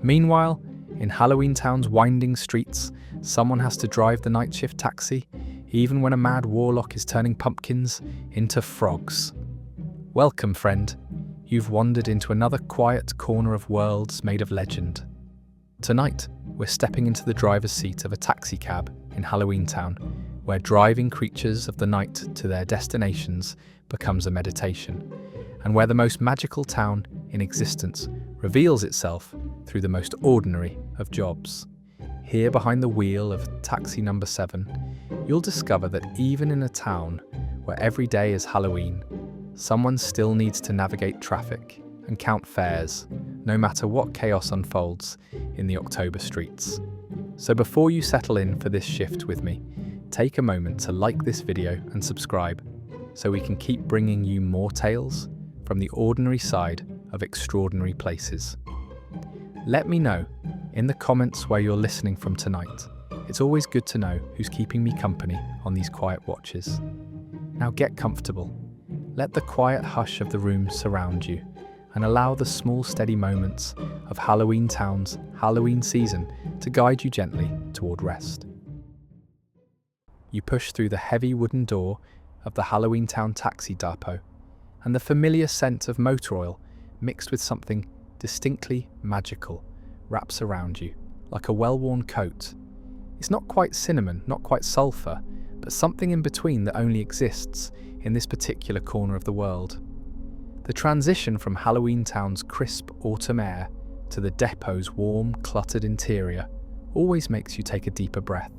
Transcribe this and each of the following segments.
Meanwhile, in Halloweentown's winding streets, someone has to drive the night shift taxi, even when a mad warlock is turning pumpkins into frogs. Welcome, friend. You've wandered into another quiet corner of worlds made of legend. Tonight, we're stepping into the driver's seat of a taxi cab in Halloweentown, where driving creatures of the night to their destinations becomes a meditation, and where the most magical town in existence reveals itself through the most ordinary of jobs. Here behind the wheel of taxi number 7, you'll discover that even in a town where every day is Halloween, someone still needs to navigate traffic and count fares, no matter what chaos unfolds in the October streets. So before you settle in for this shift with me, take a moment to like this video and subscribe so we can keep bringing you more tales from the ordinary side of extraordinary places. Let me know in the comments where you're listening from tonight. It's always good to know who's keeping me company on these quiet watches. Now get comfortable. Let the quiet hush of the room surround you and allow the small steady moments of Halloweentown's Halloween season to guide you gently toward rest. You push through the heavy wooden door of the Halloweentown taxi depot, and the familiar scent of motor oil mixed with something distinctly magical wraps around you like a well-worn coat. It's not quite cinnamon, not quite sulphur, but something in between that only exists in this particular corner of the world. The transition from Halloweentown's crisp autumn air to the depot's warm, cluttered interior always makes you take a deeper breath,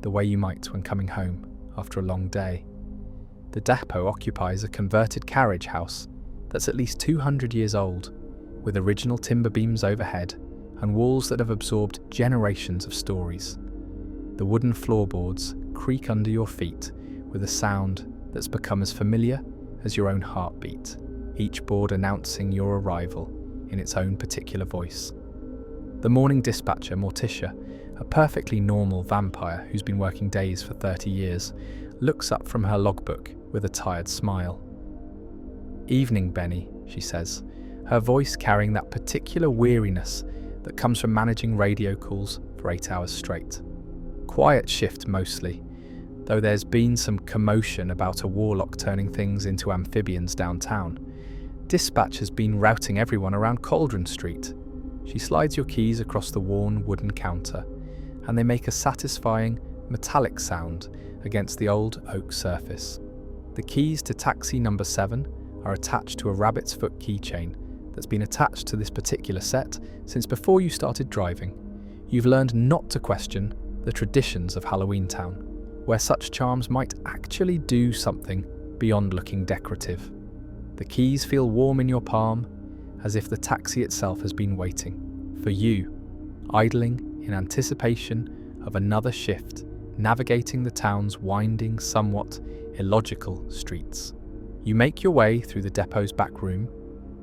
the way you might when coming home after a long day. The depot occupies a converted carriage house that's at least 200 years old, with original timber beams overhead and walls that have absorbed generations of stories. The wooden floorboards creak under your feet with a sound that's become as familiar as your own heartbeat, each board announcing your arrival in its own particular voice. The morning dispatcher, Morticia, a perfectly normal vampire who's been working days for 30 years, looks up from her logbook with a tired smile. "Evening, Benny," she says, her voice carrying that particular weariness that comes from managing radio calls for 8 hours straight. Quiet shift mostly, though there's been some commotion about a warlock turning things into amphibians downtown. Dispatch has been routing everyone around Cauldron Street. She slides your keys across the worn wooden counter, and they make a satisfying metallic sound against the old oak surface. The keys to taxi number 7 are attached to a rabbit's foot keychain that's been attached to this particular set since before you started driving. You've learned not to question the traditions of Halloweentown, where such charms might actually do something beyond looking decorative. The keys feel warm in your palm, as if the taxi itself has been waiting for you, idling in anticipation of another shift, navigating the town's winding, somewhat illogical streets. You make your way through the depot's back room,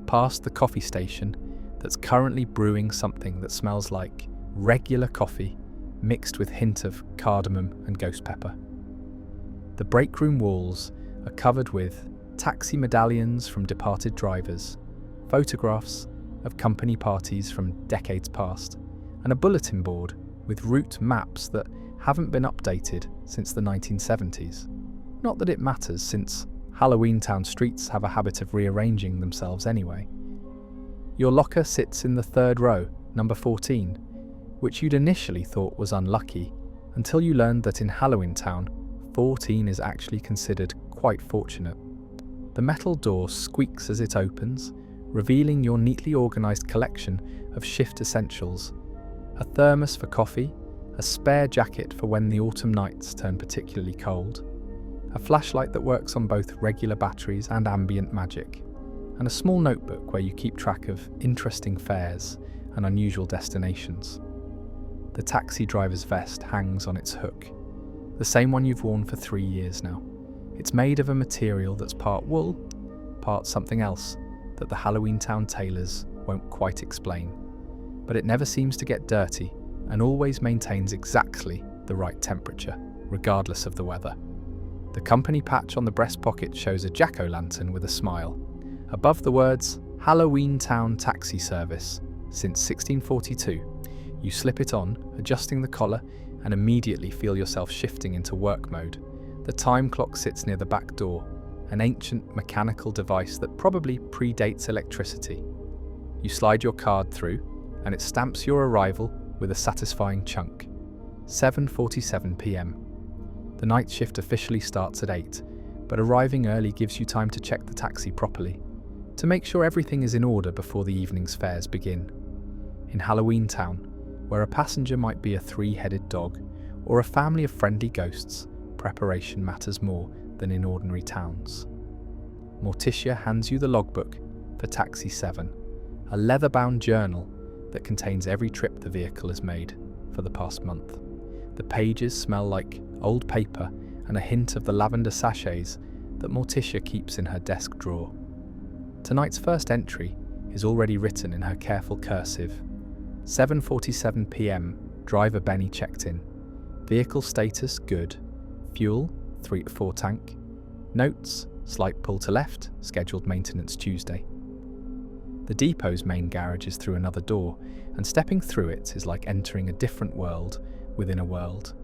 past the coffee station that's currently brewing something that smells like regular coffee mixed with hint of cardamom and ghost pepper. The break room walls are covered with taxi medallions from departed drivers, photographs of company parties from decades past, and a bulletin board with route maps that haven't been updated since the 1970s. Not that it matters, since Halloweentown streets have a habit of rearranging themselves anyway. Your locker sits in the third row, number 14, which you'd initially thought was unlucky, until you learned that in Halloweentown, 14 is actually considered quite fortunate. The metal door squeaks as it opens, revealing your neatly organised collection of shift essentials: a thermos for coffee, a spare jacket for when the autumn nights turn particularly cold, a flashlight that works on both regular batteries and ambient magic, and a small notebook where you keep track of interesting fares and unusual destinations. The taxi driver's vest hangs on its hook, the same one you've worn for 3 years now. It's made of a material that's part wool, part something else that the Halloweentown tailors won't quite explain. But it never seems to get dirty and always maintains exactly the right temperature, regardless of the weather. The company patch on the breast pocket shows a jack-o'-lantern with a smile. Above the words, Halloweentown Taxi Service, since 1642. You slip it on, adjusting the collar, and immediately feel yourself shifting into work mode. The time clock sits near the back door, an ancient mechanical device that probably predates electricity. You slide your card through, and it stamps your arrival with a satisfying chunk. 7:47 p.m. The night shift officially starts at 8, but arriving early gives you time to check the taxi properly, to make sure everything is in order before the evening's fares begin. In Halloweentown, where a passenger might be a three-headed dog or a family of friendly ghosts, preparation matters more than in ordinary towns. Morticia hands you the logbook for Taxi 7, a leather-bound journal that contains every trip the vehicle has made for the past month. The pages smell like old paper and a hint of the lavender sachets that Morticia keeps in her desk drawer. Tonight's first entry is already written in her careful cursive. 7:47 p.m. Driver Benny checked in. Vehicle status good. Fuel 3 to 4 tank. Notes: slight pull to left, scheduled maintenance Tuesday. The depot's main garage is through another door, and stepping through it is like entering a different world within a world.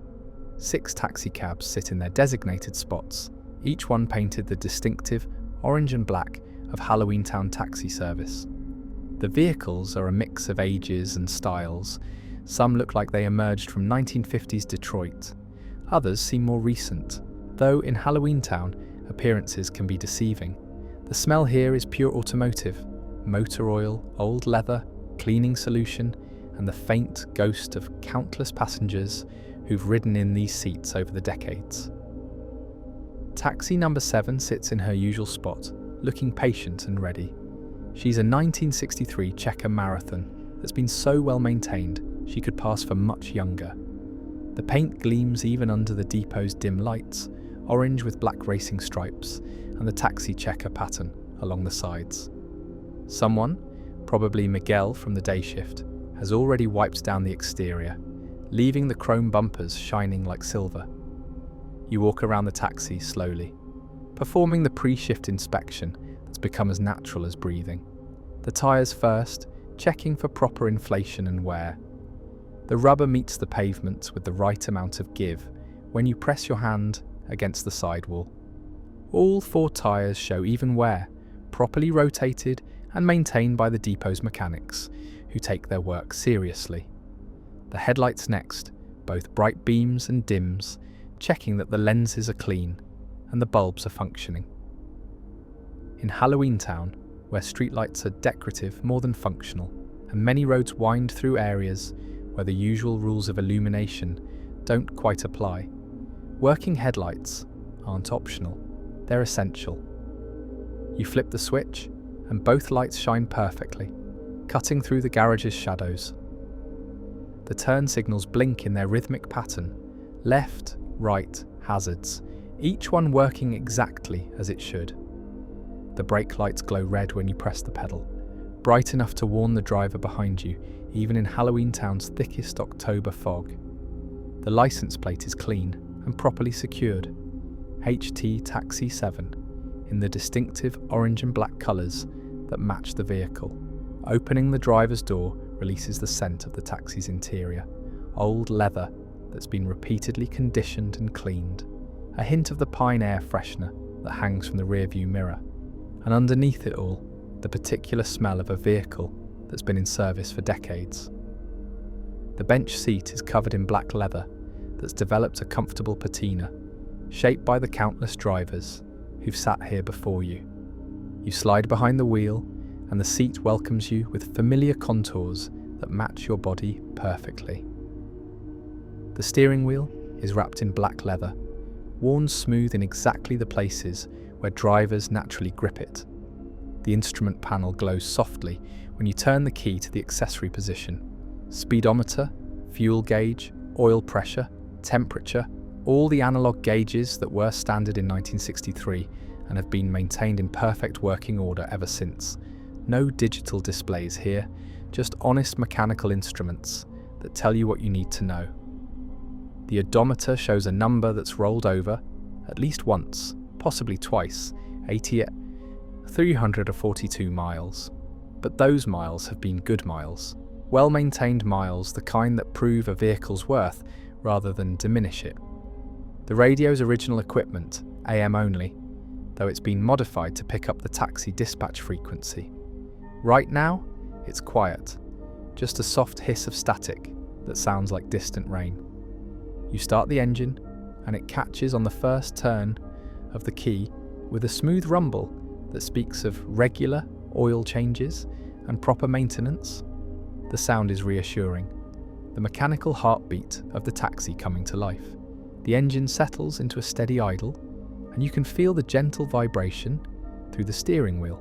6 taxicabs sit in their designated spots, each one painted the distinctive orange and black of Halloweentown taxi service. The vehicles are a mix of ages and styles. Some look like they emerged from 1950s Detroit. Others seem more recent, though in Halloweentown, appearances can be deceiving. The smell here is pure automotive: motor oil, old leather, cleaning solution, and the faint ghost of countless passengers who've ridden in these seats over the decades. Taxi number 7 sits in her usual spot, looking patient and ready. She's a 1963 Checker Marathon that's been so well maintained she could pass for much younger. The paint gleams even under the depot's dim lights, orange with black racing stripes, and the taxi checker pattern along the sides. Someone, probably Miguel from the day shift, has already wiped down the exterior, leaving the chrome bumpers shining like silver. You walk around the taxi slowly, performing the pre-shift inspection that's become as natural as breathing. The tyres first, checking for proper inflation and wear. The rubber meets the pavement with the right amount of give when you press your hand against the sidewall. All 4 tyres show even wear, properly rotated and maintained by the depot's mechanics, who take their work seriously. The headlights next, both bright beams and dims, checking that the lenses are clean and the bulbs are functioning. In Halloweentown, where streetlights are decorative more than functional, and many roads wind through areas where the usual rules of illumination don't quite apply, working headlights aren't optional, they're essential. You flip the switch, and both lights shine perfectly, cutting through the garage's shadows. The turn signals blink in their rhythmic pattern, left, right, hazards, each one working exactly as it should. The brake lights glow red when you press the pedal, bright enough to warn the driver behind you, even in Halloweentown's thickest October fog. The license plate is clean and properly secured, HT Taxi 7, in the distinctive orange and black colours that match the vehicle. Opening the driver's door releases the scent of the taxi's interior, old leather that's been repeatedly conditioned and cleaned, a hint of the pine air freshener that hangs from the rearview mirror, and underneath it all, the particular smell of a vehicle that's been in service for decades. The bench seat is covered in black leather that's developed a comfortable patina, shaped by the countless drivers who've sat here before you. You slide behind the wheel, and the seat welcomes you with familiar contours that match your body perfectly. The steering wheel is wrapped in black leather, worn smooth in exactly the places where drivers naturally grip it. The instrument panel glows softly when you turn the key to the accessory position. Speedometer, fuel gauge, oil pressure, temperature, all the analog gauges that were standard in 1963 and have been maintained in perfect working order ever since. No digital displays here, just honest mechanical instruments that tell you what you need to know. The odometer shows a number that's rolled over at least once, possibly twice, 342 miles. But those miles have been good miles. Well-maintained miles, the kind that prove a vehicle's worth rather than diminish it. The radio's original equipment, AM only, though it's been modified to pick up the taxi dispatch frequency. Right now, it's quiet, just a soft hiss of static that sounds like distant rain. You start the engine, and it catches on the first turn of the key with a smooth rumble that speaks of regular oil changes and proper maintenance. The sound is reassuring, the mechanical heartbeat of the taxi coming to life. The engine settles into a steady idle, and you can feel the gentle vibration through the steering wheel,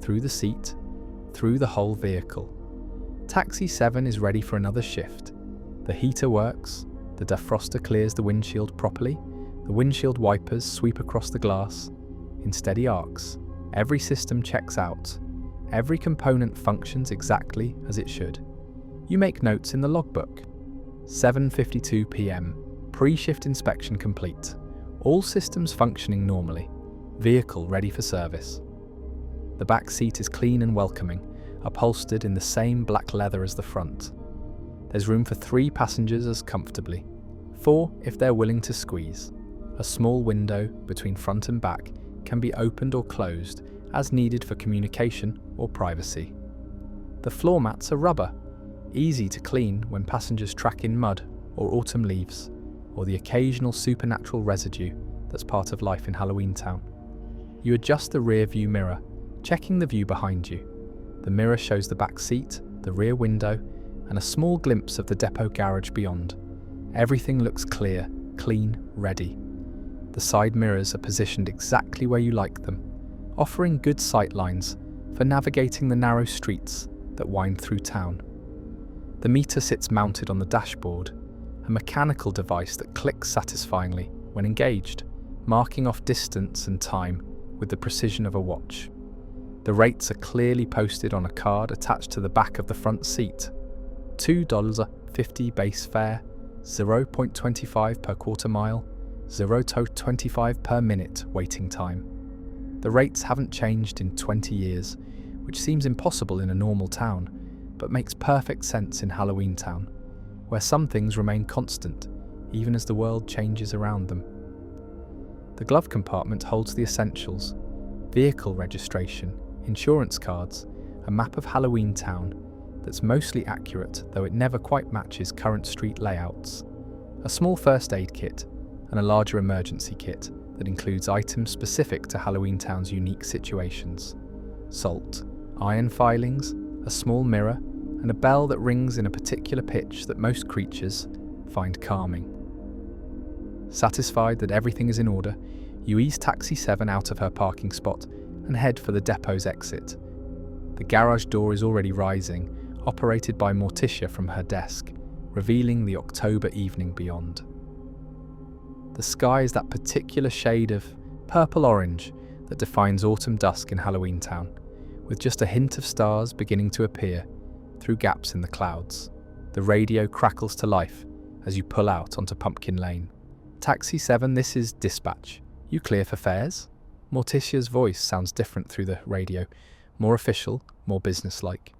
through the seat, through the whole vehicle. Taxi 7 is ready for another shift. The heater works, the defroster clears the windshield properly, the windshield wipers sweep across the glass in steady arcs. Every system checks out. Every component functions exactly as it should. You make notes in the logbook. 7:52 p.m. Pre-shift inspection complete. All systems functioning normally. Vehicle ready for service. The back seat is clean and welcoming, upholstered in the same black leather as the front. There's room for 3 passengers as comfortably. 4 if they're willing to squeeze. A small window between front and back can be opened or closed as needed for communication or privacy. The floor mats are rubber, easy to clean when passengers track in mud or autumn leaves, or the occasional supernatural residue that's part of life in Halloweentown. You adjust the rear view mirror, checking the view behind you. The mirror shows the back seat, the rear window, and a small glimpse of the depot garage beyond. Everything looks clear, clean, ready. The side mirrors are positioned exactly where you like them, offering good sight lines for navigating the narrow streets that wind through town. The meter sits mounted on the dashboard, a mechanical device that clicks satisfyingly when engaged, marking off distance and time with the precision of a watch. The rates are clearly posted on a card attached to the back of the front seat. $2.50 base fare, 0.25 per quarter mile, 0.25 per minute waiting time. The rates haven't changed in 20 years, which seems impossible in a normal town, but makes perfect sense in Halloweentown, where some things remain constant, even as the world changes around them. The glove compartment holds the essentials: vehicle registration, insurance cards, a map of Halloweentown that's mostly accurate, though it never quite matches current street layouts, a small first aid kit, and a larger emergency kit that includes items specific to Halloweentown's unique situations: salt, iron filings, a small mirror, and a bell that rings in a particular pitch that most creatures find calming. Satisfied that everything is in order, you ease Taxi 7 out of her parking spot and head for the depot's exit. The garage door is already rising, operated by Morticia from her desk, revealing the October evening beyond. The sky is that particular shade of purple-orange that defines autumn dusk in Halloweentown, with just a hint of stars beginning to appear through gaps in the clouds. The radio crackles to life as you pull out onto Pumpkin Lane. Taxi 7, this is dispatch. You clear for fares? Morticia's voice sounds different through the radio, more official, more businesslike.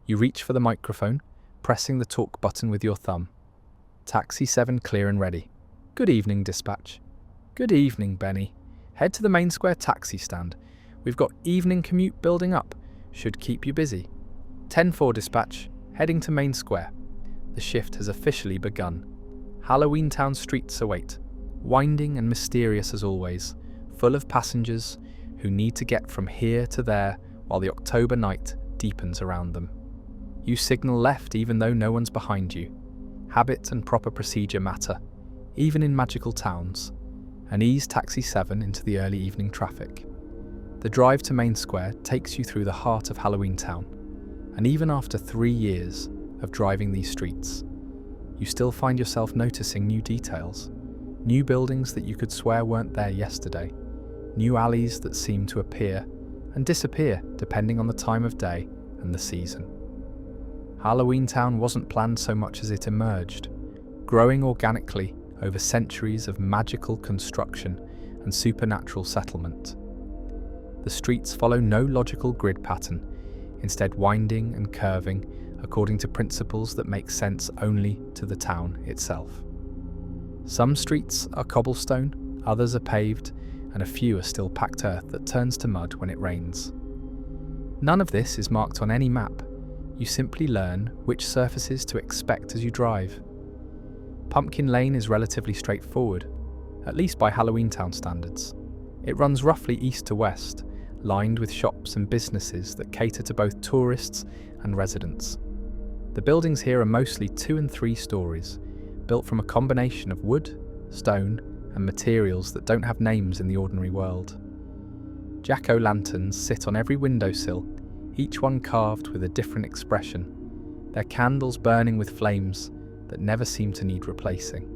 You reach for the microphone, pressing the talk button with your thumb. Taxi 7 clear and ready. Good evening, dispatch. Good evening, Benny. Head to the main square taxi stand. We've got evening commute building up. Should keep you busy. 10-4 dispatch, heading to Main Square. The shift has officially begun. Halloweentown streets await, winding and mysterious as always, full of passengers who need to get from here to there while the October night deepens around them. You signal left even though no one's behind you. Habit and proper procedure matter, even in magical towns, and ease Taxi 7 into the early evening traffic. The drive to Main Square takes you through the heart of Halloweentown, and even after 3 years of driving these streets, you still find yourself noticing new details, new buildings that you could swear weren't there yesterday, new alleys that seem to appear and disappear depending on the time of day and the season. Halloweentown wasn't planned so much as it emerged, growing organically over centuries of magical construction and supernatural settlement. The streets follow no logical grid pattern, instead winding and curving according to principles that make sense only to the town itself. Some streets are cobblestone, others are paved, and a few are still packed earth that turns to mud when it rains. None of this is marked on any map. You simply learn which surfaces to expect as you drive. Pumpkin Lane is relatively straightforward, at least by Halloweentown standards. It runs roughly east to west, lined with shops and businesses that cater to both tourists and residents. The buildings here are mostly 2 and 3 stories, built from a combination of wood, stone, and materials that don't have names in the ordinary world. Jack-o'-lanterns sit on every windowsill, each one carved with a different expression, their candles burning with flames that never seem to need replacing.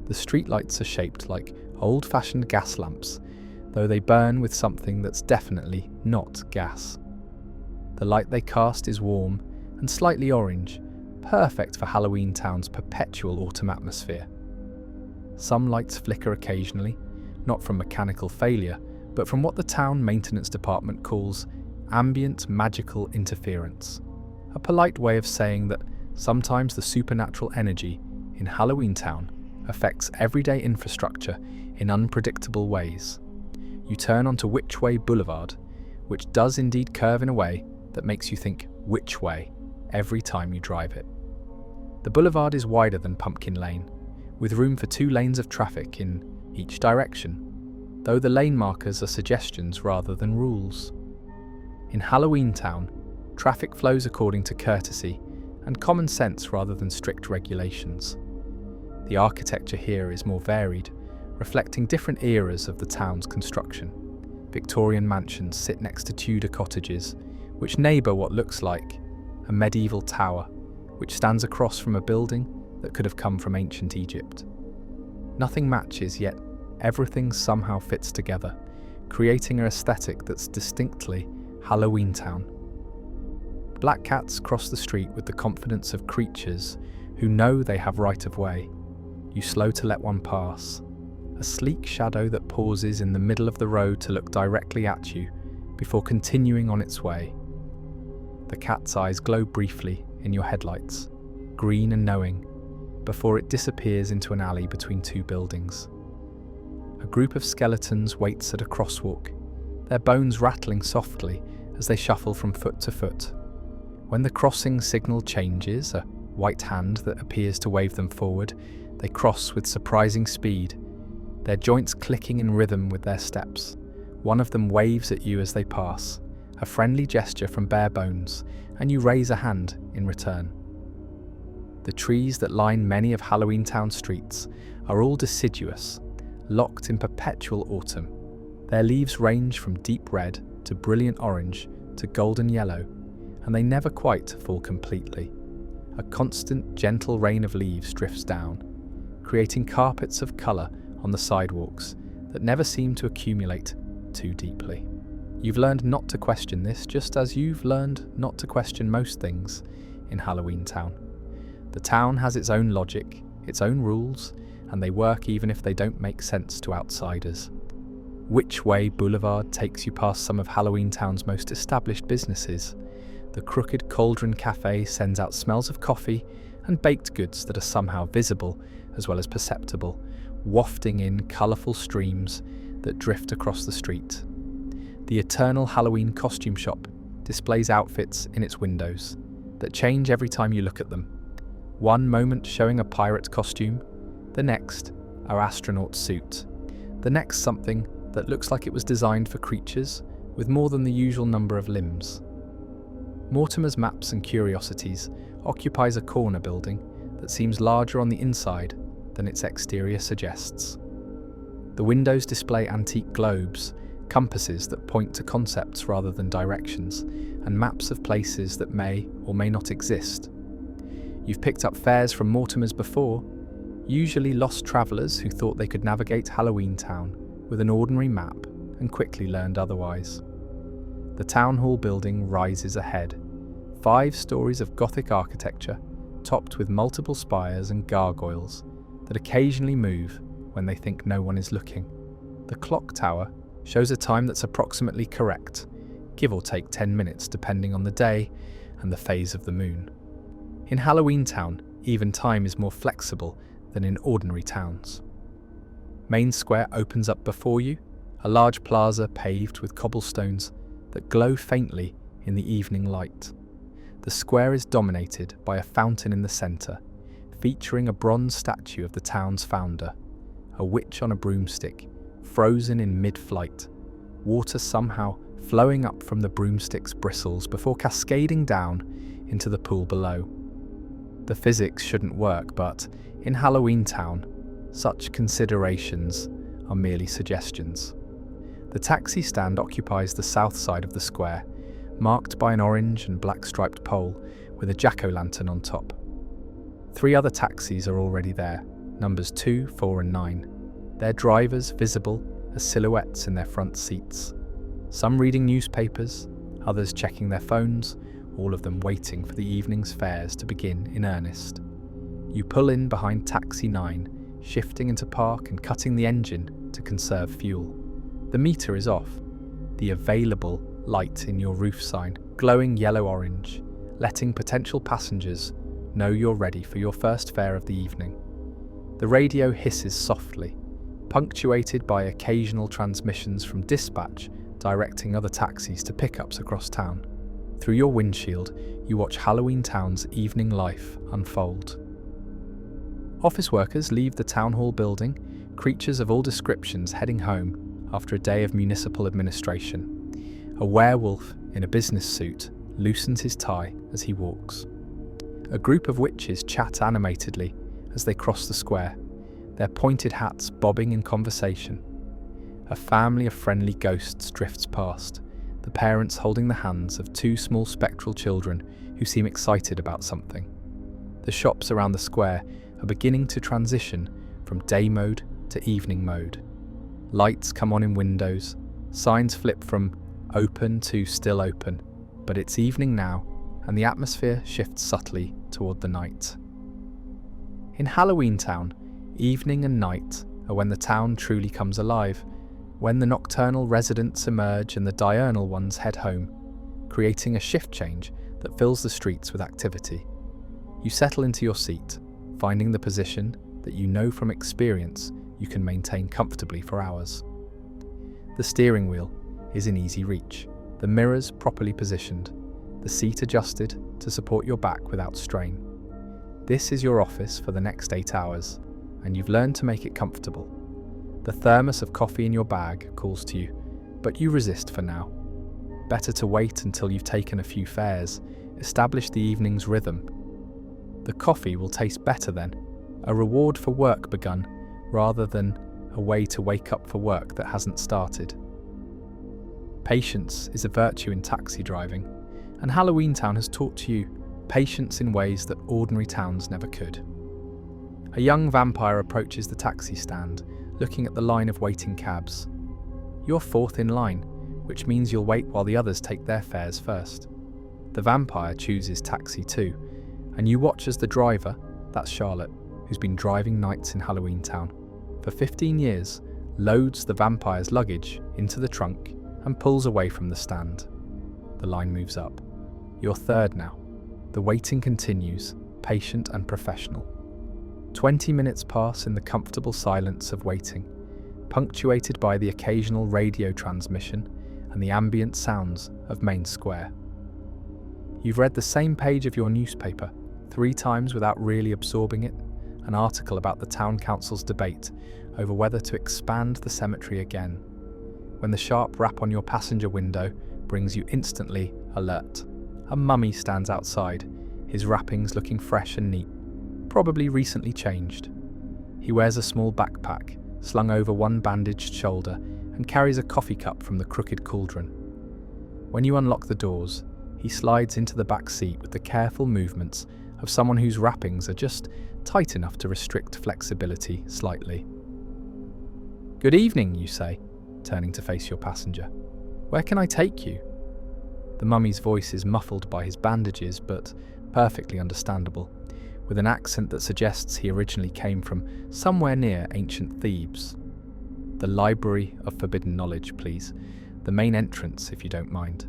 The streetlights are shaped like old-fashioned gas lamps, though they burn with something that's definitely not gas. The light they cast is warm and slightly orange, perfect for Halloweentown's perpetual autumn atmosphere. Some lights flicker occasionally, not from mechanical failure, but from what the town maintenance department calls ambient magical interference, a polite way of saying that sometimes the supernatural energy in Halloweentown affects everyday infrastructure in unpredictable ways. You turn onto Witchway Boulevard, which does indeed curve in a way that makes you think which way every time you drive it. The boulevard is wider than Pumpkin Lane, with room for 2 lanes of traffic in each direction, though the lane markers are suggestions rather than rules. In Halloweentown, traffic flows according to courtesy and common sense rather than strict regulations. The architecture here is more varied, reflecting different eras of the town's construction. Victorian mansions sit next to Tudor cottages, which neighbour what looks like a medieval tower, which stands across from a building that could have come from ancient Egypt. Nothing matches, yet everything somehow fits together, creating an aesthetic that's distinctly Halloweentown. Black cats cross the street with the confidence of creatures who know they have right of way. You slow to let one pass. A sleek shadow that pauses in the middle of the road to look directly at you before continuing on its way. The cat's eyes glow briefly in your headlights, green and knowing, before it disappears into an alley between 2 buildings. A group of skeletons waits at a crosswalk, their bones rattling softly as they shuffle from foot to foot. When the crossing signal changes, a white hand that appears to wave them forward, they cross with surprising speed, their joints clicking in rhythm with their steps. One of them waves at you as they pass, a friendly gesture from bare bones, and you raise a hand in return. The trees that line many of Halloweentown streets are all deciduous, locked in perpetual autumn. Their leaves range from deep red to brilliant orange to golden yellow, and they never quite fall completely. A constant, gentle rain of leaves drifts down, creating carpets of colour on the sidewalks that never seem to accumulate too deeply. You've learned not to question this, just as you've learned not to question most things in Halloweentown. The town has its own logic, its own rules, and they work even if they don't make sense to outsiders. Witchway Boulevard takes you past some of Halloweentown's most established businesses. The Crooked Cauldron Cafe sends out smells of coffee and baked goods that are somehow visible as well as perceptible, wafting in colourful streams that drift across the street. The Eternal Halloween Costume Shop displays outfits in its windows that change every time you look at them. One moment showing a pirate costume, the next our astronaut suit, the next something that looks like it was designed for creatures with more than the usual number of limbs. Mortimer's Maps and Curiosities occupies a corner building that seems larger on the inside than its exterior suggests. The windows display antique globes, compasses that point to concepts rather than directions, and maps of places that may or may not exist. You've picked up fares from Mortimer's before, usually lost travellers who thought they could navigate Halloweentown with an ordinary map and quickly learned otherwise. The town hall building rises ahead, 5 stories of Gothic architecture, topped with multiple spires and gargoyles that occasionally move when they think no one is looking. The clock tower shows a time that's approximately correct, give or take 10 minutes depending on the day, and the phase of the moon. In Halloweentown, even time is more flexible than in ordinary towns. Main Square opens up before you, a large plaza paved with cobblestones that glow faintly in the evening light. The square is dominated by a fountain in the centre, featuring a bronze statue of the town's founder, a witch on a broomstick, frozen in mid-flight, water somehow flowing up from the broomstick's bristles before cascading down into the pool below. The physics shouldn't work, but in Halloweentown, such considerations are merely suggestions. The taxi stand occupies the south side of the square, marked by an orange and black striped pole with a jack-o'-lantern on top. 3 other taxis are already there, numbers 2, 4 and 9, their drivers visible as silhouettes in their front seats. Some reading newspapers, others checking their phones, all of them waiting for the evening's fares to begin in earnest. You pull in behind taxi 9, shifting into park and cutting the engine to conserve fuel. The meter is off, the available light in your roof sign glowing yellow-orange, letting potential passengers know you're ready for your first fare of the evening. The radio hisses softly, punctuated by occasional transmissions from dispatch directing other taxis to pickups across town. Through your windshield, you watch Halloweentown's evening life unfold. Office workers leave the town hall building, creatures of all descriptions heading home after a day of municipal administration. A werewolf in a business suit loosens his tie as he walks. A group of witches chat animatedly as they cross the square, their pointed hats bobbing in conversation. A family of friendly ghosts drifts past, the parents holding the hands of 2 small spectral children who seem excited about something. The shops around the square are beginning to transition from day mode to evening mode. Lights come on in windows, signs flip from open to still open, but it's evening now, and the atmosphere shifts subtly toward the night. In Halloweentown, evening and night are when the town truly comes alive, when the nocturnal residents emerge and the diurnal ones head home, creating a shift change that fills the streets with activity. You settle into your seat, finding the position that you know from experience you can maintain comfortably for hours. The steering wheel is in easy reach, the mirrors properly positioned, the seat adjusted to support your back without strain. This is your office for the next 8 hours, and you've learned to make it comfortable. The thermos of coffee in your bag calls to you, but you resist for now. Better to wait until you've taken a few fares, establish the evening's rhythm. The coffee will taste better then, a reward for work begun, rather than a way to wake up for work that hasn't started. Patience is a virtue in taxi driving, and Halloweentown has taught you patience in ways that ordinary towns never could. A young vampire approaches the taxi stand, looking at the line of waiting cabs. You're 4th in line, which means you'll wait while the others take their fares first. The vampire chooses taxi 2, and you watch as the driver, that's Charlotte, who's been driving nights in Halloweentown for 15 years, loads the vampire's luggage into the trunk and pulls away from the stand. The line moves up. You're 3rd now. The waiting continues, patient and professional. 20 minutes pass in the comfortable silence of waiting, punctuated by the occasional radio transmission and the ambient sounds of Main Square. You've read the same page of your newspaper 3 times without really absorbing it, an article about the town council's debate over whether to expand the cemetery again, when the sharp rap on your passenger window brings you instantly alert. A mummy stands outside, his wrappings looking fresh and neat, probably recently changed. He wears a small backpack, slung over one bandaged shoulder, and carries a coffee cup from the crooked cauldron. When you unlock the doors, he slides into the back seat with the careful movements of someone whose wrappings are just tight enough to restrict flexibility slightly. "Good evening," you say, turning to face your passenger. "Where can I take you?" The mummy's voice is muffled by his bandages, but perfectly understandable, with an accent that suggests he originally came from somewhere near ancient Thebes. "The Library of Forbidden Knowledge, please. The main entrance, if you don't mind."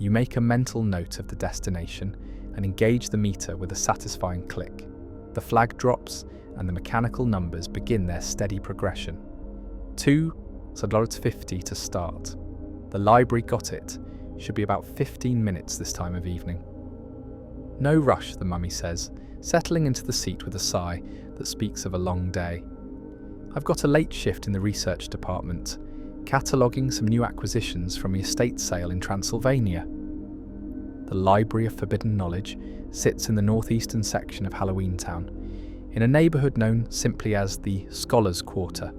You make a mental note of the destination and engage the meter with a satisfying click. The flag drops and the mechanical numbers begin their steady progression. 2:50 to start. The library got it. Should be about 15 minutes this time of evening. No rush, the mummy says, settling into the seat with a sigh that speaks of a long day. I've got a late shift in the research department, cataloguing some new acquisitions from the estate sale in Transylvania. The Library of Forbidden Knowledge sits in the northeastern section of Halloweentown, in a neighbourhood known simply as the Scholars' Quarter.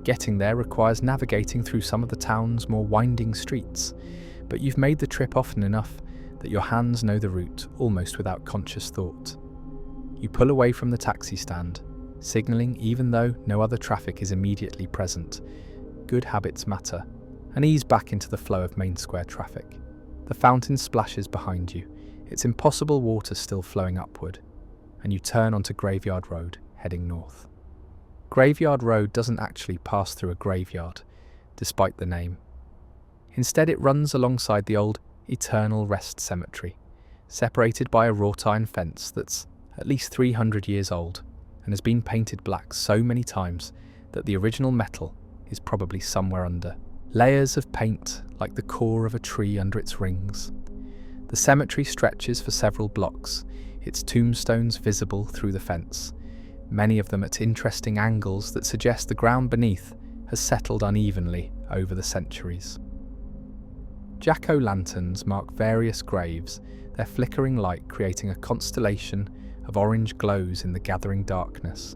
Getting there requires navigating through some of the town's more winding streets, but you've made the trip often enough that your hands know the route almost without conscious thought. You pull away from the taxi stand, signalling even though no other traffic is immediately present. Good habits matter, and ease back into the flow of Main Square traffic. The fountain splashes behind you, its impossible water still flowing upward, and you turn onto Graveyard Road, heading north. Graveyard Road doesn't actually pass through a graveyard, despite the name. Instead, it runs alongside the old Eternal Rest Cemetery, separated by a wrought iron fence that's at least 300 years old and has been painted black so many times that the original metal is probably somewhere under. Layers of paint like the core of a tree under its rings. The cemetery stretches for several blocks, its tombstones visible through the fence, many of them at interesting angles that suggest the ground beneath has settled unevenly over the centuries. Jack-o'-lanterns mark various graves, their flickering light creating a constellation of orange glows in the gathering darkness.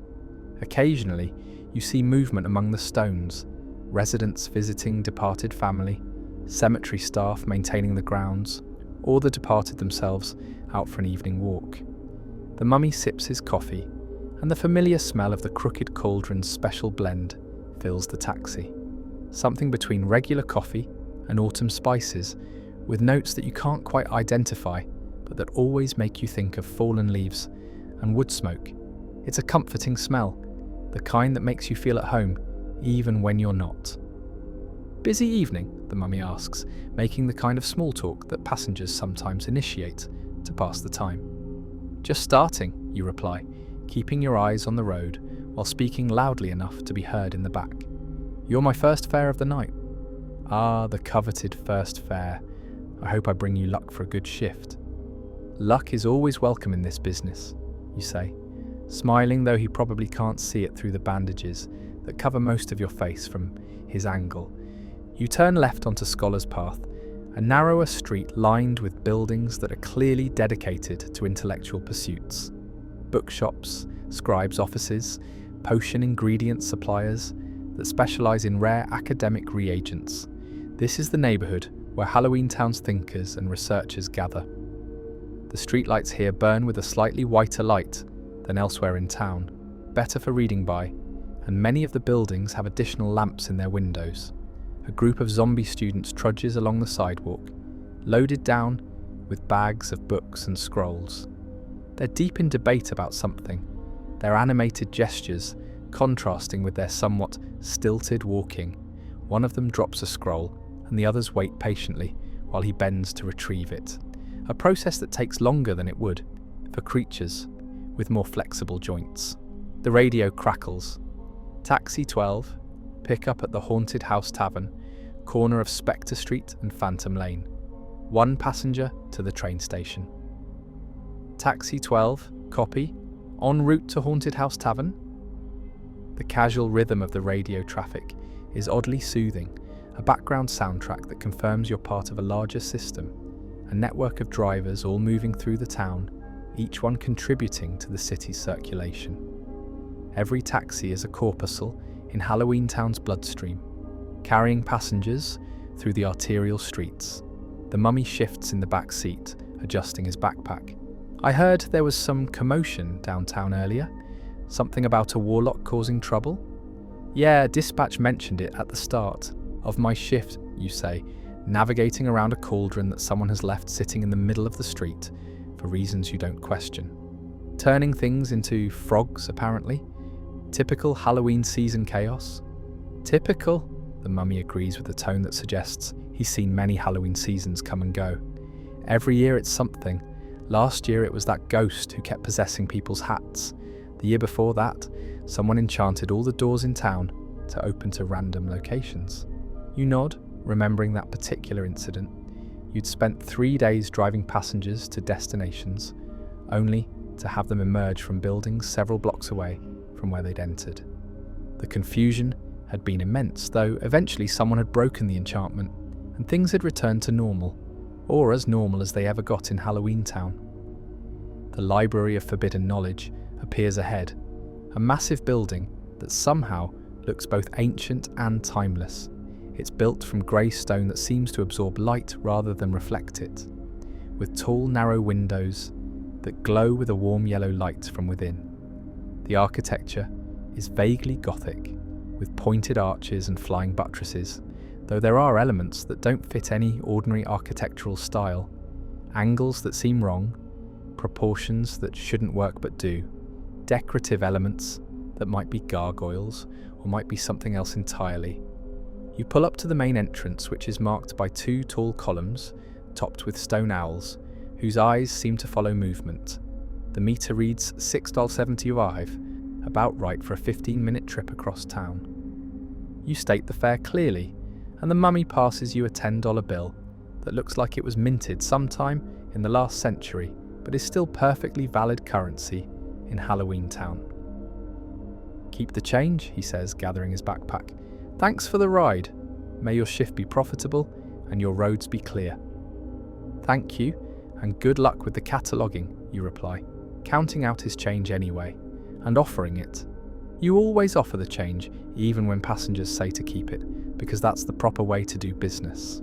Occasionally, you see movement among the stones, residents visiting departed family, cemetery staff maintaining the grounds, or the departed themselves out for an evening walk. The mummy sips his coffee, and the familiar smell of the Crooked Cauldron's special blend fills the taxi. Something between regular coffee and autumn spices, with notes that you can't quite identify, but that always make you think of fallen leaves and wood smoke. It's a comforting smell, the kind that makes you feel at home, even when you're not. Busy evening? The mummy asks, making the kind of small talk that passengers sometimes initiate to pass the time. Just starting, you reply, keeping your eyes on the road while speaking loudly enough to be heard in the back. You're my first fare of the night. Ah, the coveted first fare. I hope I bring you luck for a good shift. Luck is always welcome in this business, you say, smiling though he probably can't see it through the bandages that cover most of your face from his angle. You turn left onto Scholars' Path, a narrower street lined with buildings that are clearly dedicated to intellectual pursuits. Bookshops, scribes' offices, potion ingredient suppliers that specialise in rare academic reagents. This is the neighbourhood where Halloweentown's thinkers and researchers gather. The streetlights here burn with a slightly whiter light than elsewhere in town, better for reading by, and many of the buildings have additional lamps in their windows. A group of zombie students trudges along the sidewalk, loaded down with bags of books and scrolls. They're deep in debate about something, their animated gestures contrasting with their somewhat stilted walking. One of them drops a scroll, and the others wait patiently while he bends to retrieve it, a process that takes longer than it would for creatures with more flexible joints. The radio crackles. Taxi 12, pick up at the Haunted House Tavern, corner of Spectre Street and Phantom Lane. One passenger to the train station. Taxi 12, copy, en route to Haunted House Tavern. The casual rhythm of the radio traffic is oddly soothing, a background soundtrack that confirms you're part of a larger system, a network of drivers all moving through the town, each one contributing to the city's circulation. Every taxi is a corpuscle in Halloweentown's bloodstream, carrying passengers through the arterial streets. The mummy shifts in the back seat, adjusting his backpack. I heard there was some commotion downtown earlier. Something about a warlock causing trouble? Yeah, dispatch mentioned it at the start of my shift, you say, navigating around a cauldron that someone has left sitting in the middle of the street for reasons you don't question. Turning things into frogs, apparently. Typical Halloween season chaos. Typical? The mummy agrees with a tone that suggests he's seen many Halloween seasons come and go. Every year it's something. Last year it was that ghost who kept possessing people's hats. The year before that, someone enchanted all the doors in town to open to random locations. You nod, remembering that particular incident. You'd spent 3 days driving passengers to destinations, only to have them emerge from buildings several blocks away from where they'd entered. The confusion had been immense, though eventually someone had broken the enchantment and things had returned to normal, or as normal as they ever got in Halloweentown. The Library of Forbidden Knowledge appears ahead, a massive building that somehow looks both ancient and timeless. It's built from grey stone that seems to absorb light rather than reflect it, with tall, narrow windows that glow with a warm yellow light from within. The architecture is vaguely Gothic, with pointed arches and flying buttresses, though there are elements that don't fit any ordinary architectural style, angles that seem wrong, proportions that shouldn't work but do, decorative elements that might be gargoyles or might be something else entirely. You pull up to the main entrance, which is marked by 2 tall columns topped with stone owls, whose eyes seem to follow movement. The meter reads $6.75, about right for a 15-minute trip across town. You state the fare clearly, and the mummy passes you a $10 bill that looks like it was minted sometime in the last century, but is still perfectly valid currency in Halloweentown. "Keep the change," he says, gathering his backpack. "Thanks for the ride. May your shift be profitable and your roads be clear." "Thank you, and good luck with the cataloguing," you reply, counting out his change anyway, and offering it. You always offer the change, even when passengers say to keep it, because that's the proper way to do business.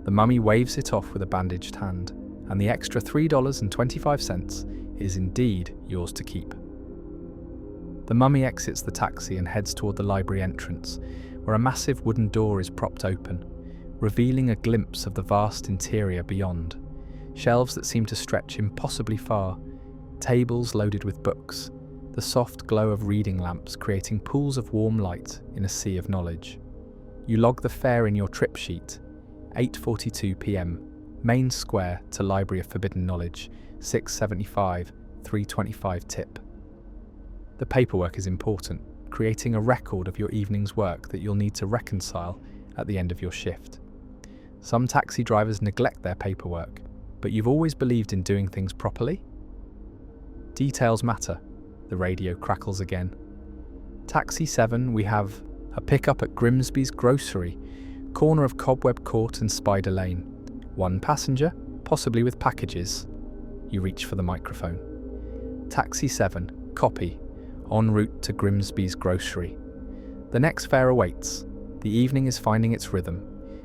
The mummy waves it off with a bandaged hand, and the extra $3.25 is indeed yours to keep. The mummy exits the taxi and heads toward the library entrance, where a massive wooden door is propped open, revealing a glimpse of the vast interior beyond. Shelves that seem to stretch impossibly far, tables loaded with books, the soft glow of reading lamps creating pools of warm light in a sea of knowledge. You log the fare in your trip sheet, 8:42 p.m, Main Square to Library of Forbidden Knowledge, $6.75, $3.25 tip. The paperwork is important, creating a record of your evening's work that you'll need to reconcile at the end of your shift. Some taxi drivers neglect their paperwork, but you've always believed in doing things properly? Details matter. The radio crackles again. Taxi 7, we have a pickup at Grimsby's Grocery, corner of Cobweb Court and Spider Lane. 1 passenger, possibly with packages. You reach for the microphone. Taxi 7, copy, en route to Grimsby's Grocery. The next fare awaits. The evening is finding its rhythm,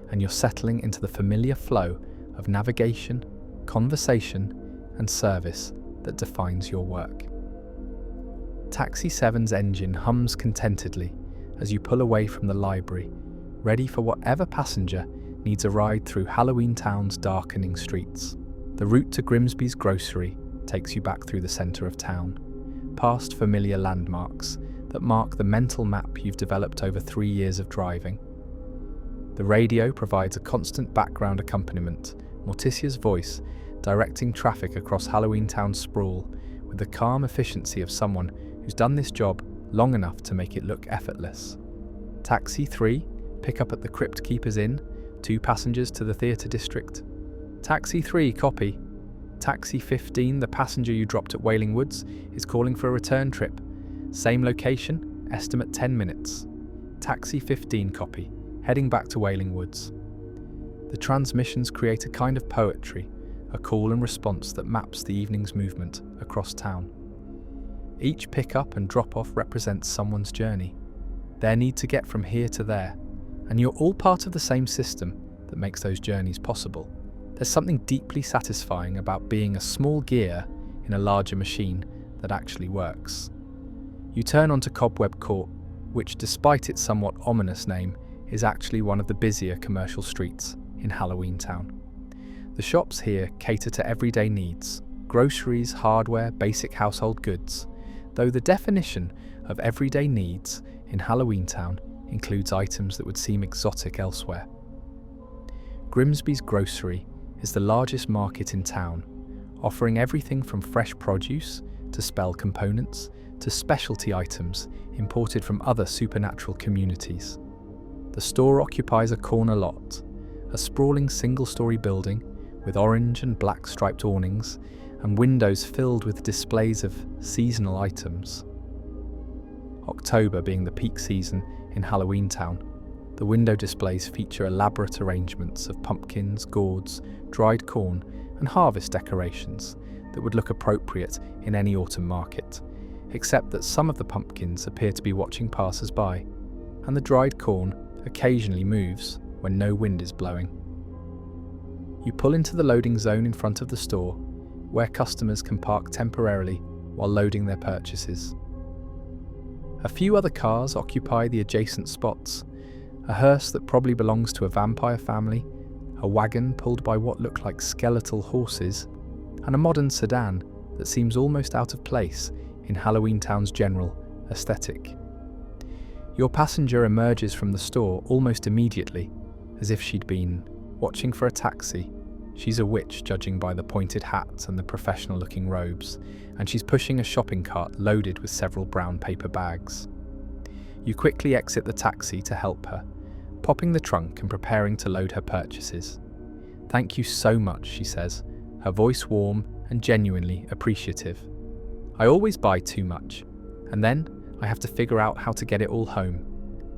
and you're settling into the familiar flow of navigation, conversation, and service that defines your work. Taxi 7's engine hums contentedly as you pull away from the library, ready for whatever passenger needs a ride through Halloweentown's darkening streets. The route to Grimsby's Grocery takes you back through the centre of town, past familiar landmarks that mark the mental map you've developed over 3 years of driving. The radio provides a constant background accompaniment, Morticia's voice directing traffic across Halloweentown's sprawl with the calm efficiency of someone who's done this job long enough to make it look effortless. Taxi 3, pick up at the Crypt Keeper's Inn, 2 passengers to the theatre district. Taxi 3, copy. Taxi 15, the passenger you dropped at Wailing Woods, is calling for a return trip. Same location, estimate 10 minutes. Taxi 15, copy, heading back to Wailing Woods. The transmissions create a kind of poetry, a call and response that maps the evening's movement across town. Each pickup and drop-off represents someone's journey, their need to get from here to there, and you're all part of the same system that makes those journeys possible. There's something deeply satisfying about being a small gear in a larger machine that actually works. You turn onto Cobweb Court, which, despite its somewhat ominous name, is actually one of the busier commercial streets in Halloweentown. The shops here cater to everyday needs: groceries, hardware, basic household goods, though the definition of everyday needs in Halloweentown includes items that would seem exotic elsewhere. Grimsby's grocery is the largest market in town, offering everything from fresh produce to spell components to specialty items imported from other supernatural communities. The store occupies a corner lot, a sprawling single-story building with orange and black striped awnings and windows filled with displays of seasonal items. October being the peak season in Halloweentown, the window displays feature elaborate arrangements of pumpkins, gourds, dried corn and harvest decorations that would look appropriate in any autumn market, except that some of the pumpkins appear to be watching passers-by, and the dried corn occasionally moves when no wind is blowing. You pull into the loading zone in front of the store, where customers can park temporarily while loading their purchases. A few other cars occupy the adjacent spots, a hearse that probably belongs to a vampire family, a wagon pulled by what look like skeletal horses, and a modern sedan that seems almost out of place in Halloweentown's general aesthetic. Your passenger emerges from the store almost immediately, as if she'd been watching for a taxi. She's a witch, judging by the pointed hat and the professional-looking robes, and she's pushing a shopping cart loaded with several brown paper bags. You quickly exit the taxi to help her, popping the trunk and preparing to load her purchases. "Thank you so much," she says, her voice warm and genuinely appreciative. "I always buy too much, and then I have to figure out how to get it all home.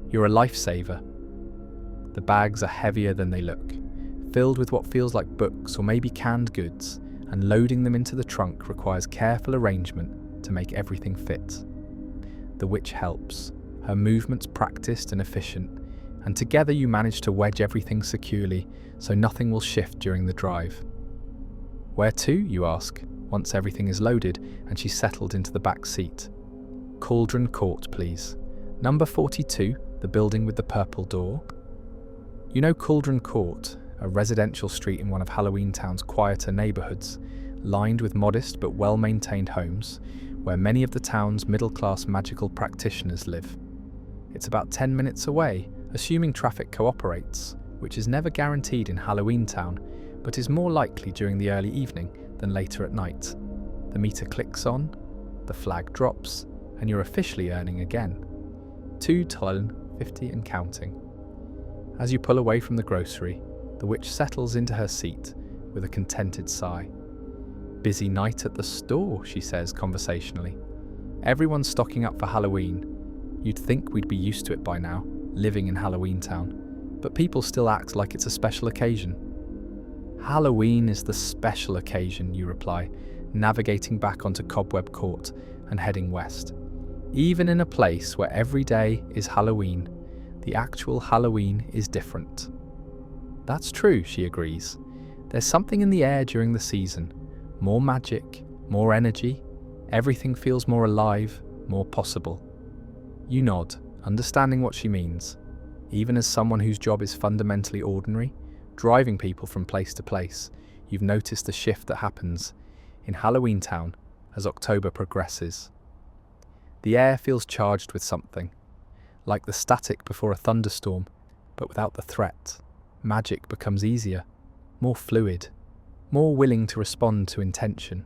You're a lifesaver." The bags are heavier than they look, filled with what feels like books or maybe canned goods, and loading them into the trunk requires careful arrangement to make everything fit. The witch helps, her movements practiced and efficient, and together you manage to wedge everything securely so nothing will shift during the drive. "Where to?" you ask, once everything is loaded and she's settled into the back seat. "Cauldron Court, please. Number 42, the building with the purple door." You know Cauldron Court, a residential street in one of Halloweentown's quieter neighbourhoods, lined with modest but well-maintained homes, where many of the town's middle-class magical practitioners live. It's about 10 minutes away, assuming traffic cooperates, which is never guaranteed in Halloweentown, but is more likely during the early evening than later at night. The meter clicks on, the flag drops, and you're officially earning again. $2.50 and counting. As you pull away from the grocery, the witch settles into her seat with a contented sigh. "Busy night at the store," she says conversationally. "Everyone's stocking up for Halloween. You'd think we'd be used to it by now, living in Halloweentown, but people still act like it's a special occasion." "Halloween is the special occasion," you reply, navigating back onto Cobweb Court and heading west. "Even in a place where every day is Halloween, the actual Halloween is different." "That's true," she agrees. "There's something in the air during the season. More magic, more energy. Everything feels more alive, more possible." You nod, understanding what she means. Even as someone whose job is fundamentally ordinary, driving people from place to place, you've noticed the shift that happens in Halloweentown as October progresses. The air feels charged with something, like the static before a thunderstorm, but without the threat. Magic becomes easier, more fluid, more willing to respond to intention.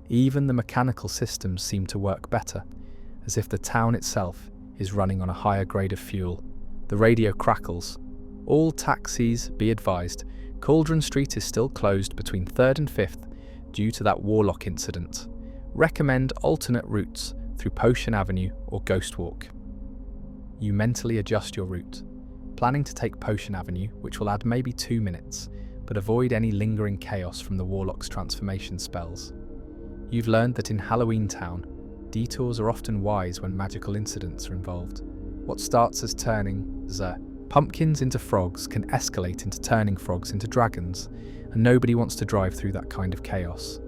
Even the mechanical systems seem to work better, as if the town itself is running on a higher grade of fuel. The radio crackles. "All taxis, be advised, Cauldron Street is still closed between 3rd and 5th due to that Warlock incident. Recommend alternate routes through Potion Avenue or Ghost Walk." You mentally adjust your route, planning to take Potion Avenue, which will add maybe 2 minutes, but avoid any lingering chaos from the Warlock's transformation spells. You've learned that in Halloweentown, detours are often wise when magical incidents are involved. What starts as turning pumpkins into frogs can escalate into turning frogs into dragons, and nobody wants to drive through that kind of chaos.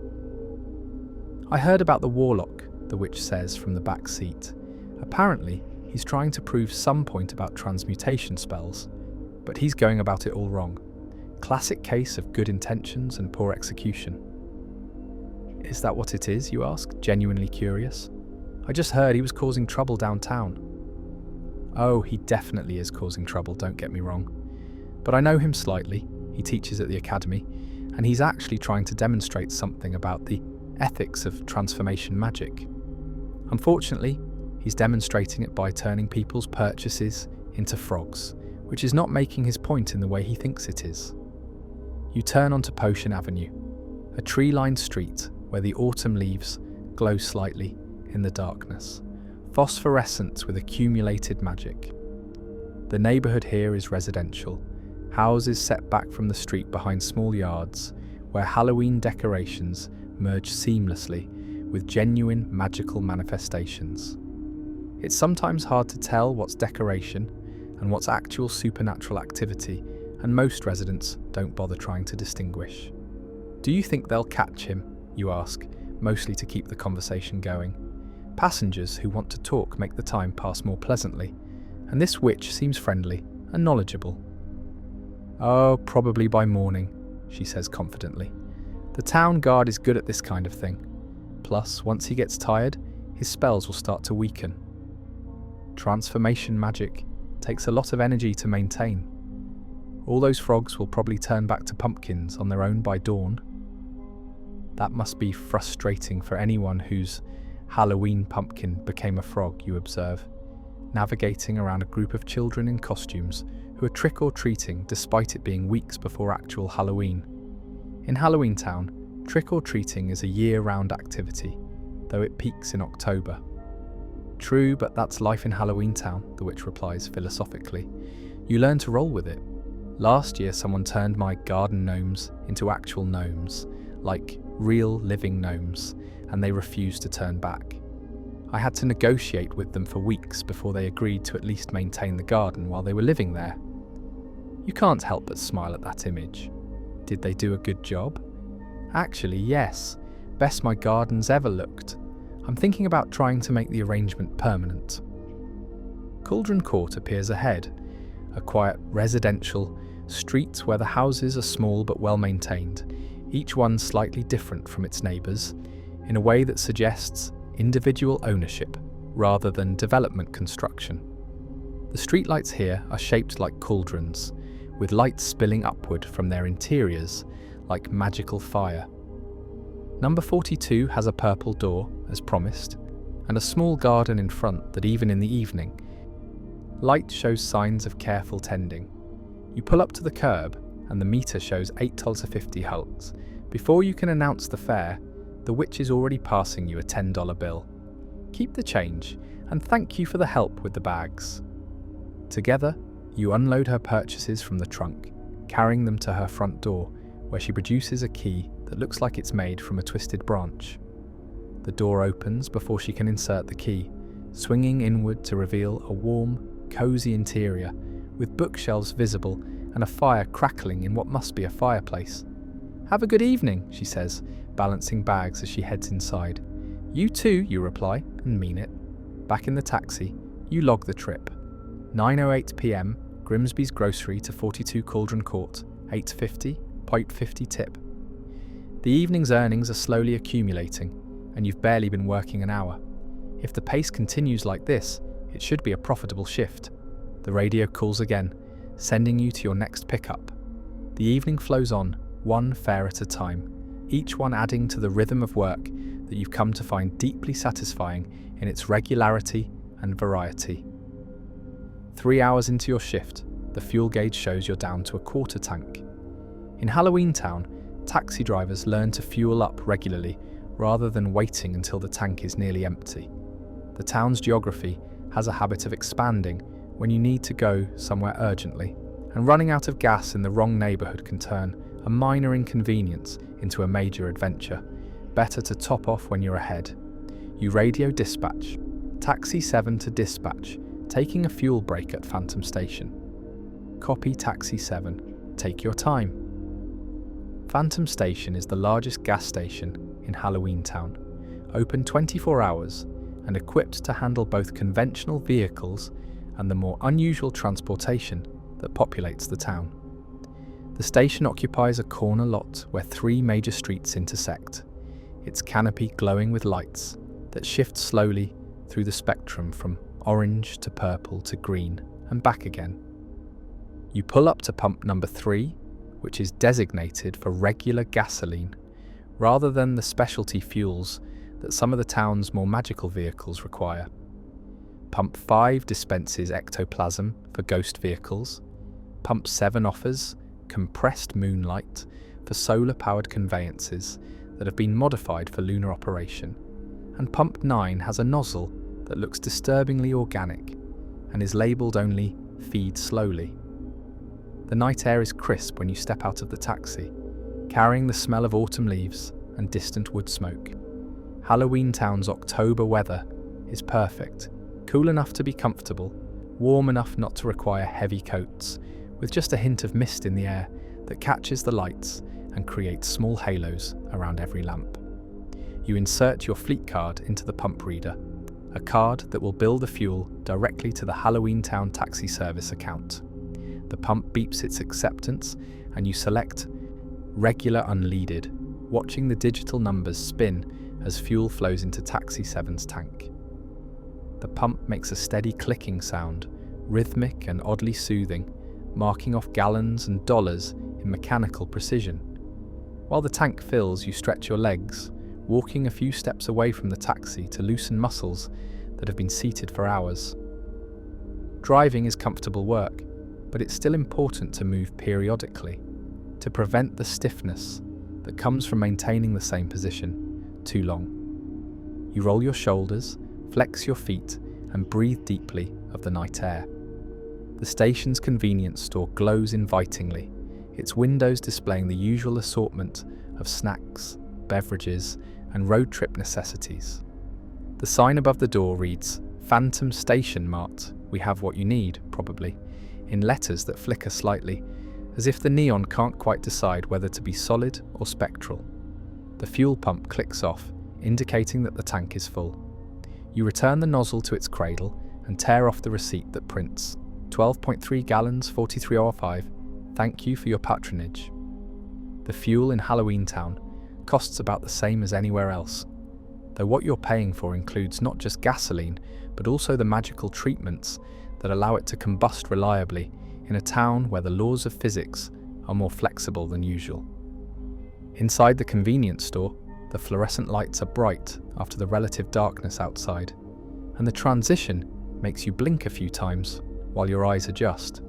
"I heard about the Warlock," the witch says from the back seat. "Apparently, he's trying to prove some point about transmutation spells, but he's going about it all wrong. Classic case of good intentions and poor execution." "Is that what it is?" you ask, genuinely curious. "I just heard he was causing trouble downtown." Oh, he definitely is causing trouble, don't get me wrong. But I know him slightly. He teaches at the academy, and he's actually trying to demonstrate something about the ethics of transformation magic. Unfortunately, he's demonstrating it by turning people's purchases into frogs, which is not making his point in the way he thinks it is. You turn onto Potion Avenue, a tree-lined street where the autumn leaves glow slightly in the darkness, phosphorescent with accumulated magic. The neighbourhood here is residential, houses set back from the street behind small yards where Halloween decorations merge seamlessly with genuine magical manifestations. It's sometimes hard to tell what's decoration and what's actual supernatural activity, and most residents don't bother trying to distinguish. Do you think they'll catch him? You ask, mostly to keep the conversation going. Passengers who want to talk make the time pass more pleasantly, and this witch seems friendly and knowledgeable. Oh, probably by morning, she says confidently. The town guard is good at this kind of thing. Plus, once he gets tired, his spells will start to weaken. Transformation magic takes a lot of energy to maintain. All those frogs will probably turn back to pumpkins on their own by dawn. That must be frustrating for anyone whose Halloween pumpkin became a frog, you observe, navigating around a group of children in costumes who are trick-or-treating despite it being weeks before actual Halloween. In Halloweentown, trick-or-treating is a year-round activity, though it peaks in October. True, but that's life in Halloweentown, the witch replies philosophically. You learn to roll with it. Last year, someone turned my garden gnomes into actual gnomes, like real living gnomes, and they refused to turn back. I had to negotiate with them for weeks before they agreed to at least maintain the garden while they were living there. You can't help but smile at that image. Did they do a good job? Actually, yes. Best my gardens ever looked. I'm thinking about trying to make the arrangement permanent. Cauldron Court appears ahead, a quiet residential street where the houses are small but well maintained, each one slightly different from its neighbours, in a way that suggests individual ownership rather than development construction. The streetlights here are shaped like cauldrons, with lights spilling upward from their interiors like magical fire. Number 42 has a purple door, as promised, and a small garden in front that even in the evening, light shows signs of careful tending. You pull up to the curb and the meter shows $8.50 Hulks. Before you can announce the fare, the witch is already passing you a $10 bill. Keep the change and thank you for the help with the bags. Together, you unload her purchases from the trunk, carrying them to her front door, where she produces a key that looks like it's made from a twisted branch. The door opens before she can insert the key, swinging inward to reveal a warm, cozy interior with bookshelves visible and a fire crackling in what must be a fireplace. Have a good evening, she says, balancing bags as she heads inside. You too, you reply, and mean it. Back in the taxi, you log the trip. 9:08 p.m, Grimsby's grocery to 42 Cauldron Court, $8.50, 0.50 tip. The evening's earnings are slowly accumulating, and you've barely been working an hour. If the pace continues like this, it should be a profitable shift. The radio calls again, sending you to your next pickup. The evening flows on, one fare at a time, each one adding to the rhythm of work that you've come to find deeply satisfying in its regularity and variety. 3 hours into your shift, the fuel gauge shows you're down to a quarter tank. In Halloweentown, taxi drivers learn to fuel up regularly rather than waiting until the tank is nearly empty. The town's geography has a habit of expanding when you need to go somewhere urgently, and running out of gas in the wrong neighbourhood can turn a minor inconvenience into a major adventure. Better to top off when you're ahead. You radio dispatch. Taxi 7 to dispatch, taking a fuel break at Phantom Station. Copy Taxi 7. Take your time. Phantom Station is the largest gas station in Halloweentown, open 24 hours and equipped to handle both conventional vehicles and the more unusual transportation that populates the town. The station occupies a corner lot where 3 major streets intersect, its canopy glowing with lights that shift slowly through the spectrum from orange to purple to green, and back again. You pull up to pump number 3, which is designated for regular gasoline, rather than the specialty fuels that some of the town's more magical vehicles require. Pump 5 dispenses ectoplasm for ghost vehicles. Pump 7 offers compressed moonlight for solar-powered conveyances that have been modified for lunar operation. And Pump 9 has a nozzle that looks disturbingly organic and is labelled only "feed slowly." The night air is crisp when you step out of the taxi, carrying the smell of autumn leaves and distant wood smoke. Halloweentown's October weather is perfect, cool enough to be comfortable, warm enough not to require heavy coats, with just a hint of mist in the air that catches the lights and creates small halos around every lamp. You insert your fleet card into the pump reader, a card that will bill the fuel directly to the Halloweentown taxi service account. The pump beeps its acceptance and you select regular unleaded, watching the digital numbers spin as fuel flows into Taxi 7's tank. The pump makes a steady clicking sound, rhythmic and oddly soothing, marking off gallons and dollars in mechanical precision. While the tank fills, you stretch your legs, walking a few steps away from the taxi to loosen muscles that have been seated for hours. Driving is comfortable work, but it's still important to move periodically to prevent the stiffness that comes from maintaining the same position too long. You roll your shoulders, flex your feet, and breathe deeply of the night air. The station's convenience store glows invitingly, its windows displaying the usual assortment of snacks, beverages, and road trip necessities. The sign above the door reads, "Phantom Station Mart, we have what you need, probably," in letters that flicker slightly, as if the neon can't quite decide whether to be solid or spectral. The fuel pump clicks off, indicating that the tank is full. You return the nozzle to its cradle and tear off the receipt that prints 12.3 gallons, 43.05. Thank you for your patronage. The fuel in Halloweentown costs about the same as anywhere else, though what you're paying for includes not just gasoline, but also the magical treatments that allow it to combust reliably in a town where the laws of physics are more flexible than usual. Inside the convenience store, the fluorescent lights are bright after the relative darkness outside, and the transition makes you blink a few times while your eyes adjust.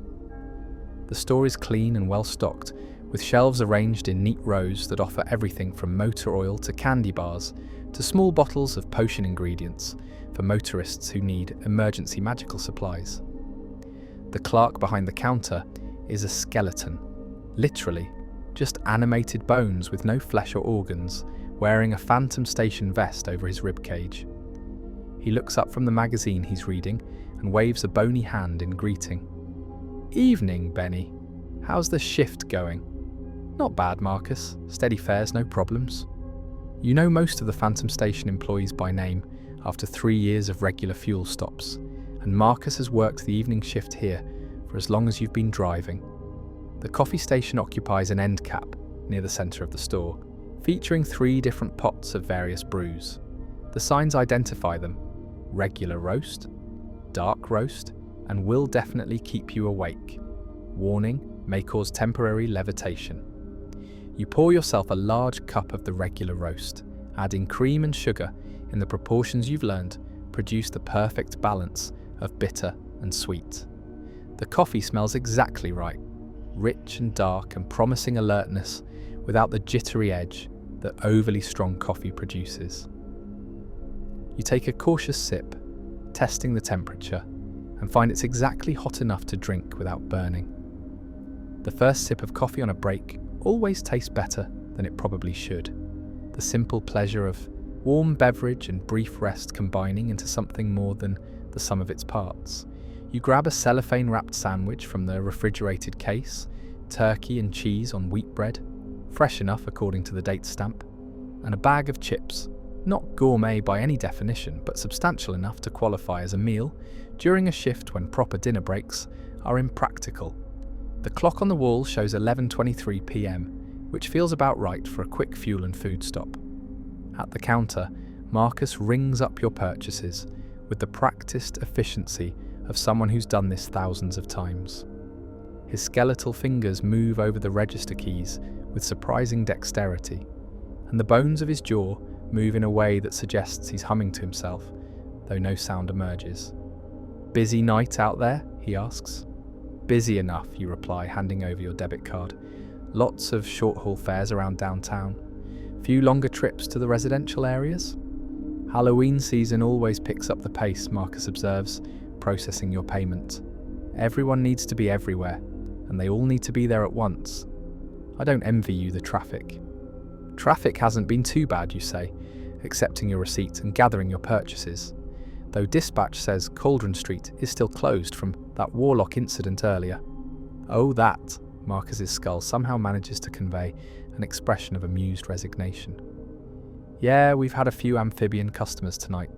The store is clean and well stocked, with shelves arranged in neat rows that offer everything from motor oil to candy bars to small bottles of potion ingredients for motorists who need emergency magical supplies. The clerk behind the counter is a skeleton, literally, just animated bones with no flesh or organs, wearing a Phantom Station vest over his ribcage. He looks up from the magazine he's reading and waves a bony hand in greeting. "Evening, Benny. How's the shift going?" "Not bad, Marcus. Steady fares, no problems." You know most of the Phantom Station employees by name after 3 years of regular fuel stops, and Marcus has worked the evening shift here for as long as you've been driving. The coffee station occupies an end cap near the centre of the store, featuring 3 different pots of various brews. The signs identify them: regular roast, dark roast, and will definitely keep you awake. Warning, may cause temporary levitation. You pour yourself a large cup of the regular roast, adding cream and sugar in the proportions you've learned produce the perfect balance of bitter and sweet. The coffee smells exactly right, rich and dark and promising alertness without the jittery edge that overly strong coffee produces. You take a cautious sip, testing the temperature, and find it's exactly hot enough to drink without burning. The first sip of coffee on a break always tastes better than it probably should. The simple pleasure of warm beverage and brief rest combining into something more than the sum of its parts. You grab a cellophane-wrapped sandwich from the refrigerated case, turkey and cheese on wheat bread, fresh enough according to the date stamp, and a bag of chips, not gourmet by any definition, but substantial enough to qualify as a meal during a shift when proper dinner breaks are impractical. The clock on the wall shows 11:23 p.m, which feels about right for a quick fuel and food stop. At the counter, Marcus rings up your purchases with the practiced efficiency of someone who's done this thousands of times. His skeletal fingers move over the register keys with surprising dexterity, and the bones of his jaw move in a way that suggests he's humming to himself, though no sound emerges. "Busy night out there?" he asks. "Busy enough," you reply, handing over your debit card. "Lots of short-haul fares around downtown. Few longer trips to the residential areas?" "Halloween season always picks up the pace," Marcus observes, processing your payment. "Everyone needs to be everywhere, and they all need to be there at once. I don't envy you the traffic." "Traffic hasn't been too bad," you say, accepting your receipt and gathering your purchases, though dispatch says Cauldron Street is still closed from that Warlock incident earlier. "Oh, that," Marcus's skull somehow manages to convey an expression of amused resignation. "Yeah, we've had a few amphibian customers tonight.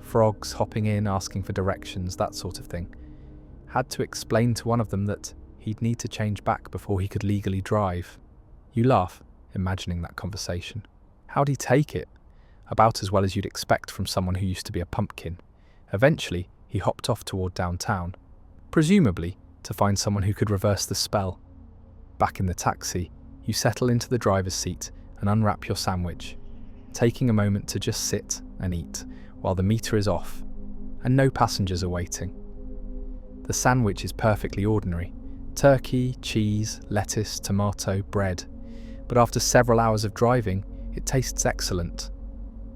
Frogs hopping in, asking for directions, that sort of thing. Had to explain to one of them that he'd need to change back before he could legally drive." You laugh, imagining that conversation. How'd he take it? About as well as you'd expect from someone who used to be a pumpkin. Eventually, he hopped off toward downtown, presumably to find someone who could reverse the spell. Back in the taxi, you settle into the driver's seat and unwrap your sandwich, taking a moment to just sit and eat while the meter is off and no passengers are waiting. The sandwich is perfectly ordinary: turkey, cheese, lettuce, tomato, bread. But after several hours of driving, it tastes excellent.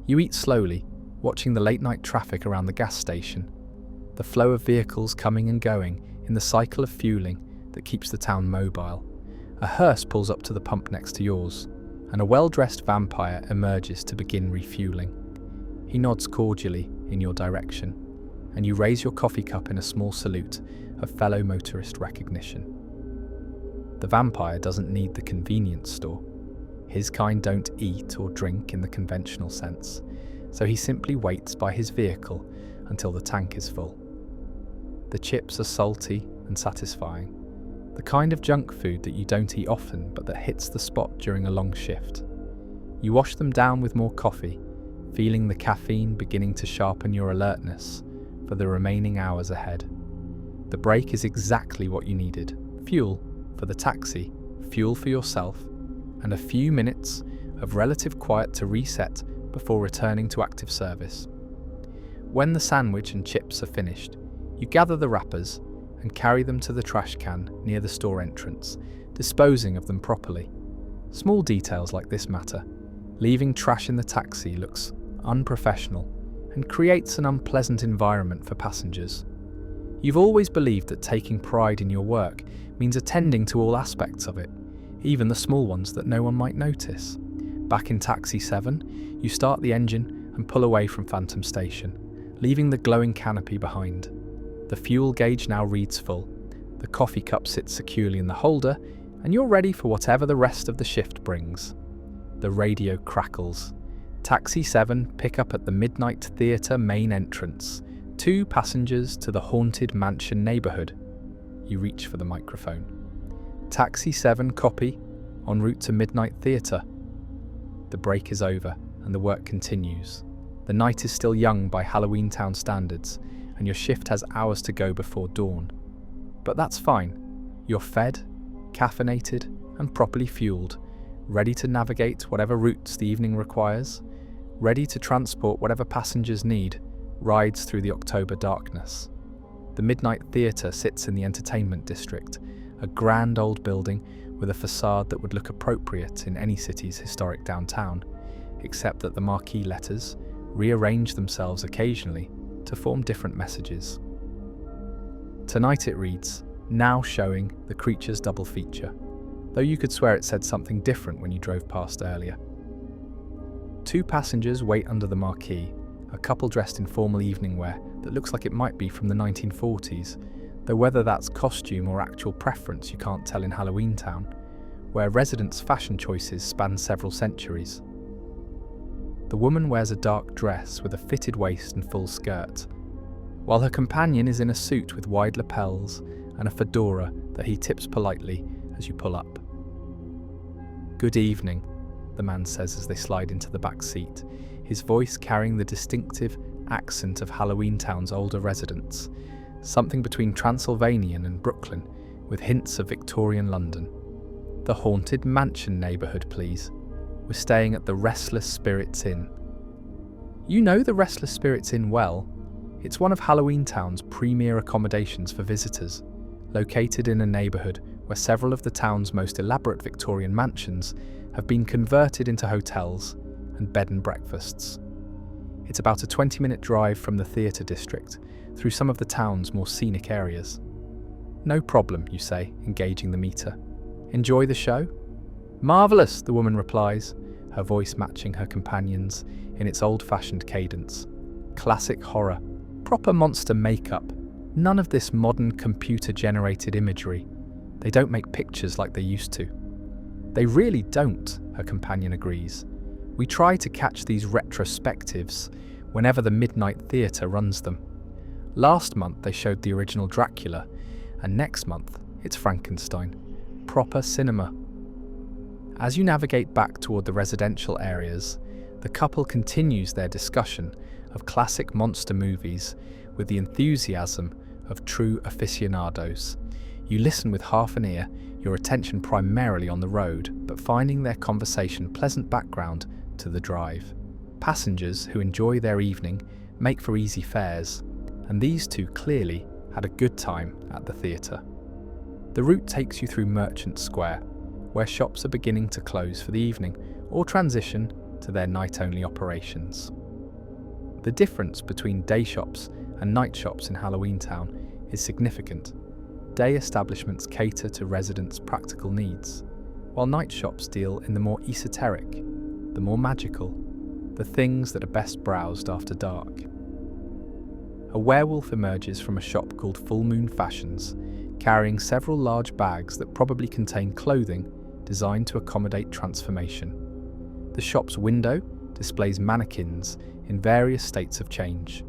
You eat slowly, watching the late-night traffic around the gas station, the flow of vehicles coming and going in the cycle of fueling that keeps the town mobile. A hearse pulls up to the pump next to yours, and a well-dressed vampire emerges to begin refueling. He nods cordially in your direction, and you raise your coffee cup in a small salute of fellow motorist recognition. The vampire doesn't need the convenience store. His kind don't eat or drink in the conventional sense, so he simply waits by his vehicle until the tank is full. The chips are salty and satisfying, the kind of junk food that you don't eat often but that hits the spot during a long shift. You wash them down with more coffee, feeling the caffeine beginning to sharpen your alertness for the remaining hours ahead. The break is exactly what you needed: fuel for the taxi, fuel for yourself, and a few minutes of relative quiet to reset before returning to active service. When the sandwich and chips are finished, you gather the wrappers and carry them to the trash can near the store entrance, disposing of them properly. Small details like this matter. Leaving trash in the taxi looks unprofessional and creates an unpleasant environment for passengers. You've always believed that taking pride in your work means attending to all aspects of it, even the small ones that no one might notice. Back in Taxi 7, you start the engine and pull away from Phantom Station, leaving the glowing canopy behind. The fuel gauge now reads full, the coffee cup sits securely in the holder, and you're ready for whatever the rest of the shift brings. The radio crackles. Taxi 7 pick up at the Midnight Theatre main entrance. 2 passengers to the Haunted Mansion neighbourhood. You reach for the microphone. Taxi 7 copy, en route to Midnight Theatre. The break is over and the work continues. The night is still young by Halloweentown standards, and your shift has hours to go before dawn. But that's fine. You're fed, caffeinated, and properly fueled, ready to navigate whatever routes the evening requires, ready to transport whatever passengers need rides through the October darkness. The Midnight Theatre sits in the entertainment district, a grand old building with a facade that would look appropriate in any city's historic downtown, except that the marquee letters rearrange themselves occasionally to form different messages. Tonight it reads, now showing the Creatures double feature, though you could swear it said something different when you drove past earlier. 2 passengers wait under the marquee, a couple dressed in formal evening wear that looks like it might be from the 1940s, though whether that's costume or actual preference you can't tell in Halloweentown, where residents' fashion choices span several centuries. The woman wears a dark dress with a fitted waist and full skirt, while her companion is in a suit with wide lapels and a fedora that he tips politely as you pull up. "Good evening," the man says as they slide into the back seat, his voice carrying the distinctive accent of Halloweentown's older residents, something between Transylvanian and Brooklyn, with hints of Victorian London. The Haunted Mansion neighbourhood, please. We're staying at the Restless Spirits Inn. You know the Restless Spirits Inn well. It's one of Halloweentown's premier accommodations for visitors, located in a neighbourhood where several of the town's most elaborate Victorian mansions have been converted into hotels and bed and breakfasts. It's about a 20-minute drive from the theatre district, through some of the town's more scenic areas. No problem, you say, engaging the meter. Enjoy the show? Marvellous, the woman replies, her voice matching her companion's in its old-fashioned cadence. Classic horror, proper monster makeup, none of this modern computer-generated imagery. They don't make pictures like they used to. They really don't, her companion agrees. We try to catch these retrospectives whenever the Midnight Theatre runs them. Last month they showed the original Dracula, and next month it's Frankenstein. Proper cinema. As you navigate back toward the residential areas, the couple continues their discussion of classic monster movies with the enthusiasm of true aficionados. You listen with half an ear, your attention primarily on the road, but finding their conversation pleasant background to the drive. Passengers who enjoy their evening make for easy fares, and these two clearly had a good time at the theatre. The route takes you through Merchant Square, where shops are beginning to close for the evening or transition to their night-only operations. The difference between day shops and night shops in Halloweentown is significant. Day establishments cater to residents' practical needs, while night shops deal in the more esoteric, the more magical, the things that are best browsed after dark. A werewolf emerges from a shop called Full Moon Fashions, carrying several large bags that probably contain clothing designed to accommodate transformation. The shop's window displays mannequins in various states of change,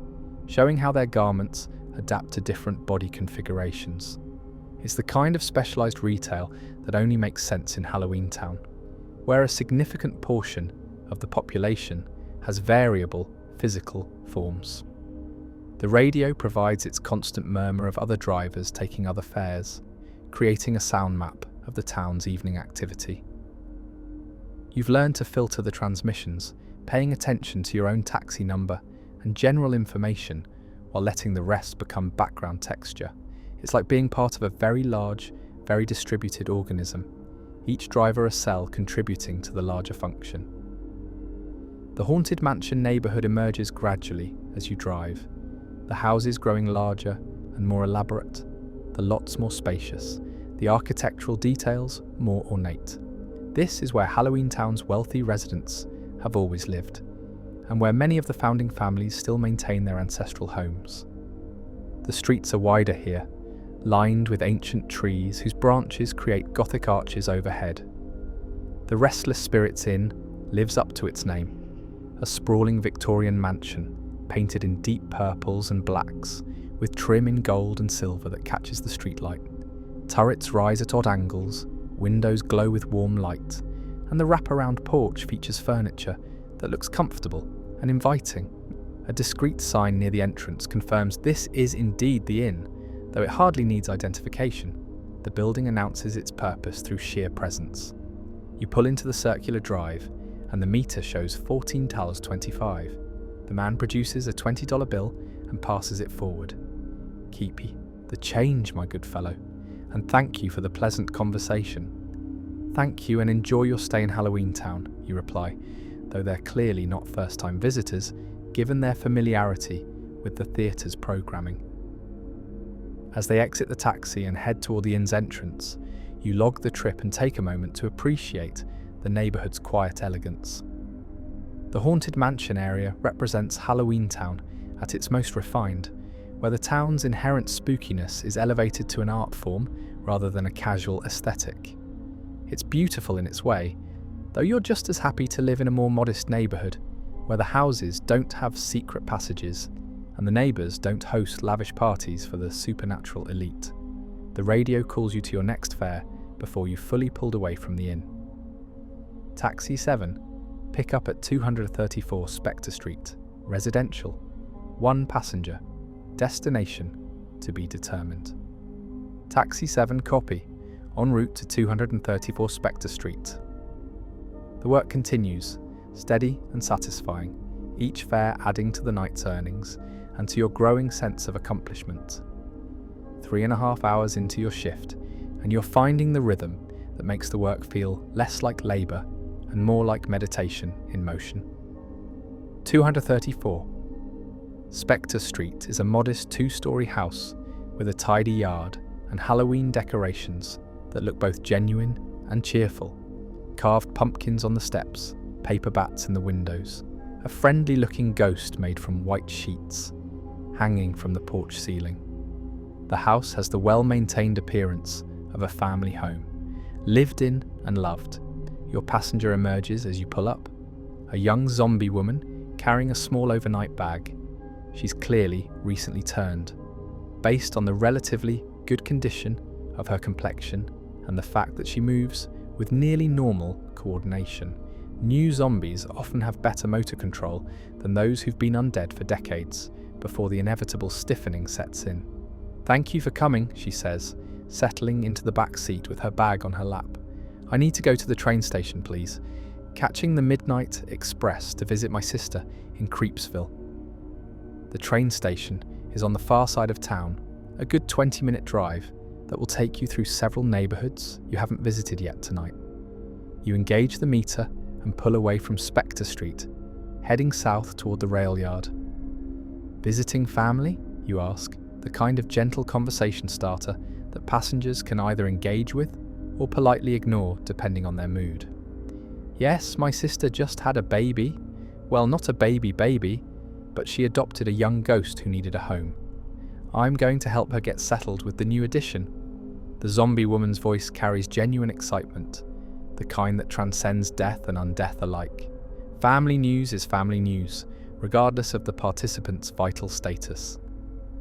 showing how their garments adapt to different body configurations. It's the kind of specialised retail that only makes sense in Halloweentown, where a significant portion of the population has variable physical forms. The radio provides its constant murmur of other drivers taking other fares, creating a sound map of the town's evening activity. You've learned to filter the transmissions, paying attention to your own taxi number and general information while letting the rest become background texture. It's like being part of a very large, very distributed organism, each driver a cell contributing to the larger function. The Haunted Mansion neighbourhood emerges gradually as you drive, the houses growing larger and more elaborate, the lots more spacious, the architectural details more ornate. This is where Halloweentown's wealthy residents have always lived, and where many of the founding families still maintain their ancestral homes. The streets are wider here, lined with ancient trees whose branches create Gothic arches overhead. The Restless Spirits Inn lives up to its name, a sprawling Victorian mansion painted in deep purples and blacks, with trim in gold and silver that catches the streetlight. Turrets rise at odd angles, windows glow with warm light, and the wraparound porch features furniture that looks comfortable and inviting. A discreet sign near the entrance confirms this is indeed the inn, though it hardly needs identification. The building announces its purpose through sheer presence. You pull into the circular drive, and the meter shows $14.25. The man produces a $20 bill and passes it forward. Keepy, the change, my good fellow, and thank you for the pleasant conversation. Thank you and enjoy your stay in Halloweentown, you reply, though they're clearly not first-time visitors, given their familiarity with the theatre's programming. As they exit the taxi and head toward the inn's entrance, you log the trip and take a moment to appreciate the neighbourhood's quiet elegance. The Haunted Mansion area represents Halloweentown at its most refined, where the town's inherent spookiness is elevated to an art form rather than a casual aesthetic. It's beautiful in its way, though you're just as happy to live in a more modest neighbourhood, where the houses don't have secret passages and the neighbours don't host lavish parties for the supernatural elite. The radio calls you to your next fare before you fully pulled away from the inn. Taxi 7, pick up at 234 Spectre Street, residential. One passenger. Destination to be determined. Taxi 7 copy. En route to 234 Spectre Street. The work continues, steady and satisfying, each fare adding to the night's earnings and to your growing sense of accomplishment. 3.5 hours into your shift, and you're finding the rhythm that makes the work feel less like labour and more like meditation in motion. 234. Spectre Street is a modest 2-storey house with a tidy yard and Halloween decorations that look both genuine and cheerful. Carved pumpkins on the steps, paper bats in the windows, a friendly-looking ghost made from white sheets hanging from the porch ceiling. The house has the well-maintained appearance of a family home, lived in and loved. Your passenger emerges as you pull up, a young zombie woman carrying a small overnight bag. She's clearly recently turned. Based on the relatively good condition of her complexion and the fact that she moves with nearly normal coordination, new zombies often have better motor control than those who've been undead for decades before the inevitable stiffening sets in. "Thank you for coming," she says, settling into the back seat with her bag on her lap. "I need to go to the train station, please. Catching the midnight express to visit my sister in Creepsville." The train station is on the far side of town, a good 20-minute drive that will take you through several neighbourhoods you haven't visited yet tonight. You engage the meter and pull away from Spectre Street, heading south toward the rail yard. "Visiting family?" you ask, the kind of gentle conversation starter that passengers can either engage with or politely ignore depending on their mood. "Yes, my sister just had a baby. Well, not a baby, but she adopted a young ghost who needed a home. I'm going to help her get settled with the new addition." The zombie woman's voice carries genuine excitement, the kind that transcends death and undeath alike. Family news is family news, regardless of the participant's vital status.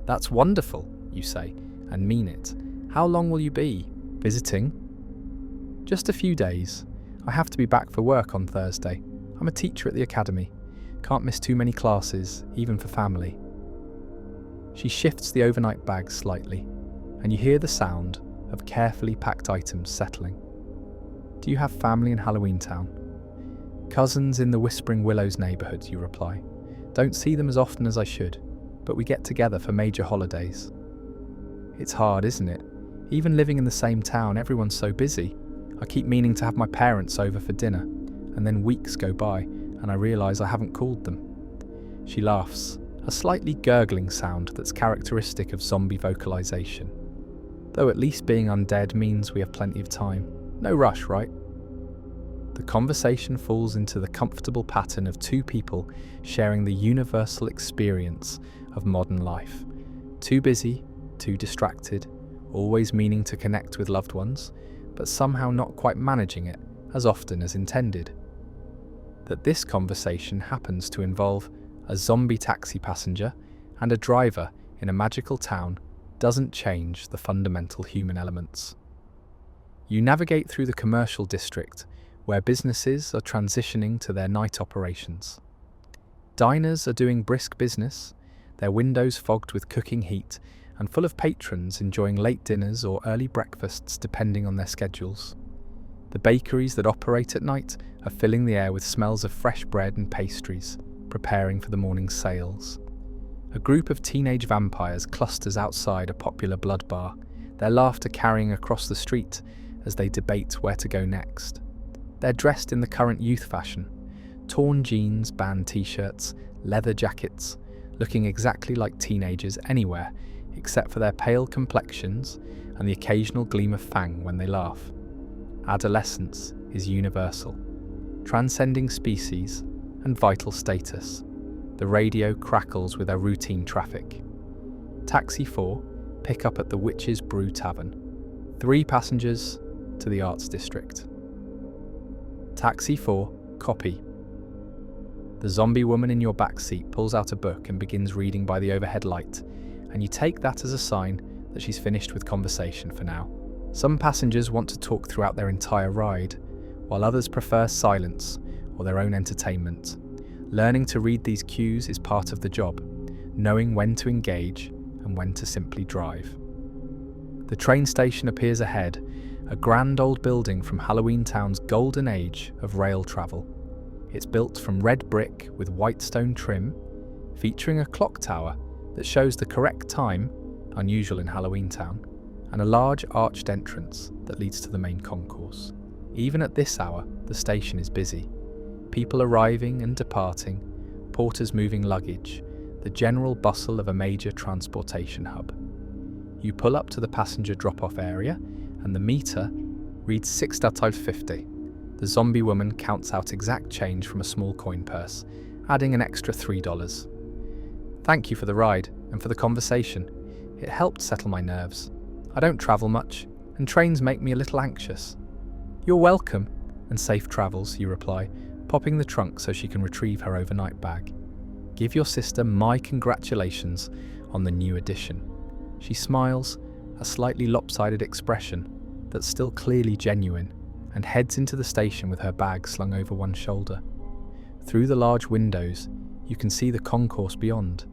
"That's wonderful," you say, and mean it. "How long will you be visiting?" "Just a few days. I have to be back for work on Thursday. I'm a teacher at the academy. Can't miss too many classes, even for family." She shifts the overnight bag slightly, and you hear the sound of carefully packed items settling. "Do you have family in Halloweentown?" "Cousins in the Whispering Willows neighbourhood," you reply. "Don't see them as often as I should, but we get together for major holidays." "It's hard, isn't it? Even living in the same town, everyone's so busy. I keep meaning to have my parents over for dinner, and then weeks go by and I realise I haven't called them." She laughs, a slightly gurgling sound that's characteristic of zombie vocalisation. "Though at least being undead means we have plenty of time. No rush, right?" The conversation falls into the comfortable pattern of two people sharing the universal experience of modern life. Too busy, too distracted, always meaning to connect with loved ones, but somehow not quite managing it as often as intended. That this conversation happens to involve a zombie taxi passenger and a driver in a magical town doesn't change the fundamental human elements. You navigate through the commercial district, where businesses are transitioning to their night operations. Diners are doing brisk business, their windows fogged with cooking heat and full of patrons enjoying late dinners or early breakfasts depending on their schedules. The bakeries that operate at night are filling the air with smells of fresh bread and pastries, preparing for the morning's sales. A group of teenage vampires clusters outside a popular blood bar, their laughter carrying across the street as they debate where to go next. They're dressed in the current youth fashion, torn jeans, band t-shirts, leather jackets, looking exactly like teenagers anywhere except for their pale complexions and the occasional gleam of fang when they laugh. Adolescence is universal, transcending species and vital status. The radio crackles with our routine traffic. Taxi 4, pick up at the Witch's Brew Tavern. 3 passengers to the Arts District. Taxi 4, copy. The zombie woman in your back seat pulls out a book and begins reading by the overhead light, and you take that as a sign that she's finished with conversation for now. Some passengers want to talk throughout their entire ride, while others prefer silence or their own entertainment. Learning to read these cues is part of the job. knowing when to engage and when to simply drive. The train station appears ahead, a grand old building from Halloweentown's golden age of rail travel. It's built from red brick with white stone trim, featuring a clock tower that shows the correct time, unusual in Halloweentown, and a large arched entrance that leads to the main concourse. Even at this hour, the station is busy. People arriving and departing, porters moving luggage, the general bustle of a major transportation hub. You pull up to the passenger drop-off area, and the meter reads 6.50. The zombie woman counts out exact change from a small coin purse, adding an extra $3. Thank you for the ride and for the conversation. It helped settle my nerves. I don't travel much, and trains make me a little anxious. You're welcome, and safe travels, you reply, popping the trunk so she can retrieve her overnight bag. Give your sister my congratulations on the new addition. She smiles, a slightly lopsided expression that's still clearly genuine, and heads into the station with her bag slung over one shoulder. Through the large windows, you can see the concourse beyond,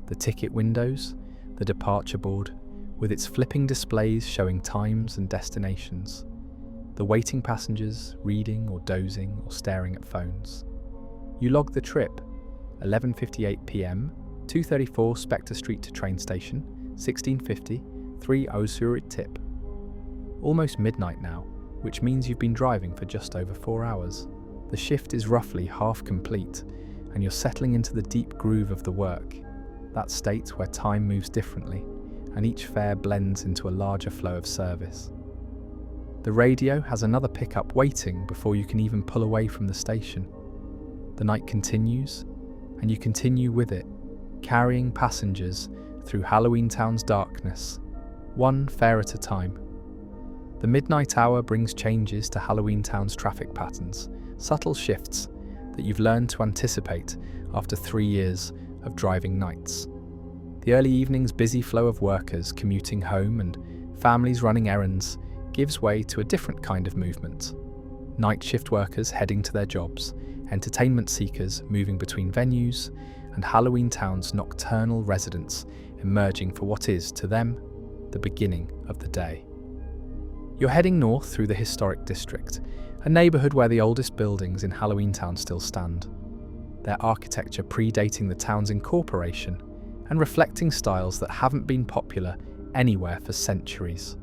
the ticket windows, the departure board, with its flipping displays showing times and destinations, the waiting passengers reading or dozing or staring at phones. You log the trip, 11:58 p.m, 234 Spectre Street to train station, 1650, 3:00 tip. Almost midnight now, which means you've been driving for just over 4 hours. The shift is roughly half complete, and you're settling into the deep groove of the work, that state where time moves differently, and each fare blends into a larger flow of service. The radio has another pickup waiting before you can even pull away from the station. The night continues, and you continue with it, carrying passengers through Halloweentown's darkness, one fare at a time. The midnight hour brings changes to Halloweentown's traffic patterns, subtle shifts that you've learned to anticipate after 3 years of driving nights. The early evening's busy flow of workers commuting home and families running errands gives way to a different kind of movement. Night shift workers heading to their jobs, entertainment seekers moving between venues, and Halloweentown's nocturnal residents emerging for what is, to them, the beginning of the day. You're heading north through the historic district, a neighbourhood where the oldest buildings in Halloweentown still stand, their architecture predating the town's incorporation and reflecting styles that haven't been popular anywhere for centuries.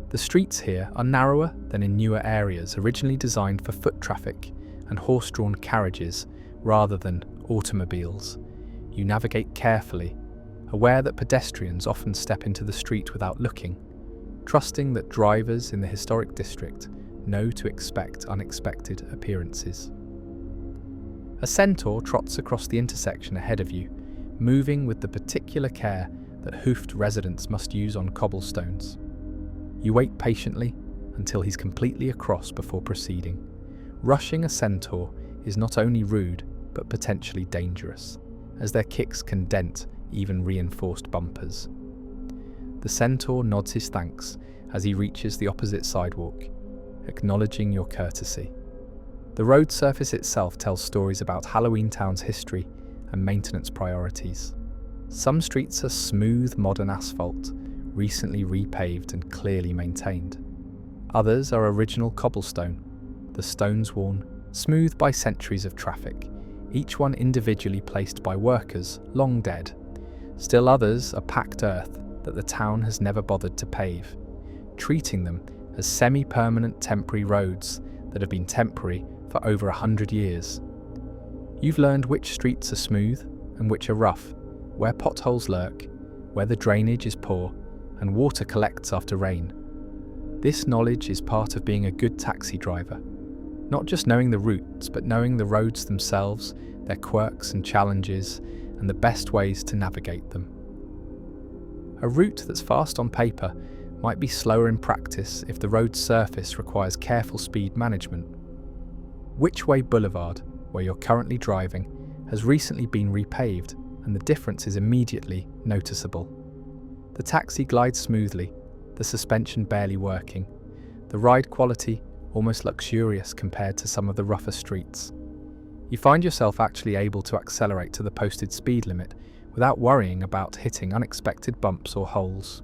The streets here are narrower than in newer areas originally designed for foot traffic and horse-drawn carriages rather than automobiles. You navigate carefully, aware that pedestrians often step into the street without looking, trusting that drivers in the historic district know to expect unexpected appearances. A centaur trots across the intersection ahead of you, moving with the particular care that hoofed residents must use on cobblestones. You wait patiently until he's completely across before proceeding. Rushing a centaur is not only rude, but potentially dangerous, as their kicks can dent even reinforced bumpers. The centaur nods his thanks as he reaches the opposite sidewalk, acknowledging your courtesy. The road surface itself tells stories about Halloweentown's history and maintenance priorities. Some streets are smooth modern asphalt, recently repaved and clearly maintained. Others are original cobblestone, the stones worn, smoothed by centuries of traffic, each one individually placed by workers long dead. Still others are packed earth that the town has never bothered to pave, treating them as semi-permanent temporary roads that have been temporary for over 100 years. You've learned which streets are smooth and which are rough, where potholes lurk, where the drainage is poor, and water collects after rain. This knowledge is part of being a good taxi driver. Not just knowing the routes, but knowing the roads themselves, their quirks and challenges, and the best ways to navigate them. A route that's fast on paper might be slower in practice if the road's surface requires careful speed management. Witchway Boulevard, where you're currently driving, has recently been repaved, and the difference is immediately noticeable. The taxi glides smoothly, the suspension barely working, the ride quality almost luxurious compared to some of the rougher streets. You find yourself actually able to accelerate to the posted speed limit without worrying about hitting unexpected bumps or holes.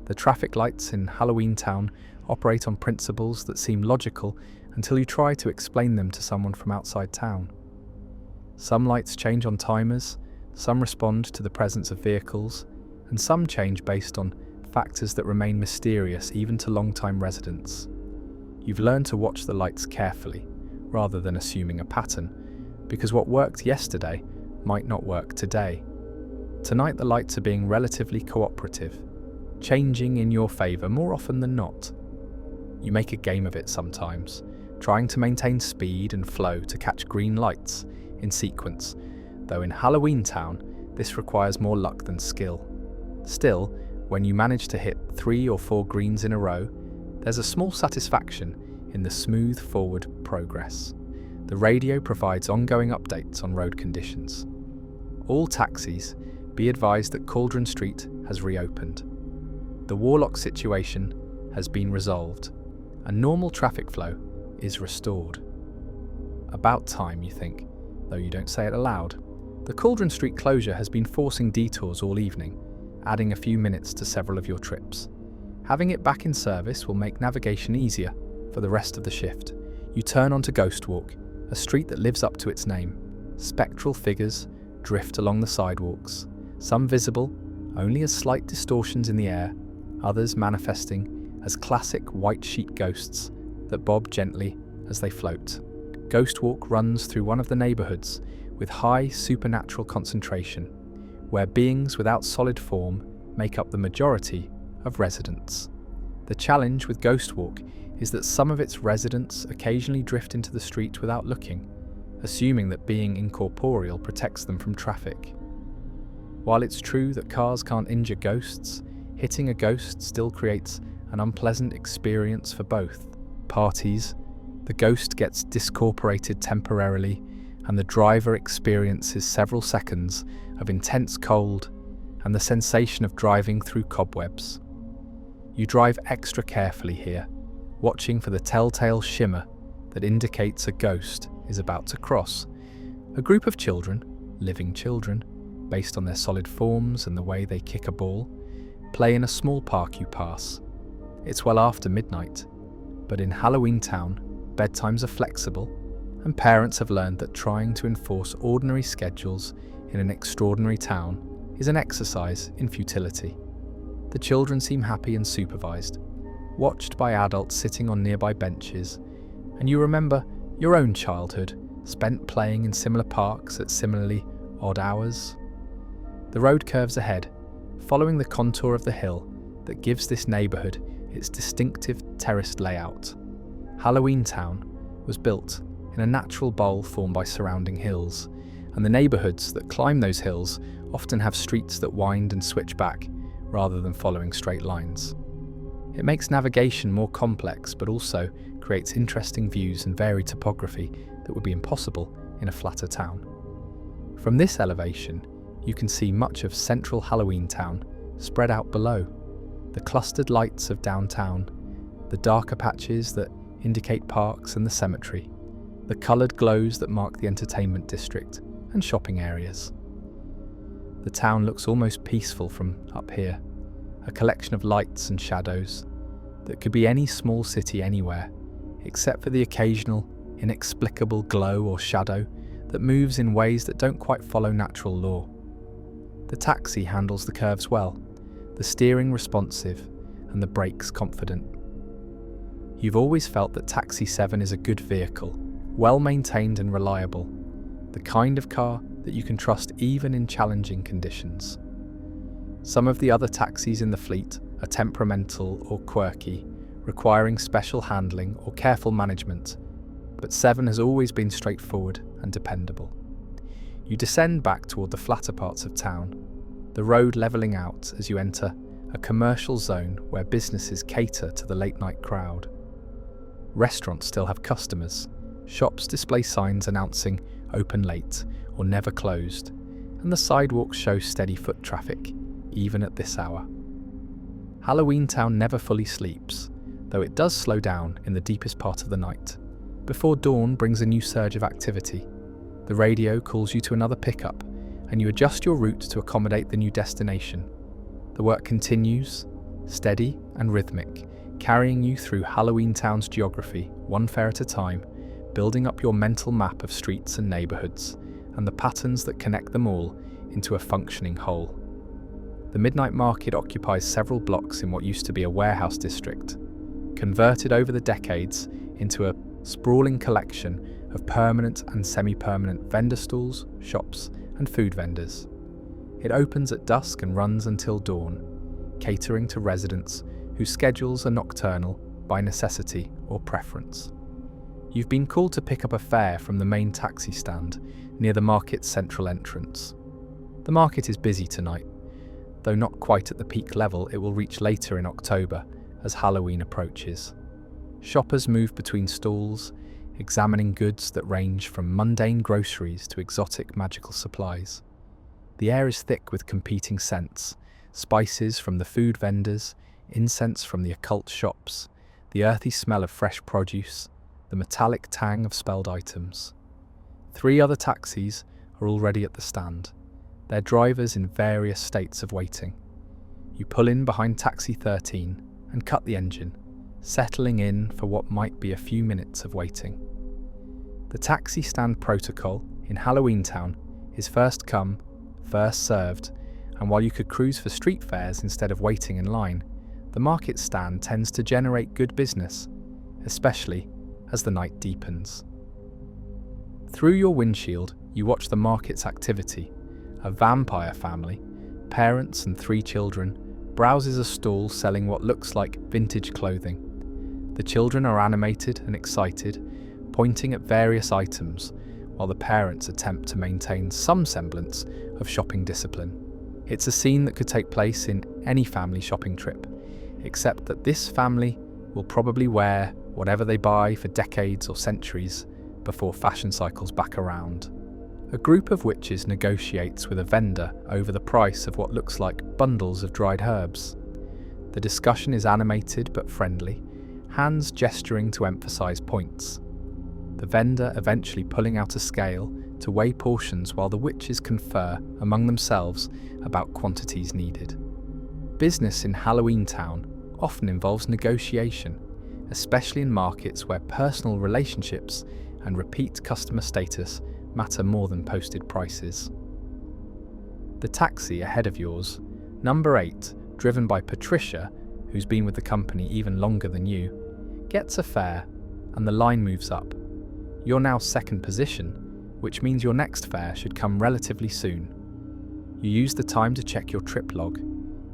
The traffic lights in Halloweentown operate on principles that seem logical until you try to explain them to someone from outside town. Some lights change on timers, some respond to the presence of vehicles, and some change based on factors that remain mysterious even to long-time residents. You've learned to watch the lights carefully, rather than assuming a pattern, because what worked yesterday might not work today. Tonight the lights are being relatively cooperative, changing in your favour more often than not. You make a game of it sometimes, trying to maintain speed and flow to catch green lights in sequence, though in Halloweentown this requires more luck than skill. Still, when you manage to hit 3 or 4 greens in a row, there's a small satisfaction in the smooth forward progress. The radio provides ongoing updates on road conditions. All taxis, be advised that Cauldron Street has reopened. The Warlock situation has been resolved, and normal traffic flow is restored. About time, you think, though you don't say it aloud. The Cauldron Street closure has been forcing detours all evening, adding a few minutes to several of your trips. Having it back in service will make navigation easier for the rest of the shift. You turn onto Ghost Walk, a street that lives up to its name. Spectral figures drift along the sidewalks, some visible only as slight distortions in the air, others manifesting as classic white sheet ghosts that bob gently as they float. Ghost Walk runs through one of the neighbourhoods with high supernatural concentration, where beings without solid form make up the majority of residents. The challenge with Ghost Walk is that some of its residents occasionally drift into the street without looking, assuming that being incorporeal protects them from traffic. While it's true that cars can't injure ghosts, hitting a ghost still creates an unpleasant experience for both parties. The ghost gets discorporated temporarily, and the driver experiences several seconds of intense cold and the sensation of driving through cobwebs. You drive extra carefully here, watching for the telltale shimmer that indicates a ghost is about to cross. A group of children, living children, based on their solid forms and the way they kick a ball, play in a small park you pass. It's well after midnight, but in Halloweentown, bedtimes are flexible, and parents have learned that trying to enforce ordinary schedules in an extraordinary town is an exercise in futility. The children seem happy and supervised, watched by adults sitting on nearby benches, and you remember your own childhood spent playing in similar parks at similarly odd hours. The road curves ahead, following the contour of the hill that gives this neighbourhood its distinctive terraced layout. Halloweentown was built in a natural bowl formed by surrounding hills, and the neighbourhoods that climb those hills often have streets that wind and switch back rather than following straight lines. It makes navigation more complex, but also creates interesting views and varied topography that would be impossible in a flatter town. From this elevation, you can see much of central Halloweentown spread out below. The clustered lights of downtown, the darker patches that indicate parks and the cemetery, the coloured glows that mark the entertainment district and shopping areas. The town looks almost peaceful from up here, a collection of lights and shadows that could be any small city anywhere, except for the occasional, inexplicable glow or shadow that moves in ways that don't quite follow natural law. The taxi handles the curves well, the steering responsive and the brakes confident. You've always felt that Taxi 7 is a good vehicle, well maintained and reliable, the kind of car that you can trust even in challenging conditions. Some of the other taxis in the fleet are temperamental or quirky, requiring special handling or careful management, but 7 has always been straightforward and dependable. You descend back toward the flatter parts of town, the road levelling out as you enter a commercial zone where businesses cater to the late-night crowd. Restaurants still have customers, shops display signs announcing open late or never closed, and the sidewalks show steady foot traffic, even at this hour. Halloweentown never fully sleeps, though it does slow down in the deepest part of the night. Before dawn brings a new surge of activity. The radio calls you to another pickup, and you adjust your route to accommodate the new destination. The work continues, steady and rhythmic, carrying you through Halloweentown's geography, one fare at a time, building up your mental map of streets and neighbourhoods, and the patterns that connect them all into a functioning whole. The midnight market occupies several blocks in what used to be a warehouse district, converted over the decades into a sprawling collection of permanent and semi-permanent vendor stalls, shops, and food vendors. It opens at dusk and runs until dawn, catering to residents whose schedules are nocturnal by necessity or preference. You've been called to pick up a fare from the main taxi stand near the market's central entrance. The market is busy tonight, though not quite at the peak level it will reach later in October as Halloween approaches. Shoppers move between stalls, examining goods that range from mundane groceries to exotic magical supplies. The air is thick with competing scents, spices from the food vendors, incense from the occult shops, the earthy smell of fresh produce, the metallic tang of spelled items. 3 other taxis are already at the stand, their drivers in various states of waiting. You pull in behind taxi 13 and cut the engine, settling in for what might be a few minutes of waiting. The taxi stand protocol in Halloweentown is first come, first served, and while you could cruise for street fares instead of waiting in line, the market stand tends to generate good business, especially as the night deepens. Through your windshield, you watch the market's activity. A vampire family, parents and 3 children, browses a stall selling what looks like vintage clothing. The children are animated and excited, pointing at various items, while the parents attempt to maintain some semblance of shopping discipline. It's a scene that could take place in any family shopping trip, except that this family will probably wear whatever they buy for decades or centuries before fashion cycles back around. A group of witches negotiates with a vendor over the price of what looks like bundles of dried herbs. The discussion is animated but friendly, hands gesturing to emphasize points. The vendor eventually pulling out a scale to weigh portions while the witches confer among themselves about quantities needed. Business in Halloweentown often involves negotiation, especially in markets where personal relationships and repeat customer status matter more than posted prices. The taxi ahead of yours, number 8, driven by Patricia, who's been with the company even longer than you, gets a fare and the line moves up. You're now second position, which means your next fare should come relatively soon. You use the time to check your trip log,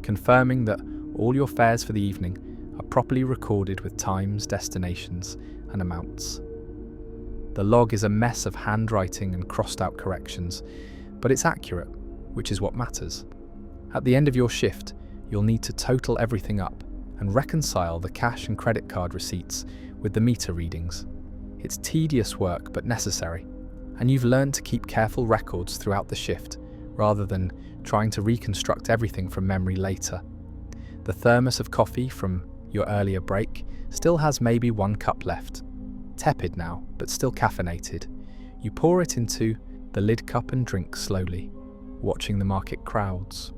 confirming that all your fares for the evening are properly recorded with times, destinations, and amounts. The log is a mess of handwriting and crossed-out corrections, but it's accurate, which is what matters. At the end of your shift, you'll need to total everything up and reconcile the cash and credit card receipts with the meter readings. It's tedious work but necessary, and you've learned to keep careful records throughout the shift, rather than trying to reconstruct everything from memory later. The thermos of coffee from your earlier break still has maybe 1 cup left. Tepid now, but still caffeinated. You pour it into the lid cup and drink slowly, watching the market crowds.